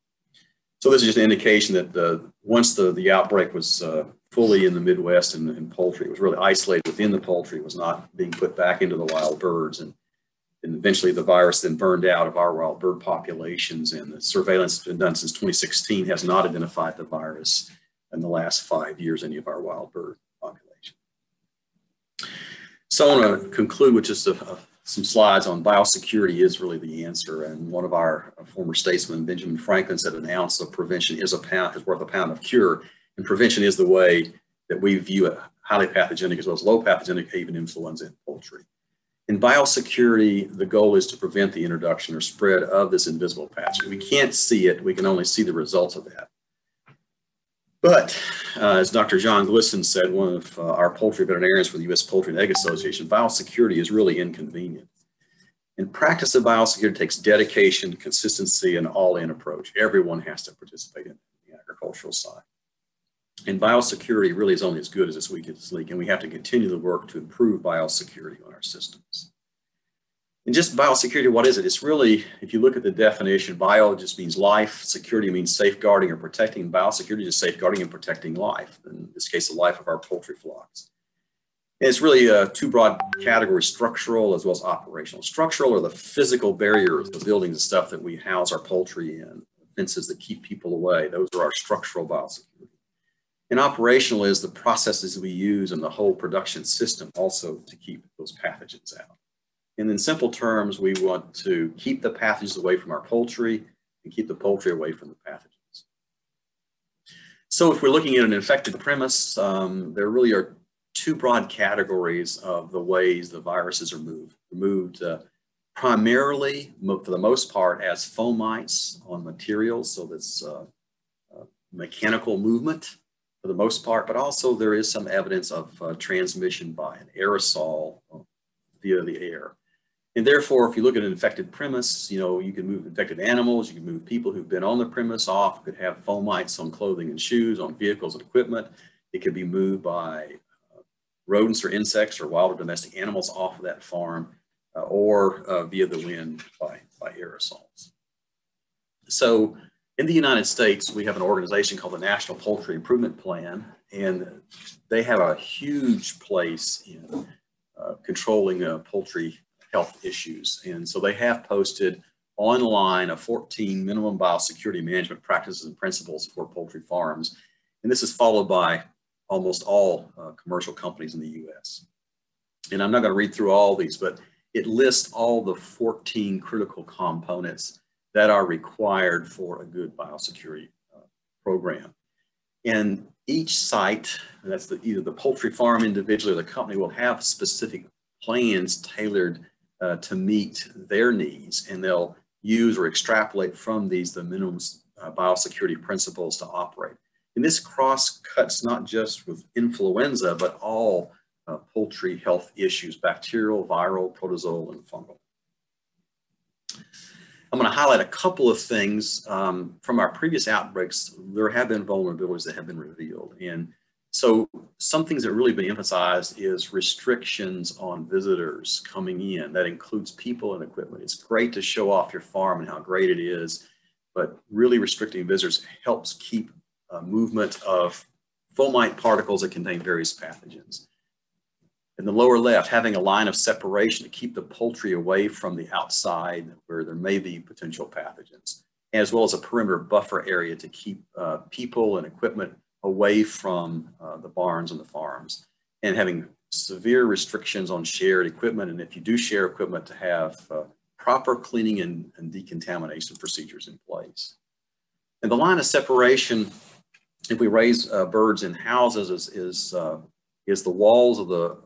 So this is just an indication that once the outbreak was fully in the Midwest and in poultry, it was really isolated within the poultry. It was not being put back into the wild birds. And And eventually the virus then burned out of our wild bird populations, and the surveillance that's been done since 2016 has not identified the virus in the last 5 years, any of our wild bird population. So I want to conclude with just some slides on biosecurity is really the answer. And one of our former statesmen, Benjamin Franklin, said an ounce of prevention is worth a pound of cure. And prevention is the way that we view it, highly pathogenic as well as low pathogenic avian influenza in poultry. In biosecurity, the goal is to prevent the introduction or spread of this invisible pathogen. We can't see it, we can only see the results of that. But as Dr. John Glisson said, one of our poultry veterinarians for the U.S. Poultry and Egg Association, biosecurity is really inconvenient. And practice of biosecurity takes dedication, consistency, and all-in approach. Everyone has to participate in the agricultural side. And biosecurity really is only as good as its weakest link, and we have to continue the work to improve biosecurity on our systems. And just biosecurity, what is it? It's really, if you look at the definition, bio just means life, security means safeguarding or protecting, biosecurity is safeguarding and protecting life, in this case, the life of our poultry flocks. And it's really two broad categories, structural as well as operational. Structural are the physical barriers, the buildings and stuff that we house our poultry in, fences that keep people away. Those are our structural biosecurity. And operational is the processes we use in the whole production system also to keep those pathogens out. And in simple terms, we want to keep the pathogens away from our poultry and keep the poultry away from the pathogens. So if we're looking at an infected premise, there really are two broad categories of the ways the viruses are moved. They're moved primarily, for the most part, as fomites on materials, so that's mechanical movement for the most part, but also there is some evidence of transmission by an aerosol via the air. And therefore, if you look at an infected premise, you know, you can move infected animals, you can move people who've been on the premise off, you could have fomites on clothing and shoes, on vehicles and equipment. It could be moved by rodents or insects or wild or domestic animals off of that farm, or via the wind by aerosols. So in the United States, we have an organization called the National Poultry Improvement Plan, and they have a huge place in controlling poultry health issues. And so they have posted online 14 minimum biosecurity management practices and principles for poultry farms. And this is followed by almost all commercial companies in the US. And I'm not going to read through all these, but it lists all the 14 critical components that are required for a good biosecurity program. And each site, and that's either the poultry farm individually or the company, will have specific plans tailored to meet their needs, and they'll use or extrapolate from these the minimum biosecurity principles to operate. And this cross cuts not just with influenza, but all poultry health issues, bacterial, viral, protozoal, and fungal. I'm going to highlight a couple of things from our previous outbreaks. There have been vulnerabilities that have been revealed. And so some things that really been emphasized is restrictions on visitors coming in. That includes people and equipment. It's great to show off your farm and how great it is, but really restricting visitors helps keep movement of fomite particles that contain various pathogens. In the lower left, having a line of separation to keep the poultry away from the outside where there may be potential pathogens, as well as a perimeter buffer area to keep people and equipment away from the barns and the farms, and having severe restrictions on shared equipment. And if you do share equipment, to have proper cleaning and decontamination procedures in place. And the line of separation, if we raise birds in houses, is the walls of the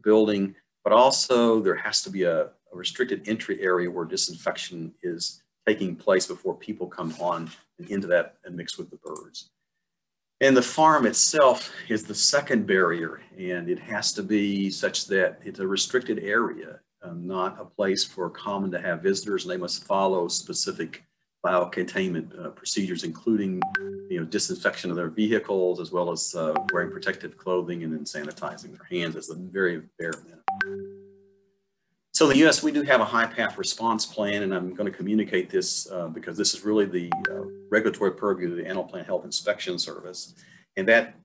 building, but also there has to be a restricted entry area where disinfection is taking place before people come on and into that and mix with the birds. And the farm itself is the second barrier, and it has to be such that it's a restricted area, not a place for common to have visitors, and they must follow specific biocontainment procedures, including disinfection of their vehicles, as well as wearing protective clothing and then sanitizing their hands as the very bare minimum. So in the US, we do have a high path response plan, and I'm going to communicate this because this is really the regulatory purview of the Animal Plant Health Inspection Service. And that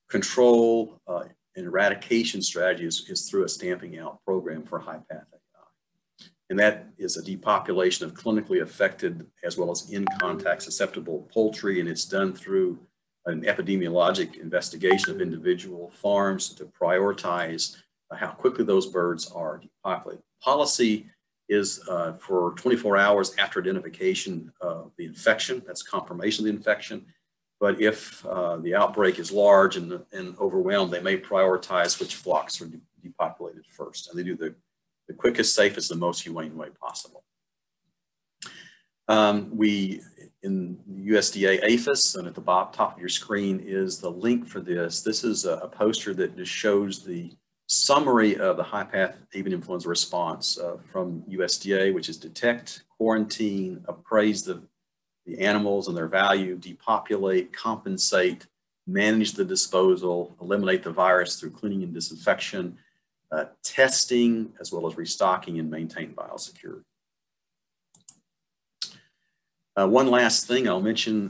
control and eradication strategy is through a stamping out program for high path AI. And that is a depopulation of clinically affected as well as in contact susceptible poultry. And it's done through an epidemiologic investigation of individual farms to prioritize how quickly those birds are depopulated. Policy is for 24 hours after identification of the infection. That's confirmation of the infection. But if the outbreak is large and overwhelmed, they may prioritize which flocks are depopulated first. And they do the quickest, safest, the most humane way possible. In USDA APHIS, and at the top of your screen is the link for this. This is a poster that just shows the summary of the high-path avian influenza response from USDA, which is detect, quarantine, appraise the animals and their value, depopulate, compensate, manage the disposal, eliminate the virus through cleaning and disinfection, testing, as well as restocking and maintain biosecurity. One last thing I'll mention,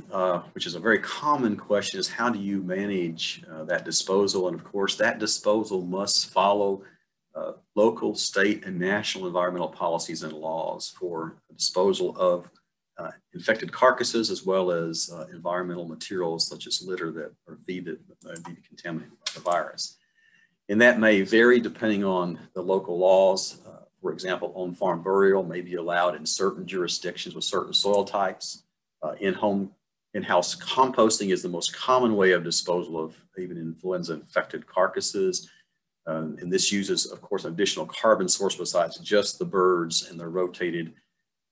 which is a very common question, is how do you manage that disposal? And of course, that disposal must follow local, state, and national environmental policies and laws for disposal of infected carcasses, as well as environmental materials such as litter that are feed that be contaminated by the virus. And that may vary depending on the local laws. For example, on-farm burial may be allowed in certain jurisdictions with certain soil types. In-house composting is the most common way of disposal of avian influenza infected carcasses. And this uses, of course, an additional carbon source besides just the birds, and they're rotated.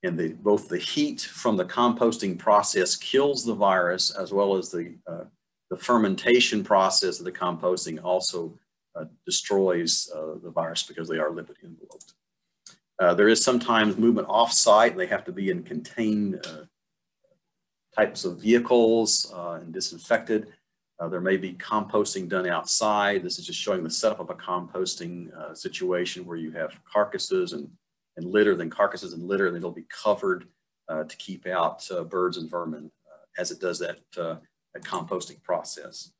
And both the heat from the composting process kills the virus, as well as the fermentation process of the composting also destroys the virus because they are lipid enveloped. There is sometimes movement off-site, and they have to be in contained types of vehicles and disinfected. There may be composting done outside. This is just showing the setup of a composting situation where you have carcasses and litter, then carcasses and litter, and it'll be covered to keep out birds and vermin as it does that composting process.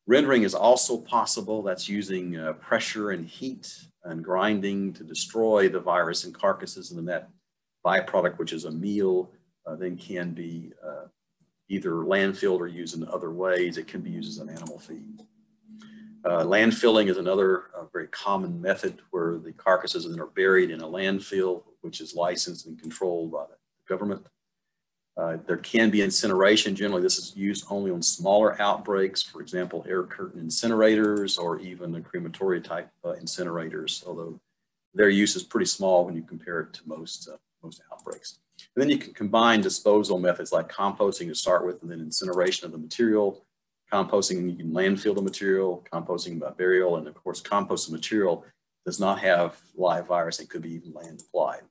Rendering is also possible. That's using pressure and heat and grinding to destroy the virus in carcasses, and then that byproduct, which is a meal, then can be either landfilled or used in other ways. It can be used as an animal feed. Landfilling is another very common method where the carcasses then are buried in a landfill, which is licensed and controlled by the government. There can be incineration. Generally, this is used only on smaller outbreaks, for example, air curtain incinerators or even the crematory type incinerators, although their use is pretty small when you compare it to most outbreaks. And then you can combine disposal methods like composting to start with, and then incineration of the material. Composting, you can landfill the material, composting by burial, and of course, composted material does not have live virus and could be even land applied.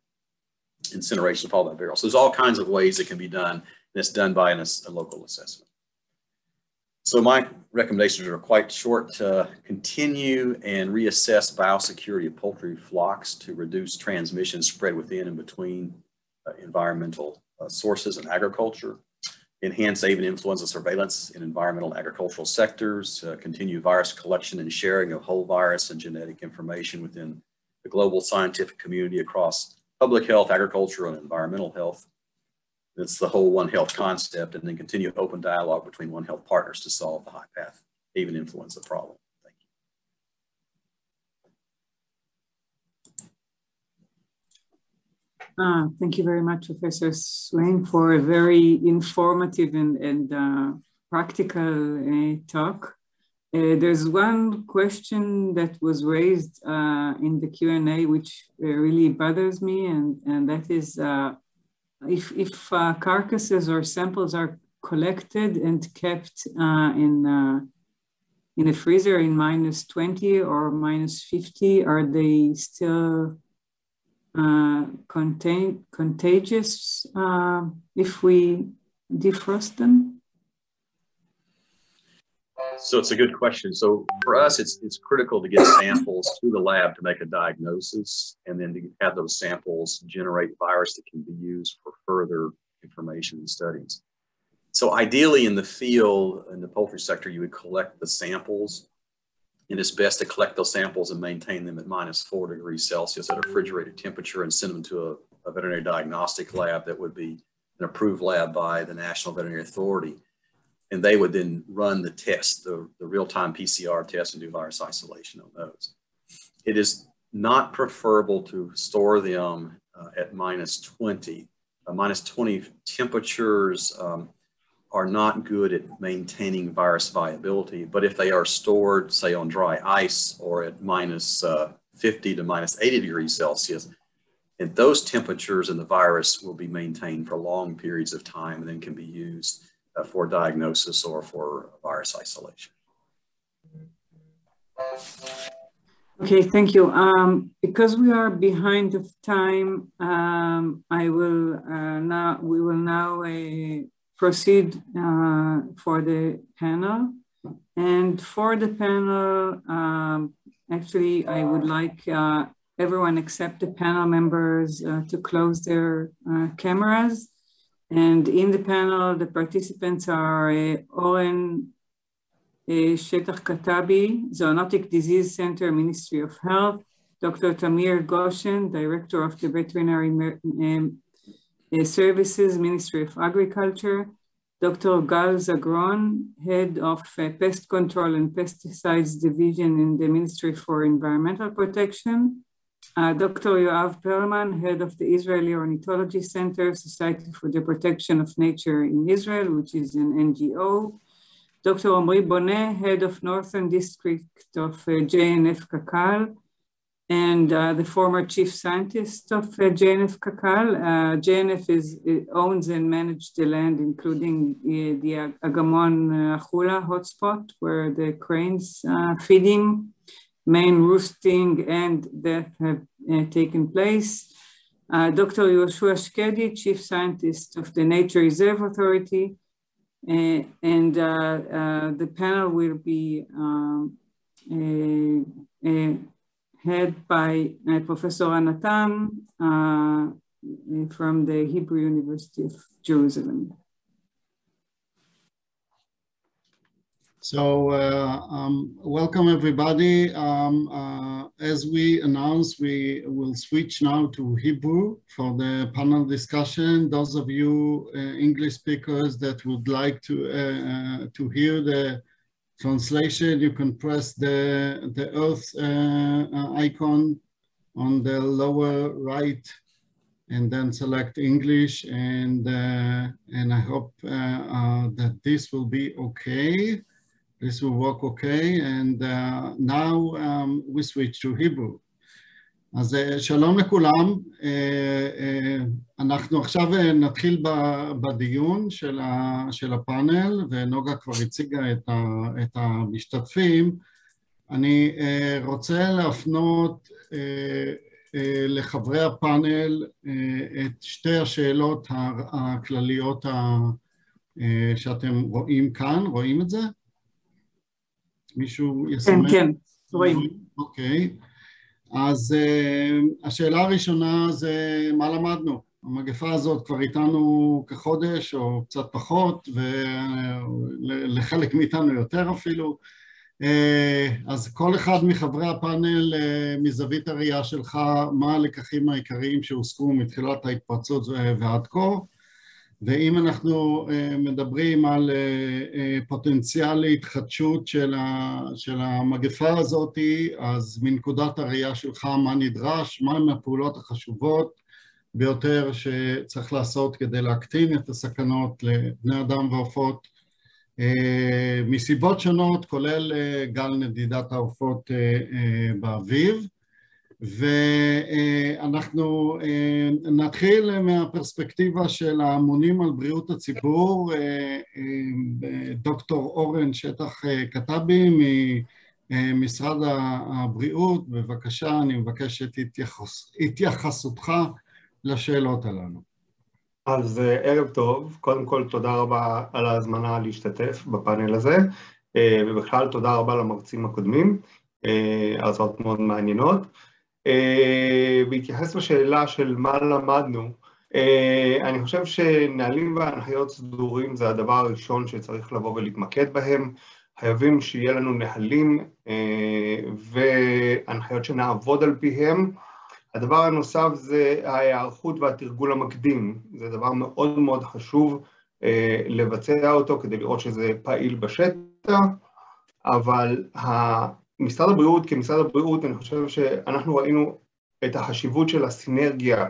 Incineration followed by burial. So there's all kinds of ways it can be done, and it's done by a local assessment. So my recommendations are quite short: to continue and reassess biosecurity of poultry flocks to reduce transmission spread within and between environmental sources and agriculture. Enhance avian influenza surveillance in environmental and agricultural sectors. Continue virus collection and sharing of whole virus and genetic information within the global scientific community across public health, agriculture, and environmental health. It's the whole One Health concept, and then continue open dialogue between One Health partners to solve the high-path avian influenza problem. Thank you. Thank you very much, Professor Swain, for a very informative and practical talk. There's one question that was raised in the Q&A which really bothers me, and that is if carcasses or samples are collected and kept in a freezer in -20 or -50, are they still contagious if we defrost them? So it's a good question. So for us, it's critical to get samples to the lab to make a diagnosis, and then to have those samples generate virus that can be used for further information and studies. So ideally in the field, in the poultry sector, you would collect the samples And it's best to collect those samples and maintain them at -4 degrees Celsius at a refrigerated temperature and send them to a veterinary diagnostic lab that would be an approved lab by the National Veterinary Authority. And they would then run the test, the real-time PCR test, and do virus isolation on those. It is not preferable to store them at -20. -20 temperatures are not good at maintaining virus viability, but if they are stored, say, on dry ice or at -50 to -80 degrees Celsius, at those temperatures, and the virus will be maintained for long periods of time and then can be used for diagnosis or for virus isolation. Okay, thank you. Because we are behind of time, we will now proceed for the panel. And for the panel, actually, I would like everyone except the panel members to close their cameras. And in the panel, the participants are Oren Shetach Katabi, Zoonotic Disease Center, Ministry of Health, Dr. Tamir Goshen, Director of the Veterinary Services, Ministry of Agriculture, Dr. Gal Zagron, Head of Pest Control and Pesticides Division in the Ministry for Environmental Protection, Dr. Yoav Perlman, Head of the Israeli Ornithology Center, Society for the Protection of Nature in Israel, which is an NGO, Dr. Omri Boneh, Head of Northern District of JNF Kakal, and the former Chief Scientist of JNF Kakal. JNF owns and manages the land, including the Agamon Achula hotspot, where the cranes feeding, main roosting, and death have taken place. Dr. Yoshua Shkedi, Chief Scientist of the Nature Reserve Authority, and the panel will be head by Professor Anatan from the Hebrew University of Jerusalem. So welcome everybody. As we announced, we will switch now to Hebrew for the panel discussion. Those of you English speakers that would like to hear the translation, you can press the earth icon on the lower right and then select English, and I hope that this will be okay. This will work okay, and now we switch to Hebrew. אז שלום לכולם, אנחנו עכשיו נתחיל בדיון של הפאנל, ונוגה כבר הציגה את המשתתפים. אני רוצה להפנות לחברי הפאנל את שתי השאלות הכלליות שאתם רואים כאן, רואים את זה? מישהו יסמן? כן, רואים. אוקיי. אז השאלה הראשונה זה מה למדנו? המגפה הזאת כבר איתנו כחודש או קצת פחות, ולחלק מאיתנו יותר אפילו. אז כל אחד מחברי הפאנל, מזווית הראייה שלך, מה הלקחים העיקריים שהוסקו מתחילת ההתפרצות ועד כה? ואם אנחנו מדברים על פוטנציאל להתחדשות של המגפה הזאת, אז מנקודת הראייה שלך מה נדרש, מה הן הפעולות החשובות ביותר שצריך לעשות כדי להקטין את הסכנות לבני אדם ועופות, מסיבות שונות, כולל גל נדידת העופות באביב. ואנחנו נתחיל מהפרספקטיבה של האמונים על בריאות הציבור, דוקטור אורן שטח כתבי ממשרד הבריאות. בבקשה, אני מבקש את התייחסותך לשאלות הללו. אז ערב טוב, קודם כל תודה רבה על ההזמנה להשתתף בפאנל הזה, ובכלל תודה רבה למרצים הקודמים, הרצאות מאוד מעניינות. בהתייחס לשאלה של מה למדנו, אני חושב שנהלים והנחיות סדורים זה הדבר הראשון שצריך לבוא ולהתמקד בהם. חייבים שיהיה לנו נהלים והנחיות שנעבוד על פיהם. הדבר הנוסף זה ההיערכות והתרגול המקדים, זה דבר מאוד מאוד חשוב לבצע אותו כדי לראות שזה פעיל בשטח, אבל משרד הבריאות כמשרד הבריאות, אני חושב שאנחנו ראינו את החשיבות של הסינרגיה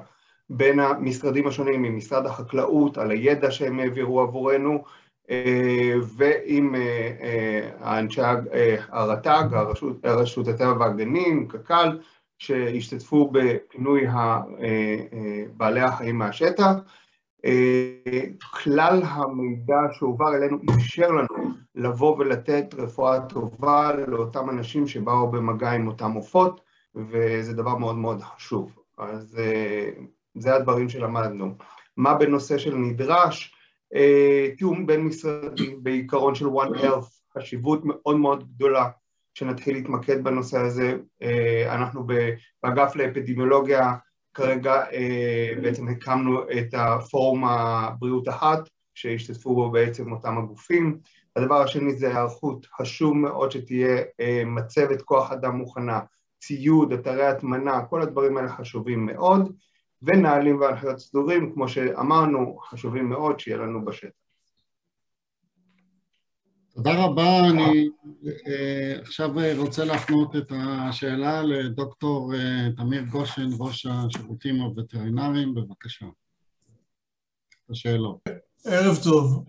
בין המשרדים השונים, ממשרד החקלאות על הידע שהם העבירו עבורנו, ועם האנשי הרט"ג, הרשות הטבע והגנים, קק"ל, שהשתתפו בפינוי בעלי החיים מהשטח. כלל המידע שהועבר אלינו אפשר לנו לבוא ולתת רפואה טובה לאותם אנשים שבאו במגע עם אותם עופות, וזה דבר מאוד מאוד חשוב. אז זה הדברים שלמדנו. מה בנושא של נדרש? תיאום בין משרדי בעיקרון של One Health, חשיבות מאוד מאוד גדולה שנתחיל להתמקד בנושא הזה. אנחנו באגף לאפידמיולוגיה כרגע בעצם הקמנו את הפורום הבריאות אחת, שהשתתפו בו בעצם אותם הגופים. הדבר השני זה הערכות, חשוב מאוד שתהיה מצבת כוח אדם מוכנה, ציוד, אתרי הטמנה, כל הדברים האלה חשובים מאוד, ונהלים והנחיות סדורים, כמו שאמרנו, חשובים מאוד שיהיה לנו בשטח. תודה רבה. אני עכשיו רוצה להפנות את השאלה לדוקטור תמיר גושן, ראש השירותים הווטרינריים, בבקשה. השאלות. ערב טוב.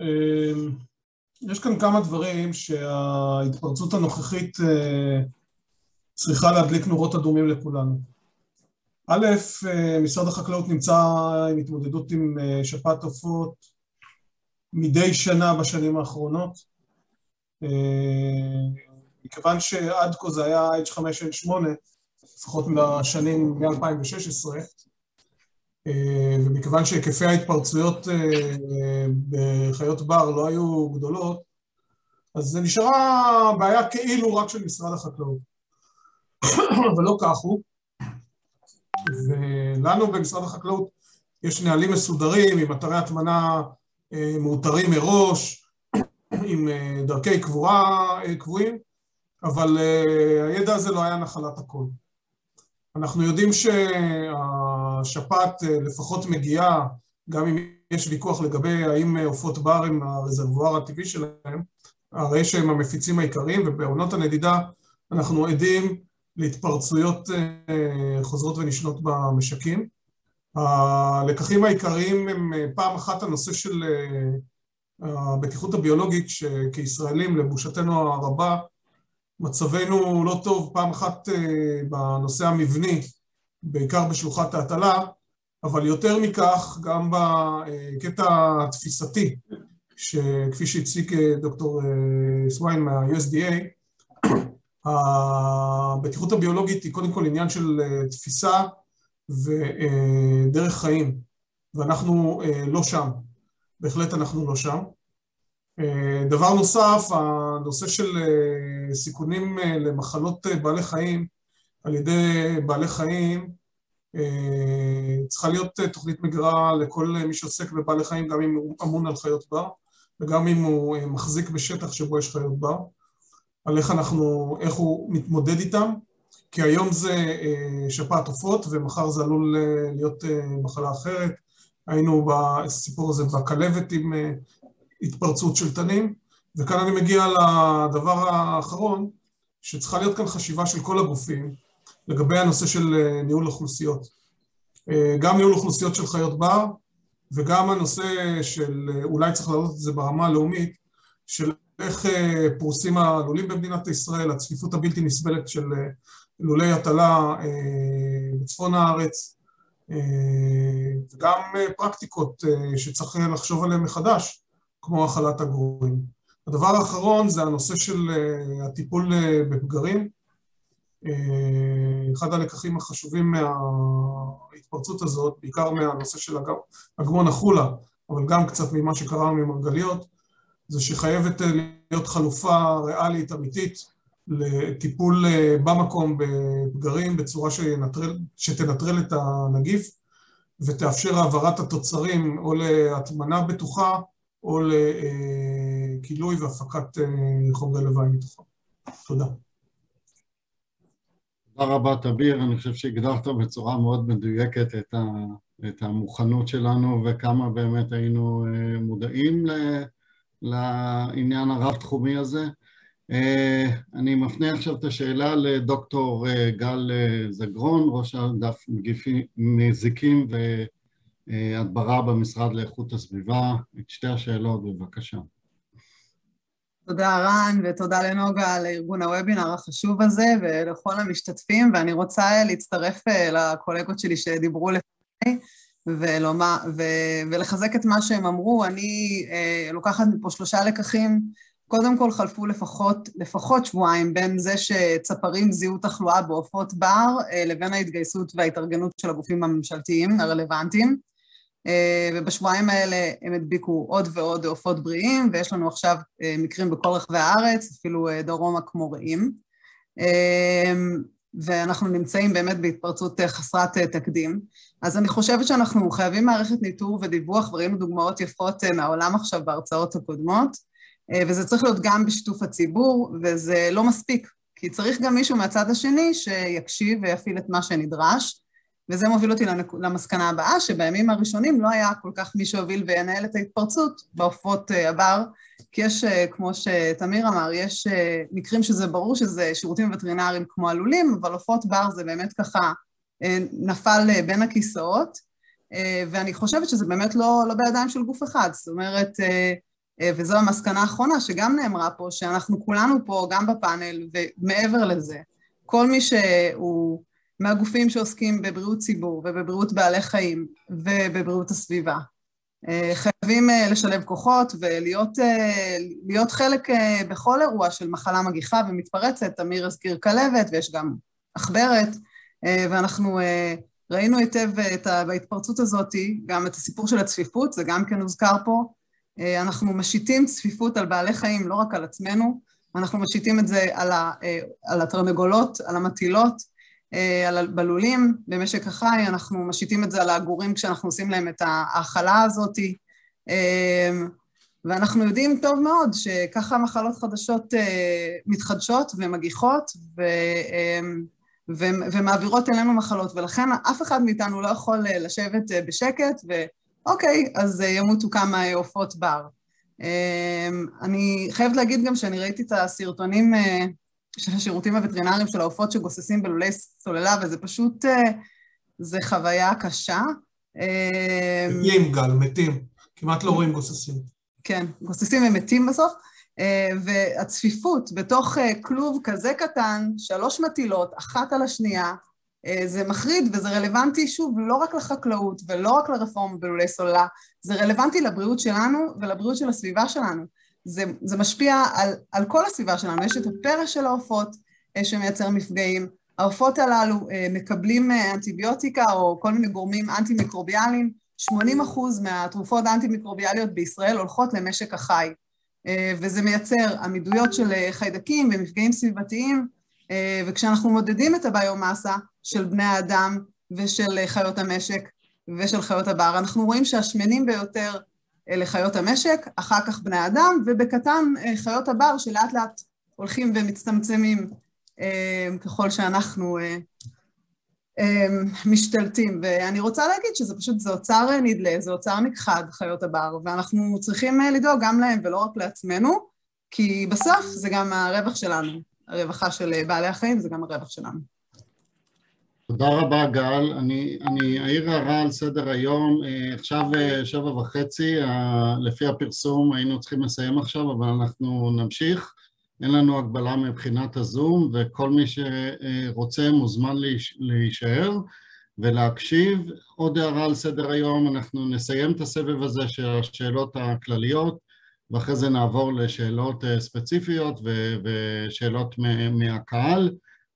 יש כאן כמה דברים שההתפרצות הנוכחית צריכה להדליק נורות אדומים לכולנו. א', משרד החקלאות נמצא עם התמודדות עם שפעת עופות מדי שנה בשנים האחרונות. מכיוון שעד כה זה היה H5N8, לפחות לשנים מ-2016, ומכיוון שהיקפי ההתפרצויות בחיות בר לא היו גדולות, אז זה נשארה בעיה כאילו רק של משרד החקלאות. אבל לא כך הוא. ולנו במשרד החקלאות יש נהלים מסודרים עם אתרי הטמנה מאותרים מראש, עם דרכי קבורה קבועים, אבל הידע הזה לא היה נחלת הכל. אנחנו יודעים שהשפעת לפחות מגיעה, גם אם יש ויכוח לגבי האם עופות בר עם הרזרבואר הטבעי שלהם, הרי שהם המפיצים העיקריים, ובעונות הנדידה אנחנו עדים להתפרצויות חוזרות ונשנות במשקים. הלקחים העיקריים הם פעם אחת הנושא של הבטיחות הביולוגית, שכישראלים לבושתנו הרבה, מצבנו לא טוב פעם אחת בנושא המבני, בעיקר בשלוחת ההטלה, אבל יותר מכך גם בקטע התפיסתי, שכפי שהציג דוקטור סוויין מה-USDA, הבטיחות הביולוגית היא קודם כל עניין של תפיסה ודרך חיים, ואנחנו לא שם, בהחלט אנחנו לא שם. דבר נוסף, הנושא של סיכונים למחלות בעלי חיים על ידי בעלי חיים, צריכה להיות תוכנית מגירה לכל מי שעוסק בבעלי חיים, גם אם הוא אמון על חיות בר, וגם אם הוא מחזיק בשטח שבו יש חיות בר, על איך הוא מתמודד איתם, כי היום זה שפעת עופות, ומחר זה עלול להיות מחלה אחרת. היינו בסיפור הזה בכלבת עם התפרצות של תנים, וכאן אני מגיע לדבר האחרון, שצריכה להיות כאן חשיבה של כל הגופים, לגבי הנושא של ניהול אוכלוסיות. גם ניהול אוכלוסיות של חיות בר, וגם הנושא של, אולי צריך להעלות את זה ברמה הלאומית, של איך פרוסים הלולים במדינת ישראל, הצפיפות הבלתי נסבלת של לולי הטלה בצפון הארץ, וגם פרקטיקות שצריך לחשוב עליהן מחדש, כמו החלת הגורים. הדבר האחרון זה הנושא של הטיפול בפגרים. אחד הלקחים החשובים מההתפרצות הזאת, בעיקר מהנושא של אגמון החולה, אבל גם קצת ממה שקרה ממרגליות, זה שחייבת להיות חלופה ריאלית אמיתית לטיפול במקום בפגרים בצורה שתנטרל את הנגיף ותאפשר העברת התוצרים או להטמנה בטוחה או גילוי והפקת חומרי לוואי מתוכם. תודה. תודה רבה תביר, אני חושב שהגדרת בצורה מאוד מדויקת את המוכנות שלנו וכמה באמת היינו מודעים לעניין הרב-תחומי הזה. אני מפנה עכשיו את השאלה לדוקטור גל זגרון, ראש הדף מזיקים והדברה במשרד לאיכות הסביבה. את שתי השאלות בבקשה. תודה רן ותודה לנוגה על ארגון הוובינר החשוב הזה ולכל המשתתפים, ואני רוצה להצטרף לקולגות שלי שדיברו לפני ולחזק את מה שהם אמרו. אני לוקחת מפה 3 לקחים. קודם כל חלפו לפחות שבועיים בין זה שצפרים זיהו תחלואה בעופות בר לבין ההתגייסות וההתארגנות של הגופים הממשלתיים הרלוונטיים, ובשבועיים האלה הם הדביקו עוד ועוד עופות בריאים, ויש לנו עכשיו מקרים בכל רחבי הארץ, אפילו דרומה כמו רעים, ואנחנו נמצאים באמת בהתפרצות חסרת תקדים. אז אני חושבת שאנחנו חייבים מערכת ניטור ודיווח, וראינו דוגמאות יפות מהעולם עכשיו בהרצאות הקודמות, וזה צריך להיות גם בשיתוף הציבור, וזה לא מספיק, כי צריך גם מישהו מהצד השני שיקשיב ויפעיל את מה שנדרש, וזה מוביל אותי למסקנה הבאה, שבימים הראשונים לא היה כל כך מי שהוביל וינהל את ההתפרצות בעופות הבר, כי יש, כמו שתמיר אמר, יש מקרים שזה ברור שזה שירותים וטרינריים כמו הלולים, אבל עופות בר זה באמת ככה נפל בין הכיסאות, ואני חושבת שזה באמת לא בידיים של גוף אחד, זאת אומרת, וזו המסקנה האחרונה שגם נאמרה פה, שאנחנו כולנו פה גם בפאנל ומעבר לזה, כל מי שהוא מהגופים שעוסקים בבריאות ציבור ובבריאות בעלי חיים ובבריאות הסביבה, חייבים לשלב כוחות ולהיות חלק בכל אירוע של מחלה מגיחה ומתפרצת. תמיר הזכיר כלבת ויש גם עכברת, ואנחנו ראינו היטב בהתפרצות הזאת גם את הסיפור של הצפיפות, זה גם כן הוזכר פה. אנחנו משיתים צפיפות על בעלי חיים, לא רק על עצמנו, אנחנו משיתים את זה על התרנגולות, על המטילות, בלולים, במשק החי, אנחנו משיתים את זה על העגורים כשאנחנו עושים להם את ההאכלה הזאת, ואנחנו יודעים טוב מאוד שככה מחלות חדשות מתחדשות ומגיחות ומעבירות אלינו מחלות, ולכן אף אחד מאיתנו לא יכול לשבת בשקט אוקיי, אז ימותו כמה עופות בר. אני חייבת להגיד גם שאני ראיתי את הסרטונים של השירותים הווטרינריים של העופות שגוססים בלולי סוללה, וזה פשוט, זה חוויה קשה. מתים גל, מתים. כמעט לא רואים גוססים. כן, גוססים ומתים בסוף. והצפיפות בתוך כלוב כזה קטן, 3 מטילות, אחת על השנייה, זה מחריד וזה רלוונטי, שוב, לא רק לחקלאות ולא רק לרפורמה בלולי סוללה, זה רלוונטי לבריאות שלנו ולבריאות של הסביבה שלנו. זה משפיע על כל הסביבה שלנו. יש את הפרש של העופות שמייצר מפגעים. העופות הללו מקבלים אנטיביוטיקה או כל מיני גורמים אנטי-מיקרוביאליים. 80% מהתרופות האנטי-מיקרוביאליות בישראל הולכות למשק החי, וזה מייצר עמידויות של חיידקים ומפגעים סביבתיים, וכשאנחנו מודדים את הביומאסה של בני האדם ושל חיות המשק ושל חיות הבר, אנחנו רואים שהשמנים ביותר לחיות המשק, אחר כך בני האדם, ובקטן חיות הבר שלאט לאט הולכים ומצטמצמים ככל שאנחנו משתלטים. ואני רוצה להגיד שזה פשוט, זה אוצר נדלה, זה אוצר נכחד חיות הבר, ואנחנו צריכים לדאוג גם להם ולא רק לעצמנו, כי בסוף זה גם הרווח שלנו, הרווחה של בעלי החיים זה גם הרווח שלנו. תודה רבה גל. אני אעיר הערה על סדר היום. עכשיו 7:30, לפי הפרסום היינו צריכים לסיים עכשיו, אבל אנחנו נמשיך. אין לנו הגבלה מבחינת הזום, וכל מי שרוצה מוזמן להישאר ולהקשיב. עוד הערה על סדר היום, אנחנו נסיים את הסבב הזה של השאלות הכלליות, ואחרי זה נעבור לשאלות ספציפיות ושאלות מהקהל.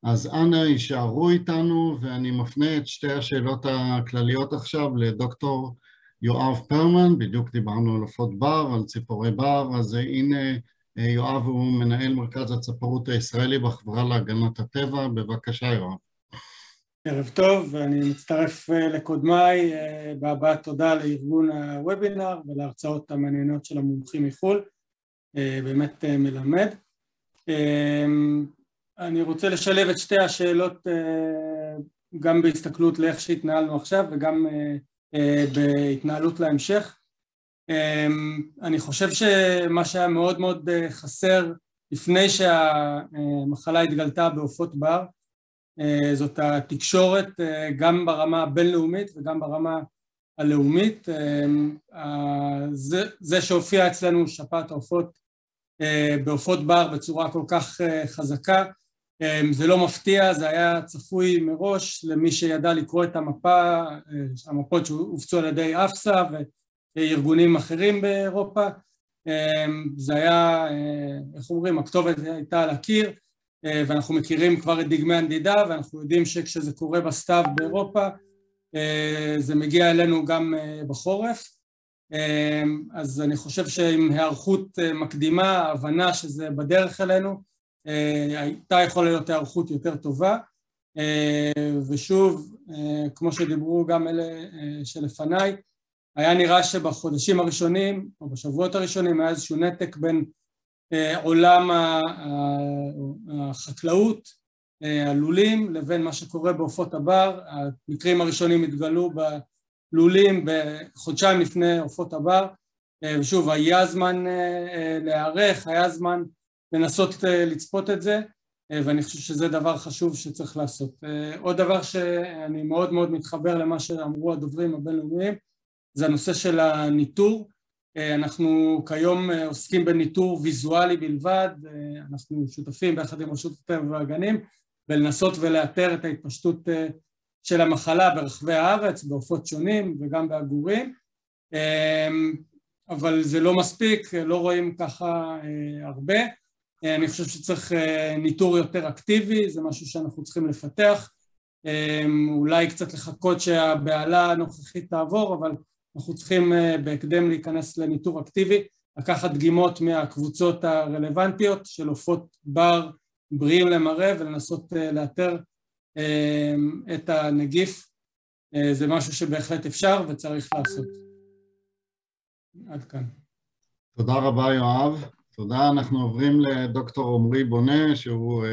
אז אנא יישארו איתנו, ואני מפנה את שתי השאלות הכלליות עכשיו לדוקטור יואב פרמן. בדיוק דיברנו על עופות בר, על ציפורי בר, אז הנה יואב הוא מנהל מרכז הצפרות הישראלי בחברה להגנת הטבע. בבקשה יואב. ערב טוב, ואני מצטרף לקודמיי בהבעת תודה לארגון הוובינר ולהרצאות המעניינות של המומחים מחו"ל. באמת מלמד. אני רוצה לשלב את שתי השאלות גם בהסתכלות לאיך שהתנהלנו עכשיו וגם בהתנהלות להמשך. אני חושב שמה שהיה מאוד מאוד חסר לפני שהמחלה התגלתה בעופות בר, זאת התקשורת גם ברמה הבינלאומית וגם ברמה הלאומית. זה שהופיע אצלנו שפעת העופות בעופות בר בצורה כל כך חזקה, זה לא מפתיע, זה היה צפוי מראש למי שידע לקרוא את המפה, המפות שהופצו על ידי אפסה וארגונים אחרים באירופה. זה היה, איך אומרים, הכתובת הייתה על הקיר, ואנחנו מכירים כבר את דגמי הנדידה, ואנחנו יודעים שכשזה קורה בסתיו באירופה, זה מגיע אלינו גם בחורף. אז אני חושב שעם הערכות מקדימה, ההבנה שזה בדרך אלינו, הייתה יכולה להיות הערכות יותר טובה. ושוב, כמו שדיברו גם אלה שלפניי, היה נראה שבחודשים הראשונים או בשבועות הראשונים היה איזשהו נתק בין עולם החקלאות, הלולים, לבין מה שקורה בעופות הבר. המקרים הראשונים התגלו בלולים בחודשיים לפני עופות הבר, ושוב, היה זמן להיערך, היה זמן לנסות לצפות את זה, ואני חושב שזה דבר חשוב שצריך לעשות. עוד דבר שאני מאוד מאוד מתחבר למה שאמרו הדוברים הבינלאומיים, זה הנושא של הניטור. אנחנו כיום עוסקים בניטור ויזואלי בלבד, אנחנו שותפים ביחד עם רשות הטבע והגנים, ולנסות ולאתר את ההתפשטות של המחלה ברחבי הארץ, בעופות שונים וגם בעגורים, אבל זה לא מספיק, לא רואים ככה הרבה. אני חושב שצריך ניטור יותר אקטיבי, זה משהו שאנחנו צריכים לפתח, אולי קצת לחכות שהבעלה הנוכחית תעבור, אבל אנחנו צריכים בהקדם להיכנס לניטור אקטיבי, לקחת דגימות מהקבוצות הרלוונטיות של עופות בר בריאים למראה ולנסות לאתר את הנגיף. זה משהו שבהחלט אפשר וצריך לעשות. עד כאן. תודה רבה יואב. תודה. אנחנו עוברים לדוקטור עמרי בונה, שהוא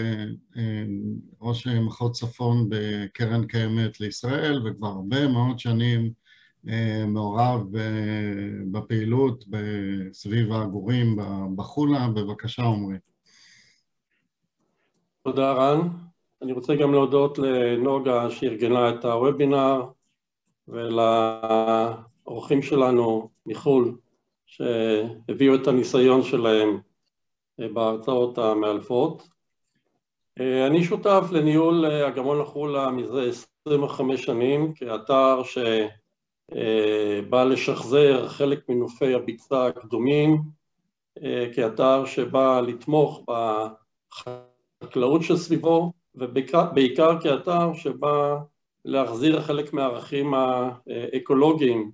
ראש מחוז צפון בקרן קיימת לישראל, וכבר הרבה מאוד שנים מעורב בפעילות בסביב העגורים בחולה. בבקשה עמרי. תודה רן. אני רוצה גם להודות לנוגה שארגנה את הוובינר, ולאורחים שלנו מחול שהביאו את הניסיון שלהם בהרצאות המאלפות. אני שותף לניהול אגמון החולה מזה 25 שנים, כאתר שבא לשחזר חלק מנופי הביצה הקדומים, כאתר שבא לתמוך בחקלאות שסביבו, ובעיקר כאתר שבא להחזיר חלק מהערכים האקולוגיים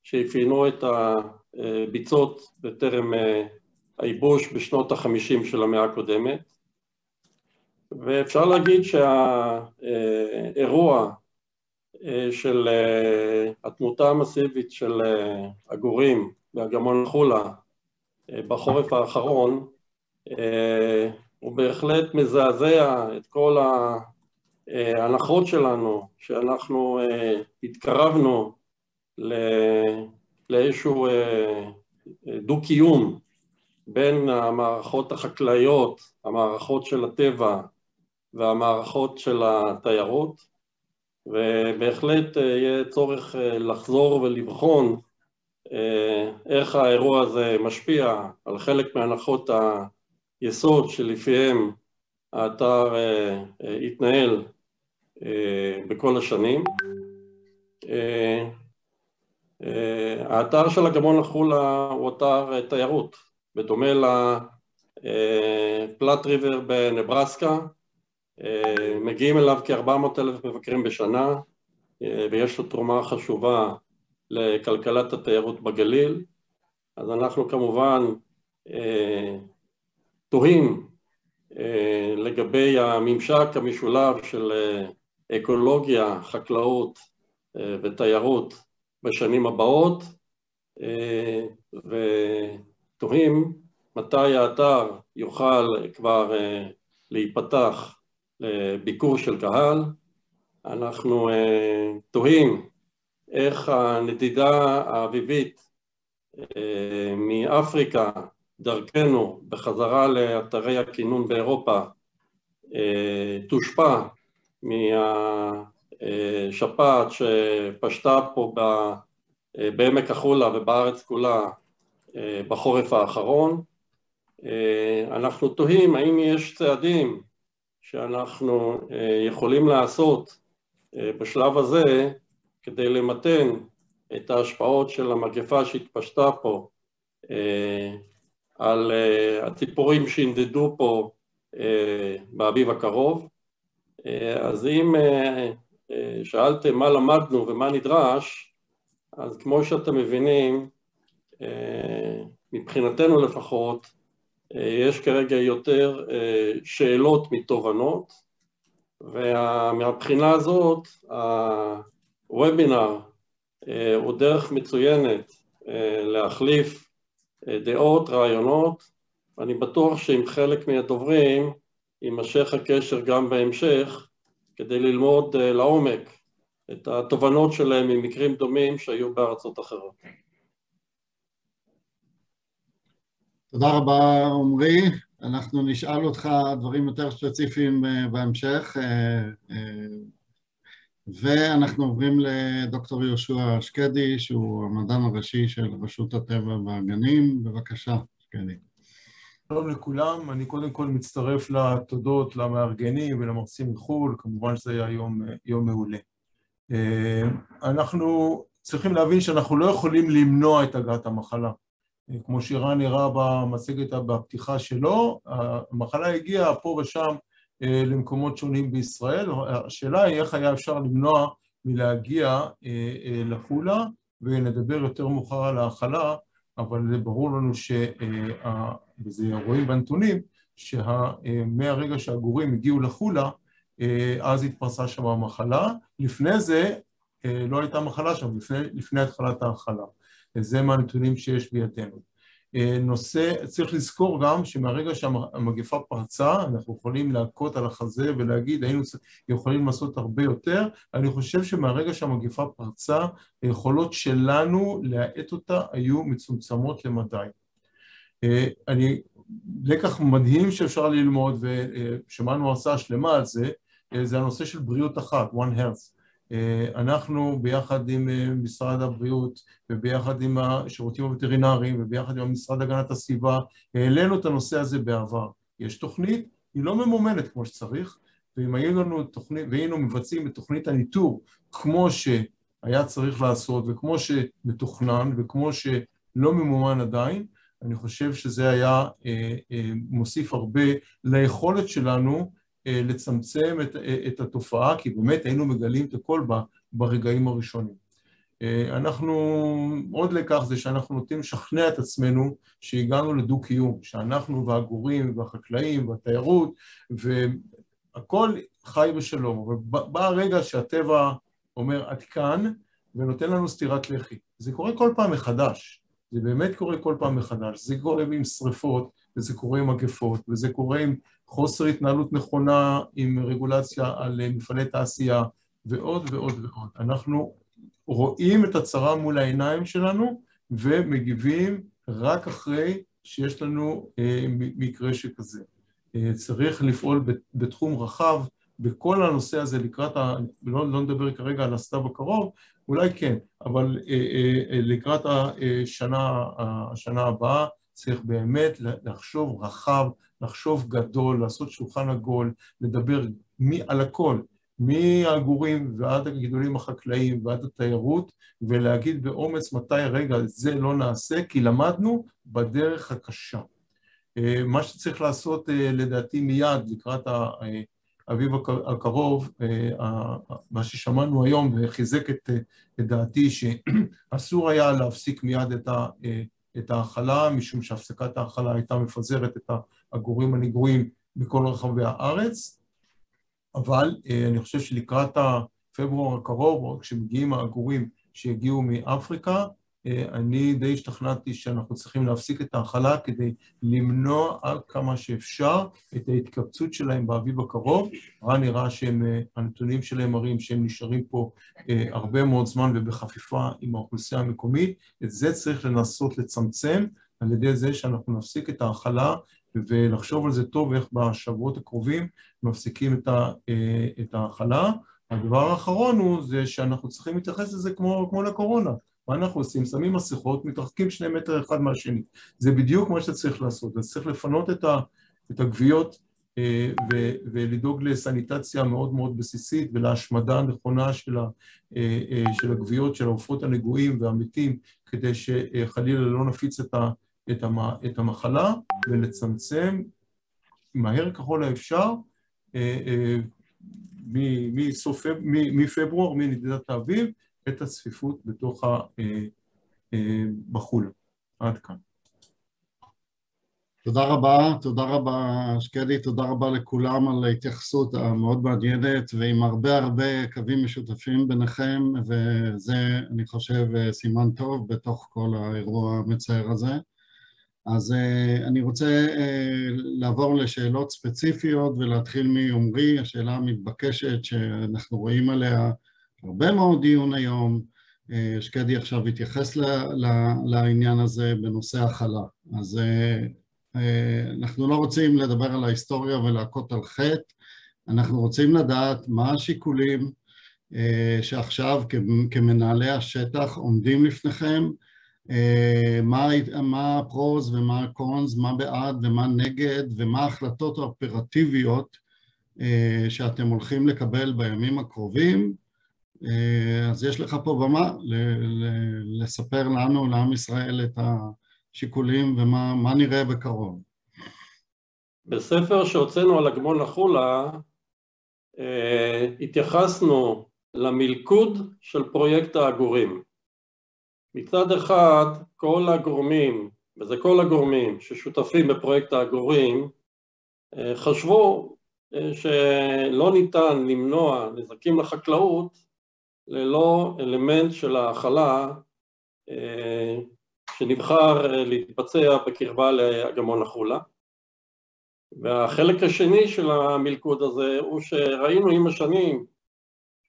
שאפיינו את הביצות בטרם הייבוש בשנות ה-50 של המאה הקודמת. ואפשר להגיד שהאירוע של התמותה המסיבית של עגורים באגמון החולה בחורף האחרון הוא בהחלט מזעזע את כל ההנחות שלנו, שאנחנו התקרבנו לאיזשהו דו-קיום בין המערכות החקלאיות, המערכות של הטבע והמערכות של התיירות, ובהחלט יהיה צורך לחזור ולבחון איך האירוע הזה משפיע על חלק מהנחות היסוד שלפיהם האתר התנהל בכל השנים. האתר של אגמון החולה הוא אתר תיירות, בדומה לפלאט ריבר בנברסקה, מגיעים אליו כ-400,000 מבקרים בשנה, ויש לו תרומה חשובה לכלכלת התיירות בגליל. אז אנחנו כמובן תוהים לגבי הממשק המשולב של אקולוגיה, חקלאות ותיירות בשנים הבאות, ותוהים מתי האתר יוכל כבר להיפתח לביקור של קהל. אנחנו תוהים איך הנדידה האביבית מאפריקה דרכנו בחזרה לאתרי הכינון באירופה תושפע מהשפעת שפשטה פה בעמק החולה ובארץ כולה בחורף האחרון. אנחנו תוהים האם יש צעדים שאנחנו יכולים לעשות בשלב הזה כדי למתן את ההשפעות של המגפה שהתפשטה פה על הציפורים שינדדו פה באביב הקרוב. אז אם שאלתם מה למדנו ומה נדרש, אז כמו שאתם מבינים, מבחינתנו לפחות, יש כרגע יותר שאלות מתובנות, ומהבחינה הזאת, הוובינר הוא דרך מצוינת להחליף דעות, רעיונות, ואני בטוח שעם חלק מהדוברים יימשך הקשר גם בהמשך, כדי ללמוד לעומק את התובנות שלהם ממקרים דומים שהיו בארצות אחרות. תודה רבה עומרי, אנחנו נשאל אותך דברים יותר ספציפיים בהמשך, ואנחנו עוברים לדוקטור יהושע שקדי, שהוא המדען הראשי של רשות הטבע והגנים. בבקשה, שקדי. שלום לכולם, אני קודם כל מצטרף לתודות למארגנים ולמרצים מחו"ל, כמובן שזה היה יום מעולה. אנחנו צריכים להבין שאנחנו לא יכולים למנוע את הגעת המחלה. כמו שירן הראה במצגת בפתיחה שלו, המחלה הגיעה פה ושם למקומות שונים בישראל. השאלה היא איך היה אפשר למנוע מלהגיע לחולה, ונדבר יותר מאוחר על ההחלה, אבל זה ברור לנו וזה רואים בנתונים, שמהרגע שהגורים הגיעו לחולה, אז התפרצה שם המחלה. לפני זה לא הייתה מחלה שם, לפני התחלת ההחלה. זה מהנתונים שיש בידינו. צריך לזכור גם שמהרגע שהמגפה פרצה, אנחנו יכולים להכות על החזה ולהגיד, היינו יכולים לעשות הרבה יותר. אני חושב שמהרגע שהמגפה פרצה, היכולות שלנו להאט אותה היו מצומצמות למדי. לקח מדהים שאפשר ללמוד, ושמענו הרצאה שלמה על זה, זה הנושא של בריאות אחת, One Health. אנחנו ביחד עם משרד הבריאות וביחד עם השירותים הווטרינריים וביחד עם המשרד הגנת הסביבה העלינו את הנושא הזה בעבר. יש תוכנית, היא לא ממומנת כמו שצריך, ואם היינו מבצעים את תוכנית הניטור כמו שהיה צריך לעשות וכמו שמתוכנן וכמו שלא ממומן עדיין, אני חושב שזה היה מוסיף הרבה ליכולת שלנו לצמצם את התופעה, כי באמת היינו מגלים את הכל ברגעים הראשונים. עוד לכך זה שאנחנו נוטים לשכנע את עצמנו שהגענו לדו-קיום, שאנחנו והגורים והחקלאים והתיירות והכל חי בשלום, אבל בא הרגע שהטבע אומר עד כאן ונותן לנו סטירת לחי. זה קורה כל פעם מחדש, זה באמת קורה כל פעם מחדש, זה קורה עם שריפות, וזה קורה עם מגפות, וזה קורה עם חוסר התנהלות נכונה, עם רגולציה על מפעלי תעשייה, ועוד ועוד ועוד. אנחנו רואים את הצרה מול העיניים שלנו, ומגיבים רק אחרי שיש לנו מקרה שכזה. צריך לפעול בתחום רחב, בכל הנושא הזה לקראת, לא נדבר כרגע על הסתיו הקרוב, אולי כן, אבל לקראת השנה הבאה, צריך באמת לחשוב רחב, לחשוב גדול, לעשות שולחן עגול, לדבר על הכל, מהגורים ועד הגידולים החקלאיים ועד התיירות, ולהגיד באומץ מתי רגע זה לא נעשה, כי למדנו בדרך הקשה. מה שצריך לעשות לדעתי מיד לקראת האביב הקרוב, מה ששמענו היום וחיזק את דעתי, שאסור היה להפסיק מיד את ההאכלה, משום שהפסקת ההאכלה הייתה מפזרת את הגורים הנגועים בכל רחבי הארץ, אבל אני חושב שלקראת הפברואר הקרוב, כשמגיעים הגורים שהגיעו מאפריקה, אני די השתכנעתי שאנחנו צריכים להפסיק את ההאכלה כדי למנוע עד כמה שאפשר את ההתקבצות שלהם באביב הקרוב. נראה שהנתונים שלהם מראים שהם נשארים פה הרבה מאוד זמן ובחפיפה עם האוכלוסייה המקומית. את זה צריך לנסות לצמצם על ידי זה שאנחנו נפסיק את ההאכלה ולחשוב על זה טוב איך בשבועות הקרובים מפסיקים את ההאכלה. הדבר האחרון הוא זה שאנחנו צריכים להתייחס לזה כמו לקורונה. מה אנחנו עושים? שמים מסכות, מתרחקים 2 מטר אחד מהשני. זה בדיוק מה שצריך לעשות. אז צריך לפנות את הגוויות ולדאוג לסניטציה מאוד מאוד בסיסית ולהשמדה הנכונה של הגוויות, של העופות הנגועים והמתים, כדי שחלילה לא נפיץ את המחלה, ולצמצם מהר ככל האפשר מפברואר, מנדידת האביב, את הצפיפות בתוך בחול. עד כאן. תודה רבה שקדי, תודה רבה לכולם על ההתייחסות המאוד מעניינת ועם הרבה קווים משותפים ביניכם, וזה אני חושב סימן טוב בתוך כל האירוע המצער הזה. אז אני רוצה לעבור לשאלות ספציפיות ולהתחיל מעומרי, השאלה המתבקשת שאנחנו רואים עליה הרבה מאוד דיון היום. שקדי עכשיו התייחס לעניין הזה בנושא ההאכלה. אז אנחנו לא רוצים לדבר על ההיסטוריה ולהכות על חטא, אנחנו רוצים לדעת מה השיקולים שעכשיו כמנהלי השטח עומדים לפניכם, מה הפרוז ומה הקונס, מה בעד ומה נגד, ומה ההחלטות האופרטיביות שאתם הולכים לקבל בימים הקרובים. אז יש לך פה במה לספר לנו, לעם ישראל, את השיקולים ומה נראה בקרוב. בספר שהוצאנו על הגמון החולה, התייחסנו למלכוד של פרויקט העגורים. מצד אחד, כל הגורמים, וזה כל הגורמים ששותפים בפרויקט העגורים, חשבו שלא ניתן למנוע נזקים לחקלאות ללא אלמנט של ההאכלה שנבחר להתבצע בקרבה להגמון החולה. והחלק השני של המלכוד הזה הוא שראינו עם השנים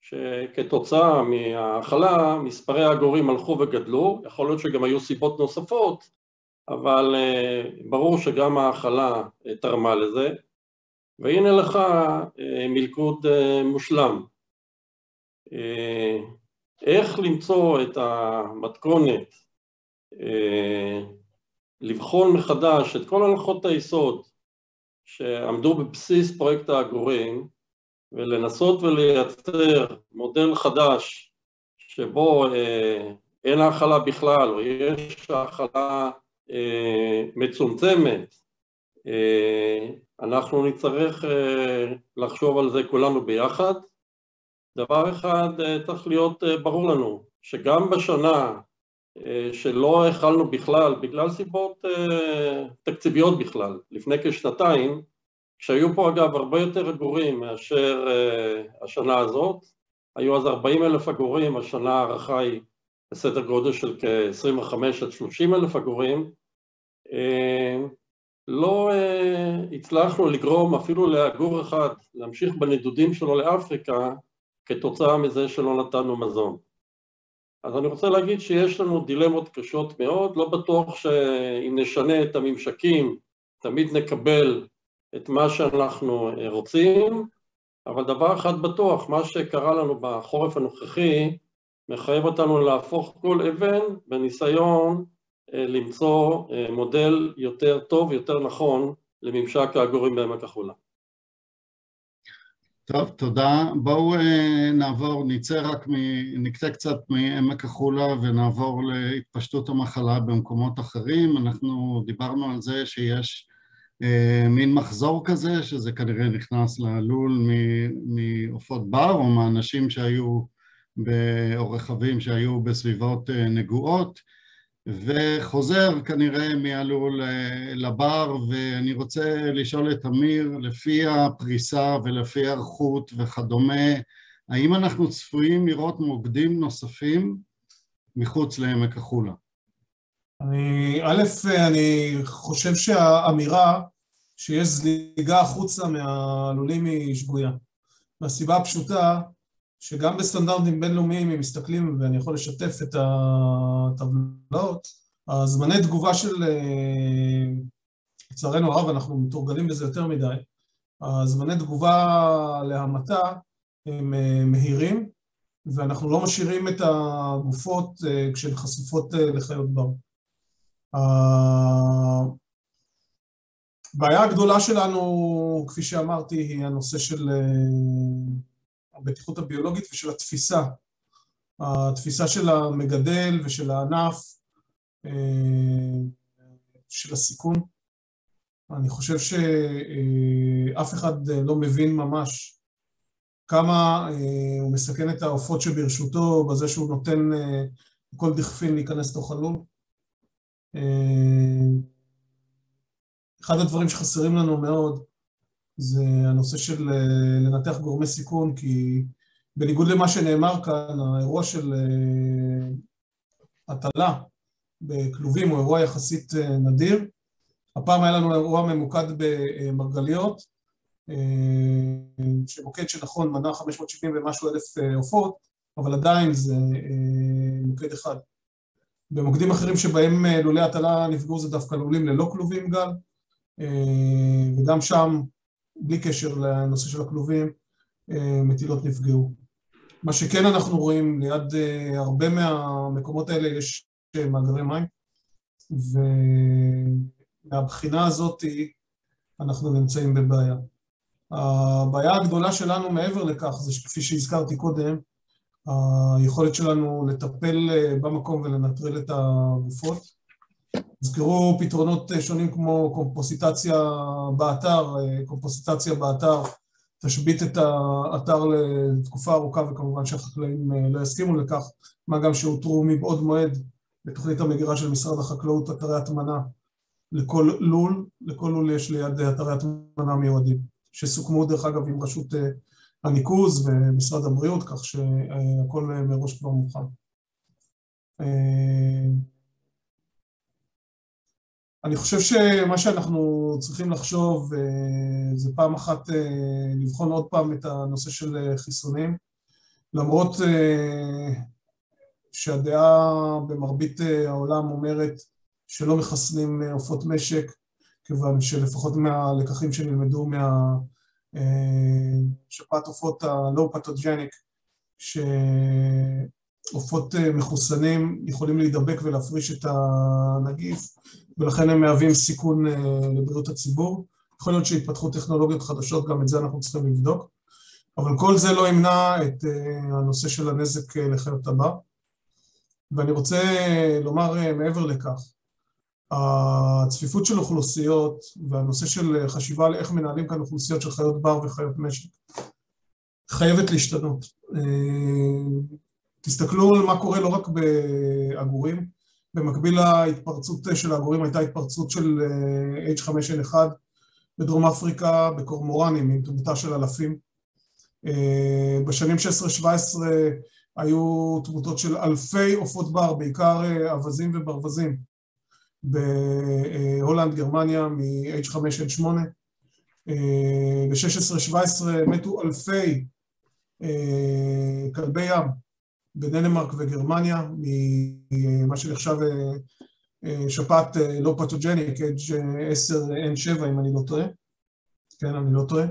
שכתוצאה מההאכלה מספרי העגורים הלכו וגדלו, יכול להיות שגם היו סיבות נוספות, אבל ברור שגם ההאכלה תרמה לזה, והנה לך מלכוד מושלם. איך למצוא את המתכונת, לבחון מחדש את כל הנחות היסוד שעמדו בבסיס פרויקט העגורים, ולנסות ולייצר מודל חדש שבו אין האכלה בכלל, או יש האכלה מצומצמת, אנחנו נצטרך לחשוב על זה כולנו ביחד. דבר אחד צריך להיות ברור לנו, שגם בשנה שלא החלנו בכלל, בגלל סיבות תקציביות בכלל, לפני כשנתיים, כשהיו פה אגב הרבה יותר עגורים מאשר השנה הזאת, היו אז 40,000 עגורים, השנה הערכה היא בסדר גודל של כ-25 עד 30,000 עגורים, לא הצלחנו לגרום אפילו לעגור אחד להמשיך בנדודים שלו לאפריקה, כתוצאה מזה שלא נתנו מזון. אז אני רוצה להגיד שיש לנו דילמות קשות מאוד, לא בטוח שאם נשנה את הממשקים, תמיד נקבל את מה שאנחנו רוצים, אבל דבר אחד בטוח, מה שקרה לנו בחורף הנוכחי, מחייב אותנו להפוך כל אבן בניסיון למצוא מודל יותר טוב, יותר נכון, לממשק העגורים בעמק החולה. טוב, תודה. בואו נעבור, נקטע קצת מעמק החולה ונעבור להתפשטות המחלה במקומות אחרים. אנחנו דיברנו על זה שיש מין מחזור כזה, שזה כנראה נכנס ללול מעופות בר, או מאנשים שהיו, או רכבים שהיו בסביבות נגועות, וחוזר כנראה מהלול לבר, ואני רוצה לשאול את אמיר, לפי הפריסה ולפי הערכות וכדומה, האם אנחנו צפויים לראות מוקדים נוספים מחוץ לעמק החולה? אני חושב שהאמירה שיש זליגה החוצה מהלולים היא שגויה. מהסיבה הפשוטה שגם בסטנדרטים בינלאומיים, אם מסתכלים, ואני יכול לשתף את הטבלאות, הזמני תגובה של, לצערנו הרב, אנחנו מתורגלים בזה יותר מדי, הזמני תגובה להמתה הם מהירים, ואנחנו לא משאירים את הגופות כשהן חשופות לחיות בר. הבעיה הגדולה שלנו, כפי שאמרתי, היא הנושא של הבטיחות הביולוגית ושל התפיסה. התפיסה של המגדל ושל הענף, של הסיכון. אני חושב שאף אחד לא מבין ממש כמה הוא מסכן את העופות שברשותו בזה שהוא נותן כל דכפין להיכנס תוך הלול. אחד הדברים שחסרים לנו מאוד זה הנושא של לנתח גורמי סיכון, כי בניגוד למה שנאמר כאן, האירוע של הטלה בכלובים הוא אירוע יחסית נדיר. הפעם היה לנו אירוע ממוקד במרגליות, שמוקד שנכון מנה 570 ומשהו אלף עופות, אבל עדיין זה מוקד אחד. במוקדים אחרים שבהם לולי הטלה נפגעו זה דווקא לולים ללא כלובים גל, וגם שם, בלי קשר לנושא של הכלובים, מטילות נפגעו. מה שכן אנחנו רואים, ליד הרבה מהמקומות האלה יש מאגרי מים, ומהבחינה הזאת אנחנו נמצאים בבעיה. הבעיה הגדולה שלנו מעבר לכך, זה כפי שהזכרתי קודם, היכולת שלנו לטפל במקום ולנטרל את הגופות. הזכרו פתרונות שונים כמו קומפוסיטציה באתר, קומפוסיטציה באתר תשבית את האתר לתקופה ארוכה, וכמובן שהחקלאים לא יסכימו לכך, מה גם שהותרו מבעוד מועד בתוכנית המגירה של משרד החקלאות אתרי הטמנה לכל לול יש ליד אתרי הטמנה מיועדים, שסוכמו דרך אגב עם רשות הניקוז ומשרד הבריאות, כך שהכל מראש כבר מוכן. אני חושב שמה שאנחנו צריכים לחשוב זה פעם אחת לבחון עוד פעם את הנושא של חיסונים, למרות שהדעה במרבית העולם אומרת שלא מחסנים עופות משק, כיוון שלפחות מהלקחים שנלמדו מהשפעת עופות הלא פתוג'ניק, שעופות מחוסנים יכולים להידבק ולהפריש את הנגיף, ולכן הם מהווים סיכון לבריאות הציבור. יכול להיות שהתפתחו טכנולוגיות חדשות, גם את זה אנחנו צריכים לבדוק, אבל כל זה לא ימנע את הנושא של הנזק לחיות הבר. ואני רוצה לומר מעבר לכך, הצפיפות של אוכלוסיות והנושא של חשיבה על איך מנהלים כאן אוכלוסיות של חיות בר וחיות משק, חייבת להשתנות. תסתכלו על מה קורה לא רק בעגורים, במקביל להתפרצות של העגורים הייתה התפרצות של H5N1 בדרום אפריקה, בקורמורנים, עם תמותה של אלפים. בשנים 16-17 היו תמותות של אלפי עופות בר, בעיקר אווזים וברווזים, בהולנד, גרמניה, מ-H5N8. ב-16-17 מתו אלפי כלבי ים בדנמרק וגרמניה, ממה שנחשב שפעת לא פתוג'ניק, H10N7 אם אני לא טועה, כן, אני לא טועה,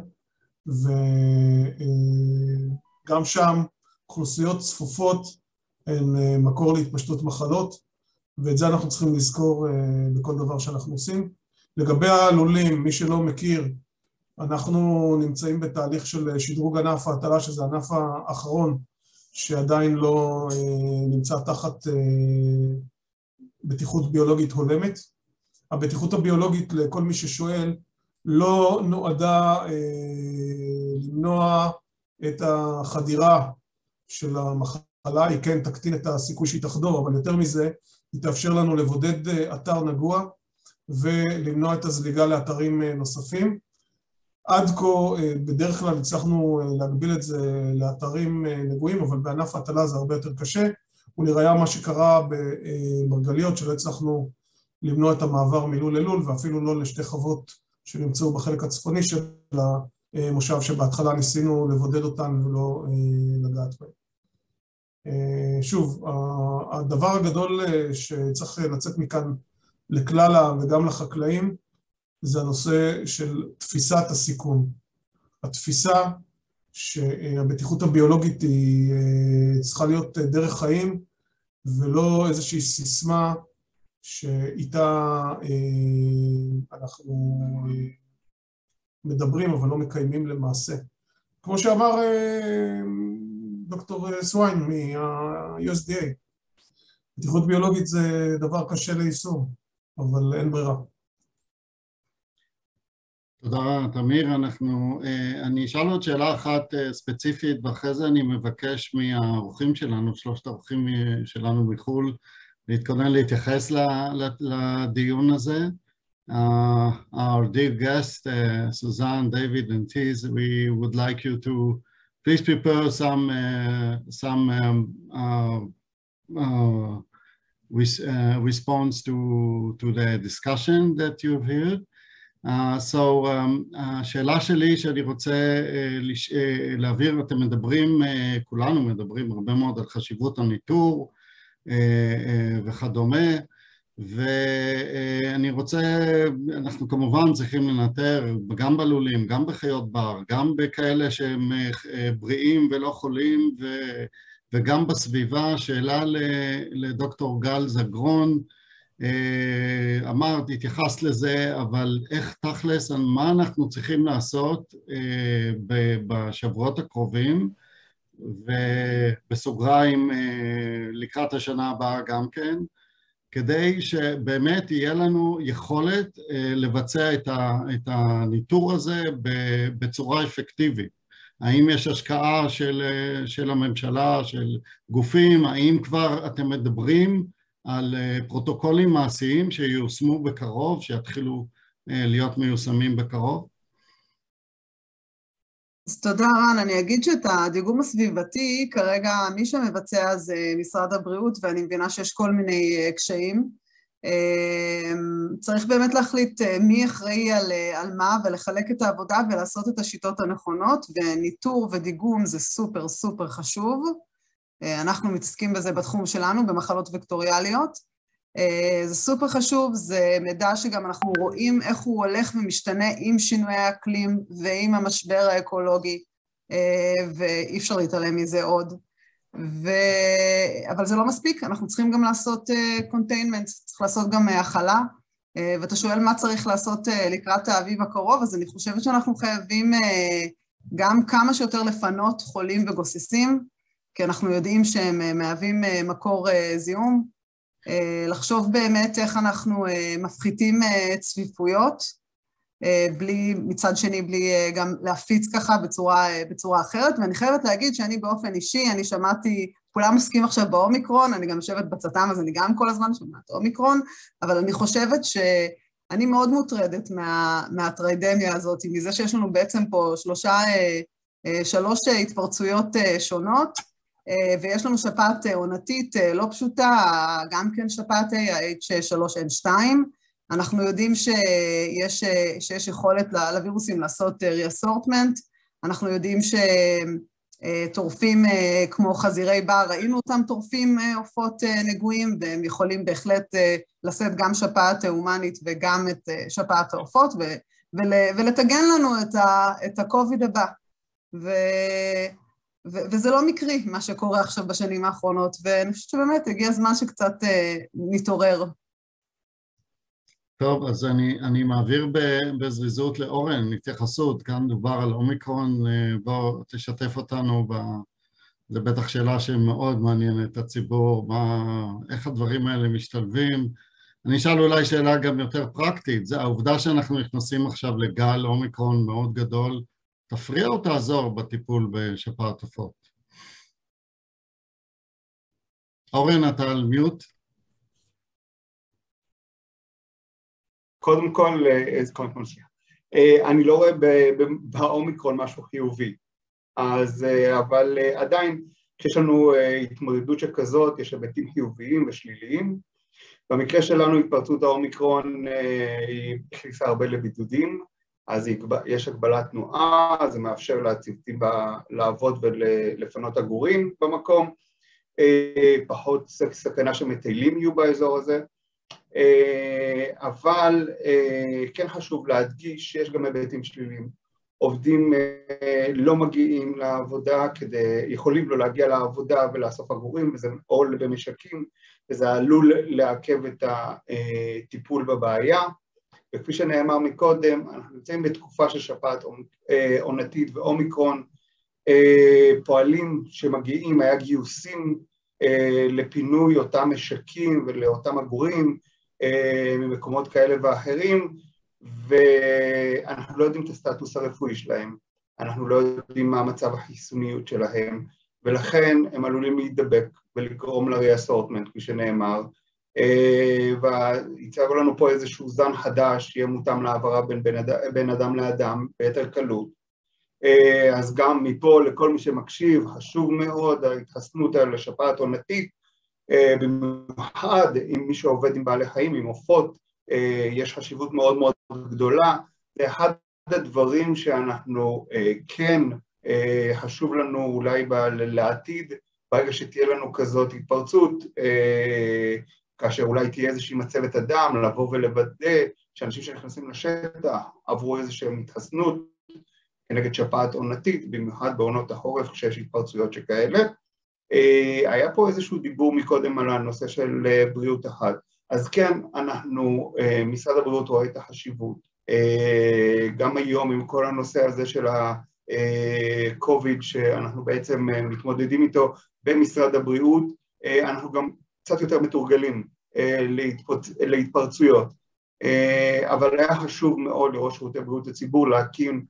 וגם שם אוכלוסיות צפופות הן מקור להתפשטות מחלות, ואת זה אנחנו צריכים לזכור בכל דבר שאנחנו עושים. לגבי הלולים, מי שלא מכיר, אנחנו נמצאים בתהליך של שדרוג ענף ההטלה, שזה הענף האחרון שעדיין לא נמצא תחת בטיחות ביולוגית הולמת. הבטיחות הביולוגית, לכל מי ששואל, לא נועדה למנוע את החדירה של המחלה, היא כן תקטין את הסיכוי שהיא תחדור, אבל יותר מזה, היא תאפשר לנו לבודד אתר נגוע ולמנוע את הזליגה לאתרים נוספים. עד כה בדרך כלל הצלחנו להגביל את זה לאתרים נגועים, אבל בענף ההטלה זה הרבה יותר קשה. ולראיה מה שקרה במרגליות, שלא הצלחנו למנוע את המעבר מלול ללול, ואפילו לא לשתי חוות שנמצאו בחלק הצפוני של המושב, שבהתחלה ניסינו לבודד אותן ולא לגעת בהן. שוב, הדבר הגדול שצריך לצאת מכאן לכלל העם וגם לחקלאים, זה הנושא של תפיסת הסיכון. התפיסה שהבטיחות הביולוגית היא צריכה להיות דרך חיים, ולא איזושהי סיסמה שאיתה אנחנו מדברים אבל לא מקיימים למעשה. כמו שאמר דוקטור סוויין מה-USDA, בטיחות ביולוגית זה דבר קשה ליישום, אבל אין ברירה. תודה, תמיר. אני אשאל עוד שאלה אחת ספציפית, ואחרי זה אני מבקש מהאורחים שלנו, שלושת האורחים שלנו מחו"ל, להתכונן להתייחס לדיון הזה. Our dear guest, Suzanne, David, and Tiz, we would like you to please prepare some response to the discussion that you've heard. השאלה שלי שאני רוצה להעביר, אתם מדברים, כולנו מדברים הרבה מאוד על חשיבות הניטור וכדומה, ואני רוצה, אנחנו כמובן צריכים לנטר גם בלולים, גם בחיות בר, גם בכאלה שהם בריאים ולא חולים, וגם בסביבה. שאלה לדוקטור גל זגרון, אמרת, התייחסת לזה, אבל איך תכלס, על מה אנחנו צריכים לעשות בשבועות הקרובים, ובסוגריים לקראת השנה הבאה גם כן, כדי שבאמת יהיה לנו יכולת לבצע את הניטור הזה בצורה אפקטיבית. האם יש השקעה של הממשלה, של גופים, האם כבר אתם מדברים על פרוטוקולים מעשיים שיושמו בקרוב, שיתחילו להיות מיושמים בקרוב? אז תודה רן, אני אגיד שאת הדיגום הסביבתי, כרגע מי שמבצע זה משרד הבריאות, ואני מבינה שיש כל מיני קשיים. צריך באמת להחליט מי אחראי על מה, ולחלק את העבודה ולעשות את השיטות הנכונות, וניטור ודיגום זה סופר סופר חשוב. אנחנו מתעסקים בזה בתחום שלנו, במחלות וקטוריאליות. זה סופר חשוב, זה מידע שגם אנחנו רואים איך הוא הולך ומשתנה עם שינוי האקלים ועם המשבר האקולוגי, ואי אפשר להתעלם מזה עוד. אבל זה לא מספיק, אנחנו צריכים גם לעשות containment, צריך לעשות גם הכלה, ואתה שואל מה צריך לעשות לקראת האביב הקרוב, אז אני חושבת שאנחנו חייבים גם כמה שיותר לפנות חולים וגוססים, כי אנחנו יודעים שהם מהווים מקור זיהום, לחשוב באמת איך אנחנו מפחיתים צפיפויות, מצד שני בלי גם להפיץ ככה בצורה אחרת, ואני חייבת להגיד שאני באופן אישי, אני שמעתי, כולם עוסקים עכשיו באומיקרון, אני גם יושבת בצט"ם, אז אני גם כל הזמן שומעת אומיקרון, אבל אני חושבת שאני מאוד מוטרדת מהטריידמיה הזאת, מזה שיש לנו בעצם פה שלוש התפרצויות שונות, ויש לנו שפעת עונתית לא פשוטה, גם כן שפעת H3N2, אנחנו יודעים שיש יכולת לווירוסים לעשות reassortment, אנחנו יודעים שטורפים כמו חזירי בר, ראינו אותם טורפים עופות נגועים, והם יכולים בהחלט לשאת גם שפעת הומנית וגם את שפעת העופות, ולתגן לנו את הקוביד הבא. וזה לא מקרי מה שקורה עכשיו בשנים האחרונות, ואני חושבת שבאמת הגיע הזמן שקצת נתעורר. טוב, אז אני מעביר בזריזות לאורן, התייחסות, כאן דובר על אומיקרון, בוא תשתף אותנו, זה בטח שאלה שמאוד מעניינת את הציבור, איך הדברים האלה משתלבים. אני אשאל אולי שאלה גם יותר פרקטית, זה העובדה שאנחנו נכנסים עכשיו לגל אומיקרון מאוד גדול, תפריע או תעזור בטיפול בשפעת עופות? אורן, אתה על מיוט? קודם כל, אני לא רואה באומיקרון משהו חיובי, אבל עדיין כשיש לנו התמודדות שכזאת, יש היבטים חיוביים ושליליים, במקרה שלנו התפרצות האומיקרון היא הכניסה הרבה לבידודים, אז יש הגבלת תנועה, זה מאפשר לצוותים לעבוד ולפנות עגורים במקום, פחות סכנה שמטיילים יהיו באזור הזה, אבל כן חשוב להדגיש שיש גם היבטים שליליים. עובדים לא מגיעים לעבודה, יכולים לא להגיע לעבודה ולאסוף עגורים, וזה עול במשקים, וזה עלול לעכב את הטיפול בבעיה. וכפי שנאמר מקודם, אנחנו נמצאים בתקופה של שפעת עונתית ואומיקרון, פועלים שמגיעים, היה גיוסים לפינוי אותם משקים ולאותם עגורים ממקומות כאלה ואחרים, ואנחנו לא יודעים את הסטטוס הרפואי שלהם, אנחנו לא יודעים מה מצב החיסוניות שלהם, ולכן הם עלולים להידבק ולגרום ל-reassortment, כפי שנאמר, והצגו לנו פה איזשהו זן חדש, שיהיה מותאם לעברה בין אדם לאדם ביתר קלות. אז גם מפה לכל מי שמקשיב, חשוב מאוד ההתחסנות לשפעת עונתית, במיוחד אם מי שעובד עם בעלי חיים, עם עופות, יש חשיבות מאוד מאוד גדולה. זה אחד הדברים שאנחנו כן חשוב לנו אולי לעתיד, ברגע שתהיה לנו כזאת התפרצות, כאשר אולי תהיה איזושהי מצבת אדם, לבוא ולוודא שאנשים שנכנסים לשטח עברו איזושהי התחסנות כנגד שפעת עונתית, במיוחד בעונות החורף כשיש התפרצויות שכאלה. היה פה איזשהו דיבור מקודם על הנושא של בריאות אחת. אז כן, אנחנו, משרד הבריאות רואה את החשיבות. גם היום עם כל הנושא הזה של הקוביד שאנחנו בעצם מתמודדים איתו במשרד הבריאות, אנחנו גם קצת יותר מתורגלים להתפרצויות. אבל היה חשוב מאוד לראש שירותי בריאות הציבור להקים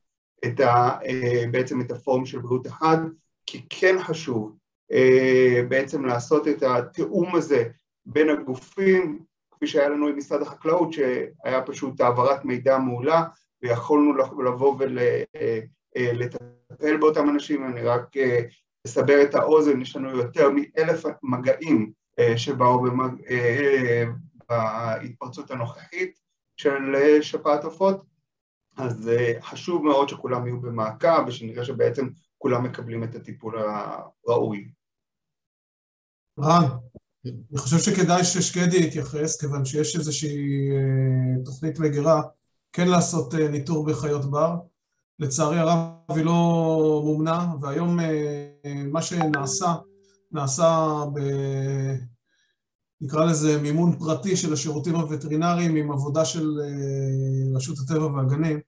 בעצם את הפורום של בריאות אחד, כי כן חשוב בעצם לעשות את התיאום הזה בין הגופים, כפי שהיה לנו עם משרד החקלאות, שהיה פשוט העברת מידע מעולה, ויכולנו לבוא ולטפל באותם אנשים. אני רק אסבר את האוזן, יש לנו יותר מ1,000 מגעים שבאו בהתפרצות הנוכחית של שפעת עופות, אז חשוב מאוד שכולם יהיו במעקב, ושנראה שבעצם כולם מקבלים את הטיפול הראוי. רן, אני חושב שכדאי ששקדי יתייחס, כיוון שיש איזושהי תוכנית מגירה, כן לעשות ניטור בחיות בר. לצערי הרב היא לא מומנה, והיום מה נעשה נקרא לזה מימון פרטי של השירותים הווטרינריים, עם עבודה של רשות הטבע והגנים,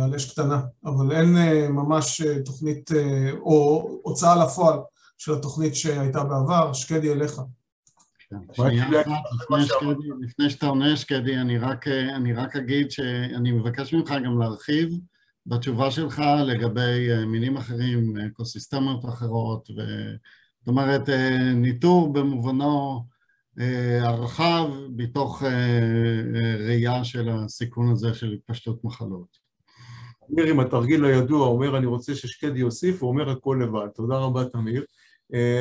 על אש קטנה, אבל אין ממש תוכנית או הוצאה לפועל של התוכנית שהייתה בעבר. שקדי אליך. לפני שאתה עונה שקדי, אני רק אגיד שאני מבקש ממך גם להרחיב בתשובה שלך לגבי מינים אחרים, אקוסיסטמות אחרות, זאת אומרת ניטור במובנו הרחב בתוך ראייה של הסיכון הזה של התפשטות מחלות. תמיר עם התרגיל הידוע אומר אני רוצה ששקדי יוסיף, הוא אומר הכל לבד. תודה רבה תמיר.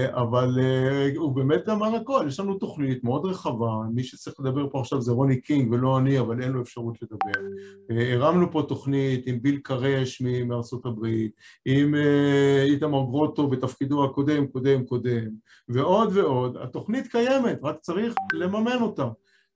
אבל הוא באמת אמר הכל, יש לנו תוכנית מאוד רחבה, מי שצריך לדבר פה עכשיו זה רוני קינג ולא אני, אבל אין לו אפשרות לדבר. הרמנו פה תוכנית עם ביל קרש מארצות הברית, עם איתמר גרוטו בתפקידו הקודם, ועוד ועוד. התוכנית קיימת, רק צריך לממן אותה,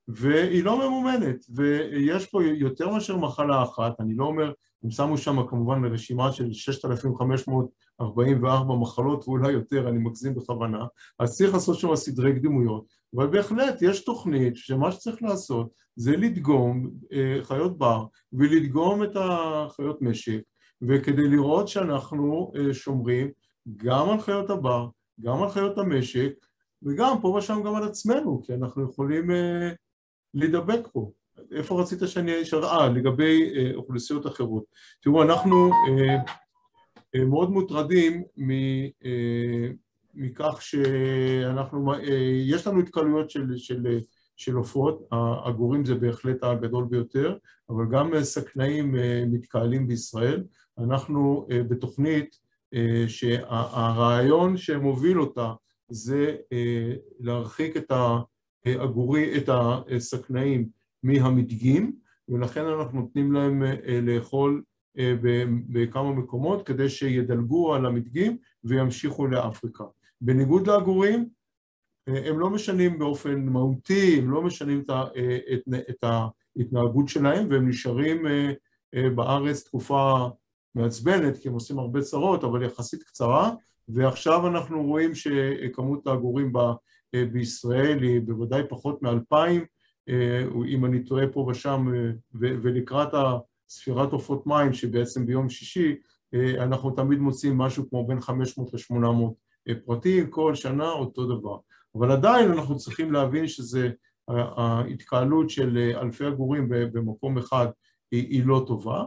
והיא לא ממומנת, ויש פה יותר מאשר מחלה אחת. אני לא אומר, הם שמו שם כמובן לרשימה של 6,544 מחלות ואולי יותר, אני מגזים בכוונה, אז צריך לעשות שם סדרי קדימויות, אבל בהחלט יש תוכנית שמה שצריך לעשות זה לדגום חיות בר ולדגום את החיות משק, וכדי לראות שאנחנו שומרים גם על חיות הבר, גם על חיות המשק, וגם פה ושם גם על עצמנו, כי אנחנו יכולים להידבק פה. איפה רצית שאני אשאר? לגבי אוכלוסיות אחרות. תראו, אנחנו מאוד מוטרדים מכך שאנחנו, יש לנו התקלויות של עופות, העגורים זה בהחלט הגדול ביותר, אבל גם סכנאים מתקהלים בישראל. אנחנו בתוכנית שהרעיון שמוביל אותה זה להרחיק את הסכנאים מהמדגים, ולכן אנחנו נותנים להם לאכול בכמה מקומות כדי שידלגו על המדגים וימשיכו לאפריקה. בניגוד לעגורים, הם לא משנים באופן מהותי, הם לא משנים את ההתנהגות שלהם, והם נשארים בארץ תקופה מעצבנת, כי הם עושים הרבה צרות, אבל יחסית קצרה, ועכשיו אנחנו רואים שכמות העגורים בישראל היא בוודאי פחות מ2,000, אם אני טועה פה ושם, ולקראת ספירת עופות מים, שבעצם ביום שישי, אנחנו תמיד מוצאים משהו כמו בין 500 ל-800 פרטים, כל שנה אותו דבר. אבל עדיין אנחנו צריכים להבין שזה, ההתקהלות של אלפי עגורים במקום אחד היא לא טובה,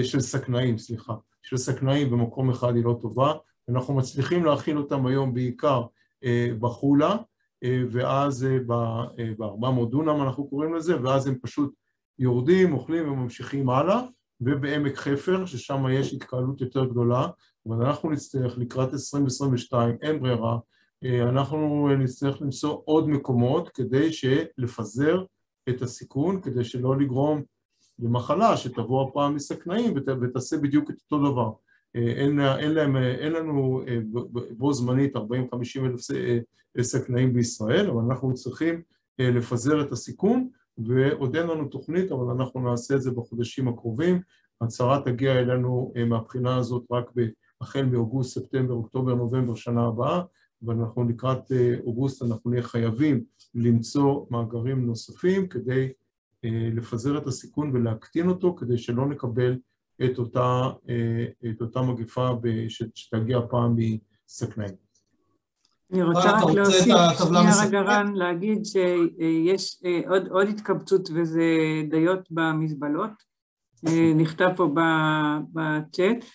של סכנאים, סליחה, של סכנאים במקום אחד היא לא טובה, אנחנו מצליחים להכיל אותם היום בעיקר בחולה, ואז ב-400 דונם אנחנו קוראים לזה, ואז הם פשוט יורדים, אוכלים וממשיכים הלאה, ובעמק חפר, ששם יש התקהלות יותר גדולה, אבל אנחנו נצטרך לקראת 2022, אין ברירה, אנחנו נצטרך למצוא עוד מקומות כדי לפזר את הסיכון, כדי שלא לגרום למחלה שתבוא הפעם מסכנאים ותעשה בדיוק את אותו דבר. אין לנו בו זמנית 40-50 אלף סכנאים בישראל, אבל אנחנו צריכים לפזר את הסיכון, ועוד אין לנו תוכנית, אבל אנחנו נעשה את זה בחודשים הקרובים. הצהרה תגיע אלינו מהבחינה הזאת רק החל מאוגוסט, ספטמבר, אוקטובר, נובמבר, שנה הבאה, ואנחנו לקראת אוגוסט אנחנו נהיה חייבים למצוא מאגרים נוספים כדי לפזר את הסיכון ולהקטין אותו, כדי שלא נקבל את אותה מגפה שתגיע פעם מסכנאים. אני רוצה רק להוסיף, רגע רן, להגיד שיש עוד התקבצות וזה דיות במזבלות, נכתב פה בצ'אט,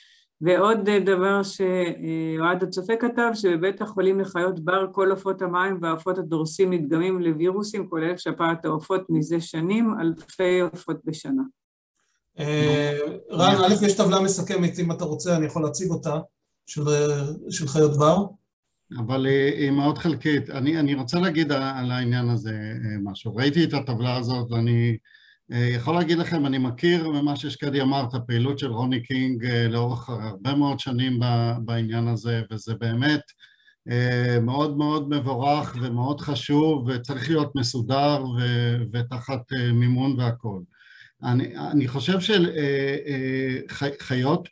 ועוד דבר שאוהד הצופה כתב, שבבית החולים לחיות בר כל עופות המים והעופות הדורסים נדגמים לווירוסים, כולל שפעת העופות מזה שנים, אלפי עופות בשנה. רן, א', יש טבלה מסכמת, אם אתה רוצה אני יכול להציג אותה, של חיות בר. אבל היא מאוד חלקית. אני רוצה להגיד על העניין הזה משהו. ראיתי את הטבלה הזאת ואני יכול להגיד לכם, אני מכיר ממה ששקדי אמרת, הפעילות של רוני קינג לאורך הרבה מאוד שנים בעניין הזה, וזה באמת מאוד מאוד מבורך ומאוד חשוב, וצריך להיות מסודר ותחת מימון והכל. אני חושב שחיות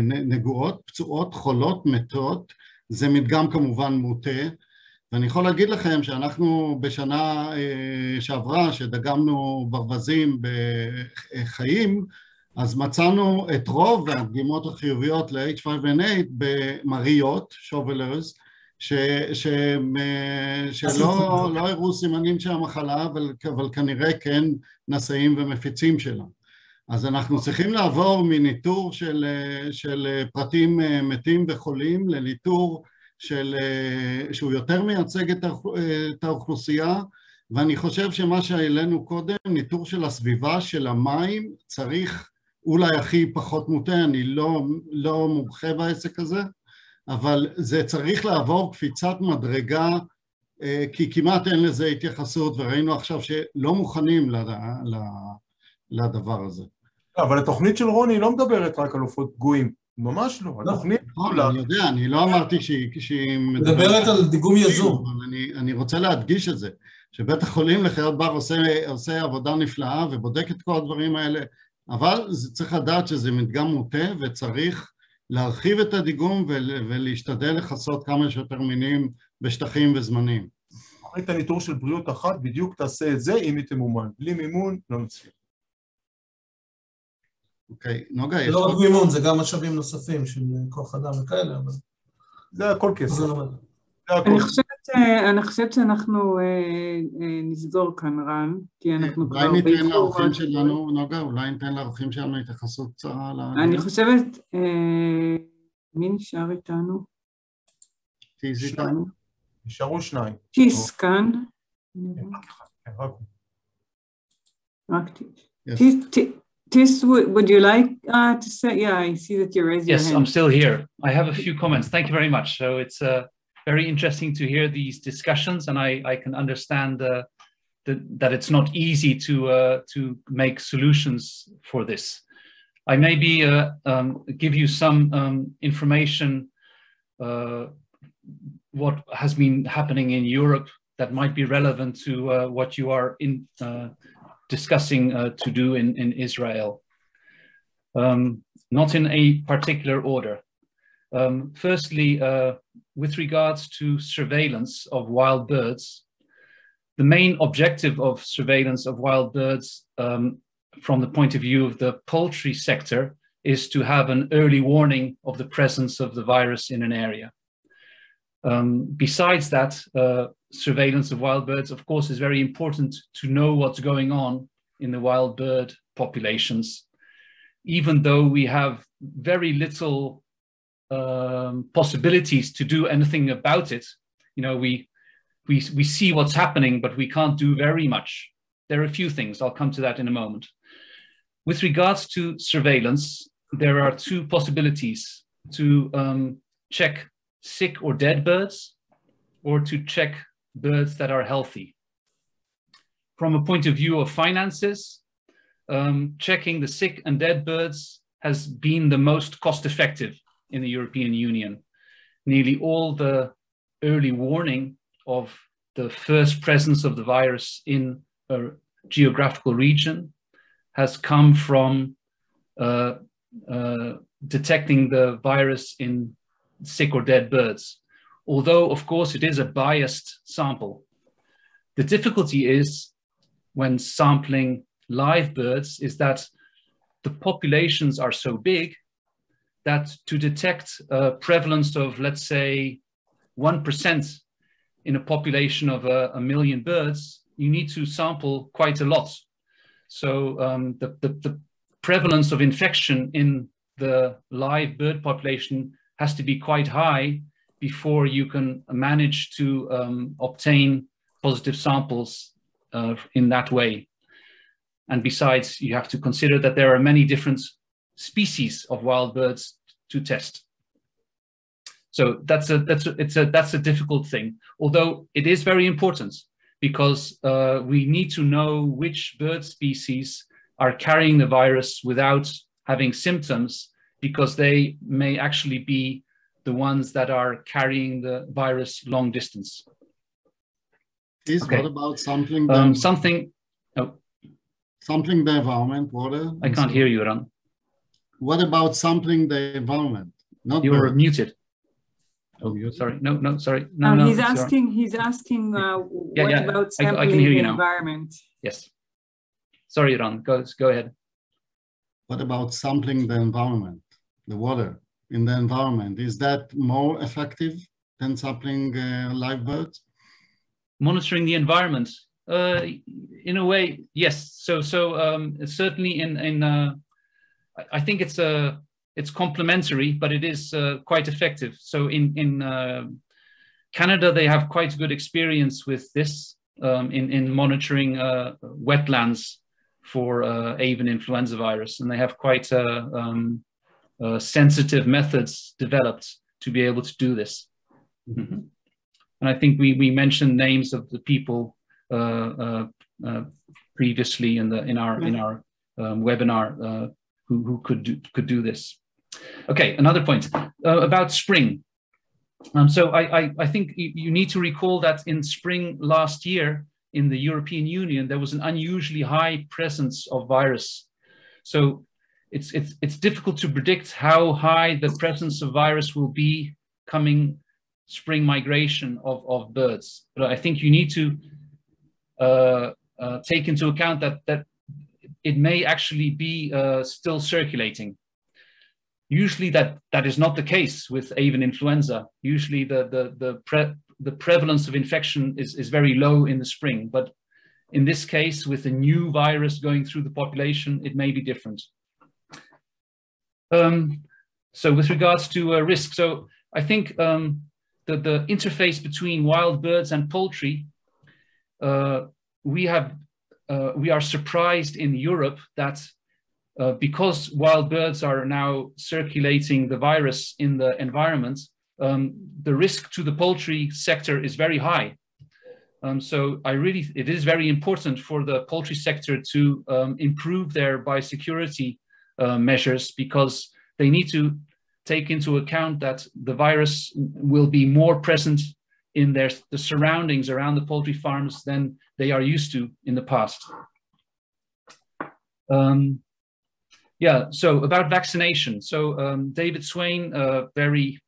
נגועות, פצועות, חולות, מתות, זה מדגם כמובן מוטה, ואני יכול להגיד לכם שאנחנו בשנה שעברה, שדגמנו ברווזים בחיים, אז מצאנו את רוב הדגימות החיוביות ל-H5N8 במריות, שובלרס, שלא הראו סימנים של המחלה, אבל כנראה כן נשאים ומפיצים שלה. אז אנחנו צריכים לעבור מניטור של פרטים מתים וחולים לניטור שהוא יותר מייצג את האוכלוסייה, ואני חושב שמה שהעלינו קודם, ניטור של הסביבה, של המים, צריך אולי הכי פחות מוטה, אני לא מומחה בעסק הזה, אבל זה צריך לעבור קפיצת מדרגה, כי כמעט אין לזה התייחסות, וראינו עכשיו שלא מוכנים לדבר הזה. אבל התוכנית של רוני לא מדברת רק על עופות פגועים, ממש לא. התוכנית... אני יודע, אני לא אמרתי שהיא מדברת על דיגום יזום. אני רוצה להדגיש את זה, שבית החולים לחיות בר עושה עבודה נפלאה ובודק את כל הדברים האלה, אבל צריך לדעת שזה מדגם מוטה וצריך להרחיב את הדיגום ולהשתדל לחסות כמה שיותר מינים בשטחים וזמנים. תוכנית הניטור של בריאות אחת בדיוק תעשה את זה אם היא תמומן. בלי מימון לא נצליח. אוקיי, נוגה, יש... לא רק מימון, זה גם משאבים נוספים של כוח אדם וכאלה, אבל... זה הכל כסף. אני חושבת שאנחנו נסגור כאן, רן, כי אנחנו כבר... אולי ניתן לאורחים שלנו, נוגה, אולי ניתן לאורחים שלנו התייחסות קצרה על... אני חושבת, מי נשאר איתנו? טיס איתנו? נשארו שניים. טיס כאן. רק טיס. Tis, would you like to say? Yeah, I see that you raised your hand. Yes, I'm still here. I have a few comments. Thank you very much. So it's very interesting to hear these discussions, and I can understand that it's not easy to make solutions for this. I maybe give you some information what has been happening in Europe that might be relevant to what you are discussing to do in Israel. Not in a particular order. Firstly, with regards to surveillance of wild birds, the main objective of surveillance of wild birds from the point of view of the poultry sector is to have an early warning of the presence of the virus in an area. Besides that, surveillance of wild birds, of course, is very important to know what's going on in the wild bird populations, even though we have very little possibilities to do anything about it. You know, we see what's happening, but we can't do very much. There are a few things. I'll come to that in a moment. With regards to surveillance, there are two possibilities: to check sick or dead birds, or to check birds that are healthy. From a point of view of finances, checking the sick and dead birds has been the most cost-effective in the European Union. Nearly all the early warning of the first presence of the virus in a geographical region has come from detecting the virus in sick or dead birds, although of course it is a biased sample. The difficulty is when sampling live birds is that the populations are so big that to detect a prevalence of, let's say, 1% in a population of a million birds, you need to sample quite a lot. So the prevalence of infection in the live bird population has to be quite high before you can manage to obtain positive samples in that way. And besides, you have to consider that there are many different species of wild birds to test. So that's a difficult thing, although it is very important, because we need to know which bird species are carrying the virus without having symptoms, because they may actually be the ones that are carrying the virus long distance. Okay. What about sampling sampling the environment, water? I can't hear you, Ran. What about sampling the environment? Not You're birds. muted. Oh, sorry. No, sorry. No, he's asking what about sampling I can hear you the now. environment? Yes. Sorry, Ran, go ahead. What about sampling the environment, the water in the environment? Is that more effective than sampling live birds? Monitoring the environment, in a way, yes. So certainly I think it's complementary, but it is quite effective. So in Canada, they have quite good experience with this in monitoring wetlands for avian influenza virus, and they have quite sensitive methods developed to be able to do this. Mm-hmm. And I think we mentioned names of the people previously in our webinar who could do this. Okay, another point about spring. So I think you need to recall that in spring last year in the European Union there was an unusually high presence of virus. So it's difficult to predict how high the presence of virus will be coming spring migration of birds, but I think you need to take into account that it may actually be still circulating. Usually that is not the case with avian influenza. Usually the prevalence of infection is very low in the spring, but in this case, with a new virus going through the population, it may be different. So with regards to risk, so I think the interface between wild birds and poultry, we are surprised in Europe that because wild birds are now circulating the virus in the environment, the risk to the poultry sector is very high. So it is very important for the poultry sector to improve their biosecurity measures, because they need to take into account that the virus will be more present in the surroundings around the poultry farms than they are used to in the past. Yeah, so about vaccination. So David Swain very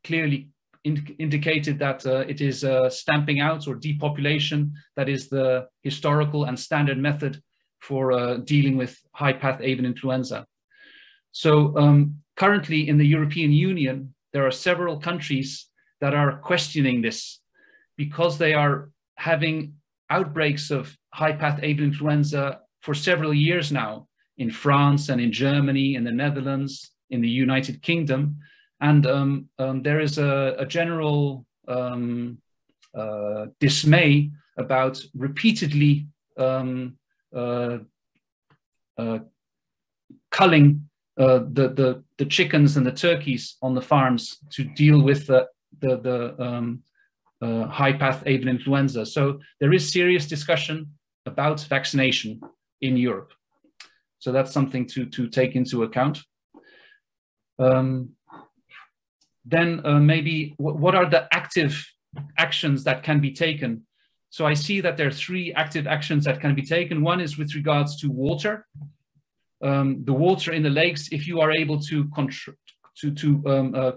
clearly indicated that it is stamping out or depopulation that is the historical and standard method for dealing with high-path avian influenza. So currently in the European Union, there are several countries that are questioning this because they are having outbreaks of high-path avian influenza for several years now in France and in Germany, in the Netherlands, in the United Kingdom. And there is a general dismay about repeatedly culling the chickens and the turkeys on the farms to deal with the high-path avian influenza. So there is serious discussion about vaccination in Europe. So that's something to take into account. Then maybe what are the active actions that can be taken? So I see that there are 3 active actions that can be taken. One is with regards to water. The water in the lakes, if you are able to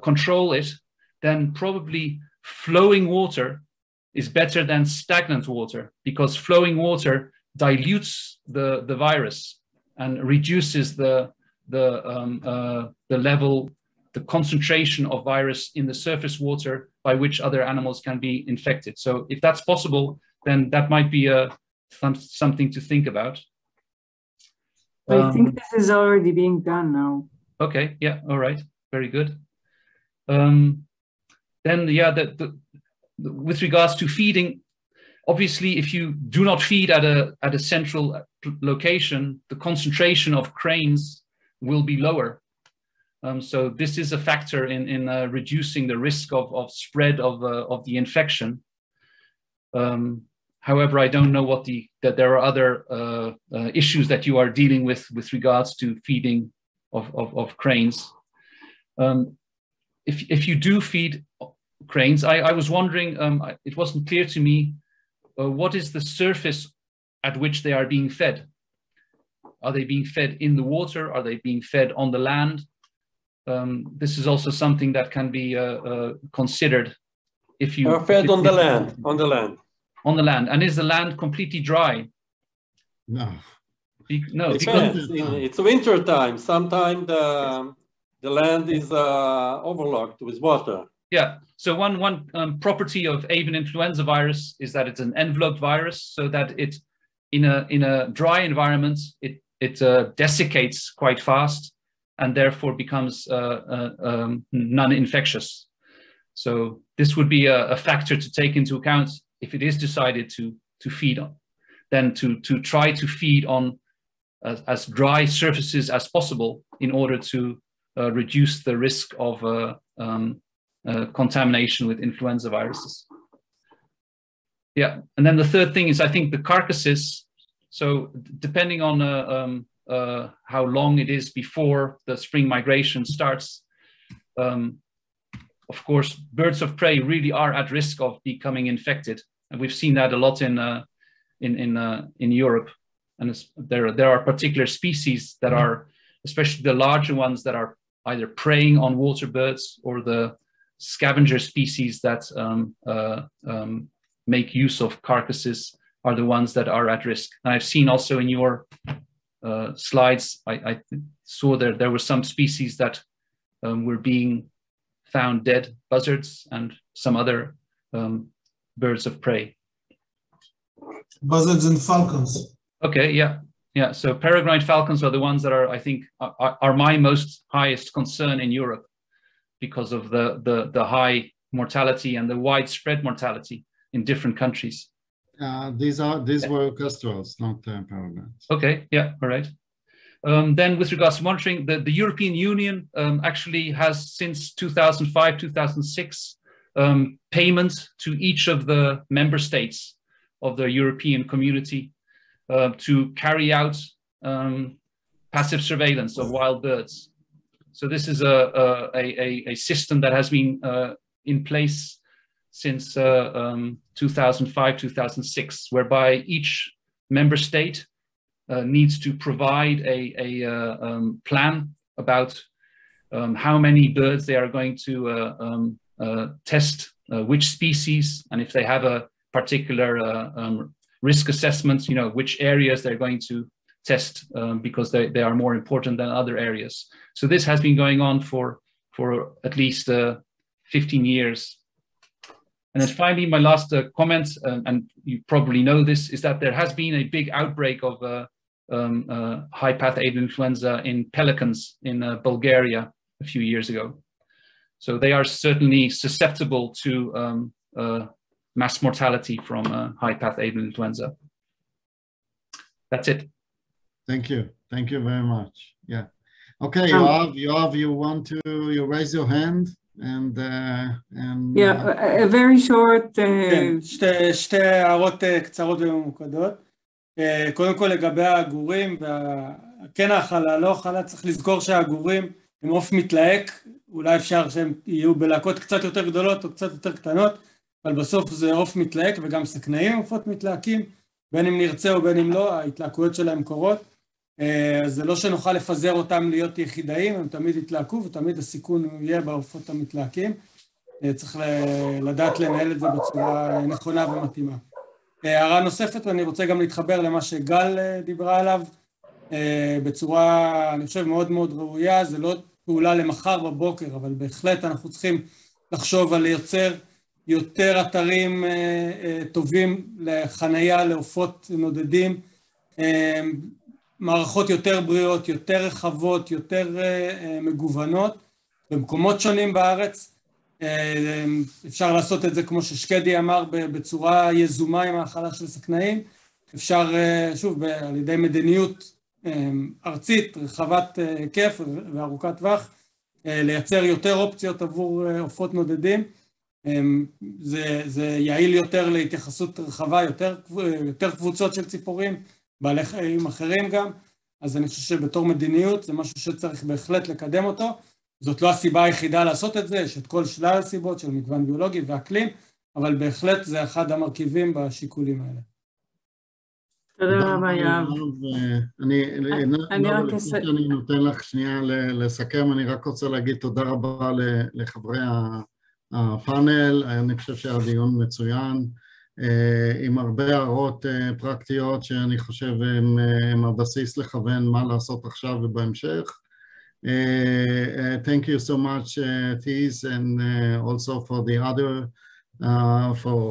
control it, then probably flowing water is better than stagnant water, because flowing water dilutes the virus and reduces the level, the concentration of virus in the surface water by which other animals can be infected. So if that's possible, then that might be something to think about. I think this is already being done now. Okay, yeah, all right, very good. Then, yeah, with regards to feeding, obviously, if you do not feed at a central location, the concentration of cranes will be lower. So this is a factor in reducing the risk of spread of the infection. However, I don't know that there are other issues that you are dealing with regards to feeding of cranes. If you do feed cranes, I was wondering, it wasn't clear to me, what is the surface at which they are being fed? Are they being fed in the water? Are they being fed on the land? This is also something that can be considered if you are fed on the land, on the land. On the land. And is the land completely dry? No. No, it's winter time. Sometimes the land is overlocked with water. Yeah. So one property of avian influenza virus is that it's an enveloped virus, so that it in a dry environment it desiccates quite fast and therefore becomes non-infectious. So this would be a factor to take into account if it is decided to feed on, then to try to feed on as dry surfaces as possible in order to reduce the risk of contamination with influenza viruses. Yeah, and then the third thing is, I think, the carcasses. So depending on how long it is before the spring migration starts, of course, birds of prey really are at risk of becoming infected, and we've seen that a lot in Europe. And there are particular species that are, especially the larger ones, that are either preying on water birds, or the scavenger species that make use of carcasses are the ones that are at risk. And I've seen also in your slides, I saw there were some species that were being found dead, buzzards and some other birds of prey. Buzzards and falcons. Okay, yeah. Yeah, so peregrine falcons are the ones that are, I think, are my highest concern in Europe, because of the high mortality and the widespread mortality in different countries. These were kestrels, not peregrines. Okay, yeah, all right. Then with regards to monitoring, the European Union actually has since 2005, 2006, payments to each of the member states of the European community to carry out passive surveillance of wild birds. So this is a system that has been in place since 2005, 2006, whereby each member state needs to provide a plan about how many birds they are going to test, which species, and if they have a particular risk assessment, you know, which areas they're going to test because they are more important than other areas. So this has been going on for at least 15 years. And then finally, my last comment, and you probably know this, is that there has been a big outbreak of high path avian influenza in pelicans in Bulgaria a few years ago. So they are certainly susceptible to mass mortality from high path avian influenza. That's it. Thank you. Thank you very much. Yeah. Okay, Yoav, you want to raise your hand and a very short. שתי הערות קצרות וממוקדות. קודם כל לגבי העגורים והכן החלה, לא החלה, צריך לזכור שהעגורים הם עוף מתלהק, אולי אפשר שהם יהיו בלהקות קצת יותר גדולות או קצת יותר קטנות, אבל בסוף זה עוף מתלהק וגם סכנאים עופות מתלהקים, בין אם נרצה או בין אם לא, ההתלהקויות שלהם קורות. אז זה לא שנוכל לפזר אותם להיות יחידאים, הם תמיד יתלהקו ותמיד הסיכון יהיה בעופות המתלהקים. צריך לדעת לנהל את זה בצורה נכונה ומתאימה. הערה נוספת, ואני רוצה גם להתחבר למה שגל דיברה עליו, בצורה, אני חושב, מאוד מאוד ראויה. זה לא פעולה למחר בבוקר, אבל בהחלט אנחנו צריכים לחשוב על לייצר יותר אתרים טובים לחנייה, לעופות נודדים, מערכות יותר בריאות, יותר רחבות, יותר מגוונות, במקומות שונים בארץ. אפשר לעשות את זה כמו ששקדי אמר בצורה יזומה עם ההחלה של סכנאים, אפשר שוב על ידי מדיניות ארצית רחבת היקף וארוכת טווח לייצר יותר אופציות עבור עופות נודדים. זה יעיל יותר להתייחסות רחבה, יותר קבוצות של ציפורים, בעלי חיים אחרים גם. אז אני חושב שבתור מדיניות זה משהו שצריך בהחלט לקדם אותו. זאת לא הסיבה היחידה לעשות את זה, יש את כל שלל הסיבות של מגוון ביולוגי ואקלים, אבל בהחלט זה אחד המרכיבים בשיקולים האלה. תודה רבה, יואב. אני נותן לך שנייה לסכם, אני רק רוצה להגיד תודה רבה לחברי הפאנל, אני חושב שהדיון מצוין, עם הרבה הערות פרקטיות שאני חושב הם הבסיס לכוון מה לעשות עכשיו ובהמשך. Thank you so much, Thies, and also for the other, for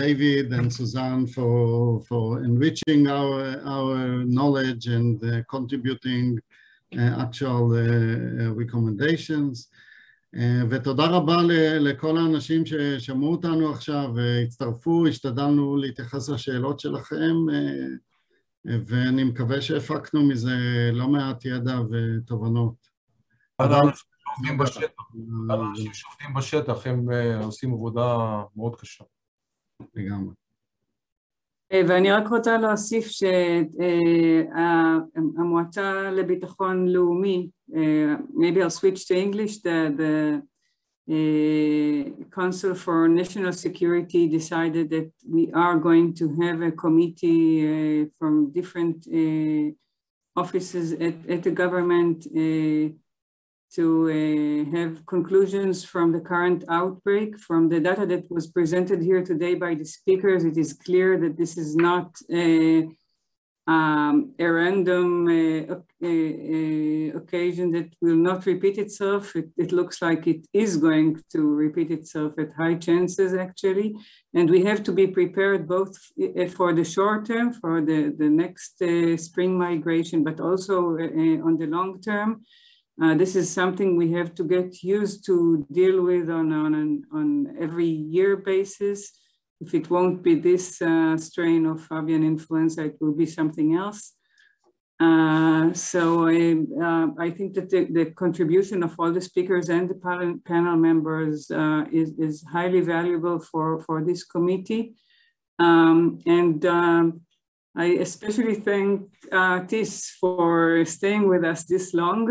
David and Suzanne for enriching our knowledge and contributing actual recommendations. ותודה רבה לכל האנשים ששמעו אותנו עכשיו והצטרפו, השתדלנו להתייחס לשאלות שלכם, ואני מקווה שהפקנו מזה לא מעט ידע ותובנות. האנשים שעובדים בשטח, הם עושים עבודה מאוד קשה. לגמרי. ואני רק רוצה להוסיף שהמועצה לביטחון לאומי, maybe I'll switch to English, the Council for National Security decided that we are going to have a committee from different offices at the government to have conclusions from the current outbreak. From the data that was presented here today by the speakers, it is clear that this is not a random occasion that will not repeat itself. It looks like it is going to repeat itself at high chances, actually. And we have to be prepared both for the short term, for the next spring migration, but also on the long term. This is something we have to get used to deal with on every year basis. If it won't be this strain of avian influenza, it will be something else. I think that the contribution of all the speakers and the panel members is highly valuable for this committee. I especially thank Tis for staying with us this long,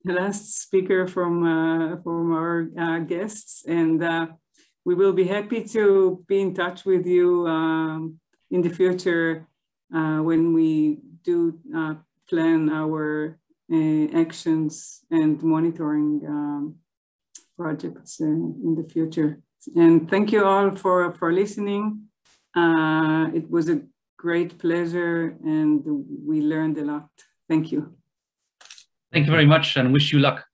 the last speaker from our guests, and we will be happy to be in touch with you in the future when we do plan our actions and monitoring projects in the future. And thank you all for listening. It was a great pleasure and we learned a lot. Thank you. Thank you very much and wish you luck.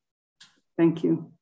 Thank you.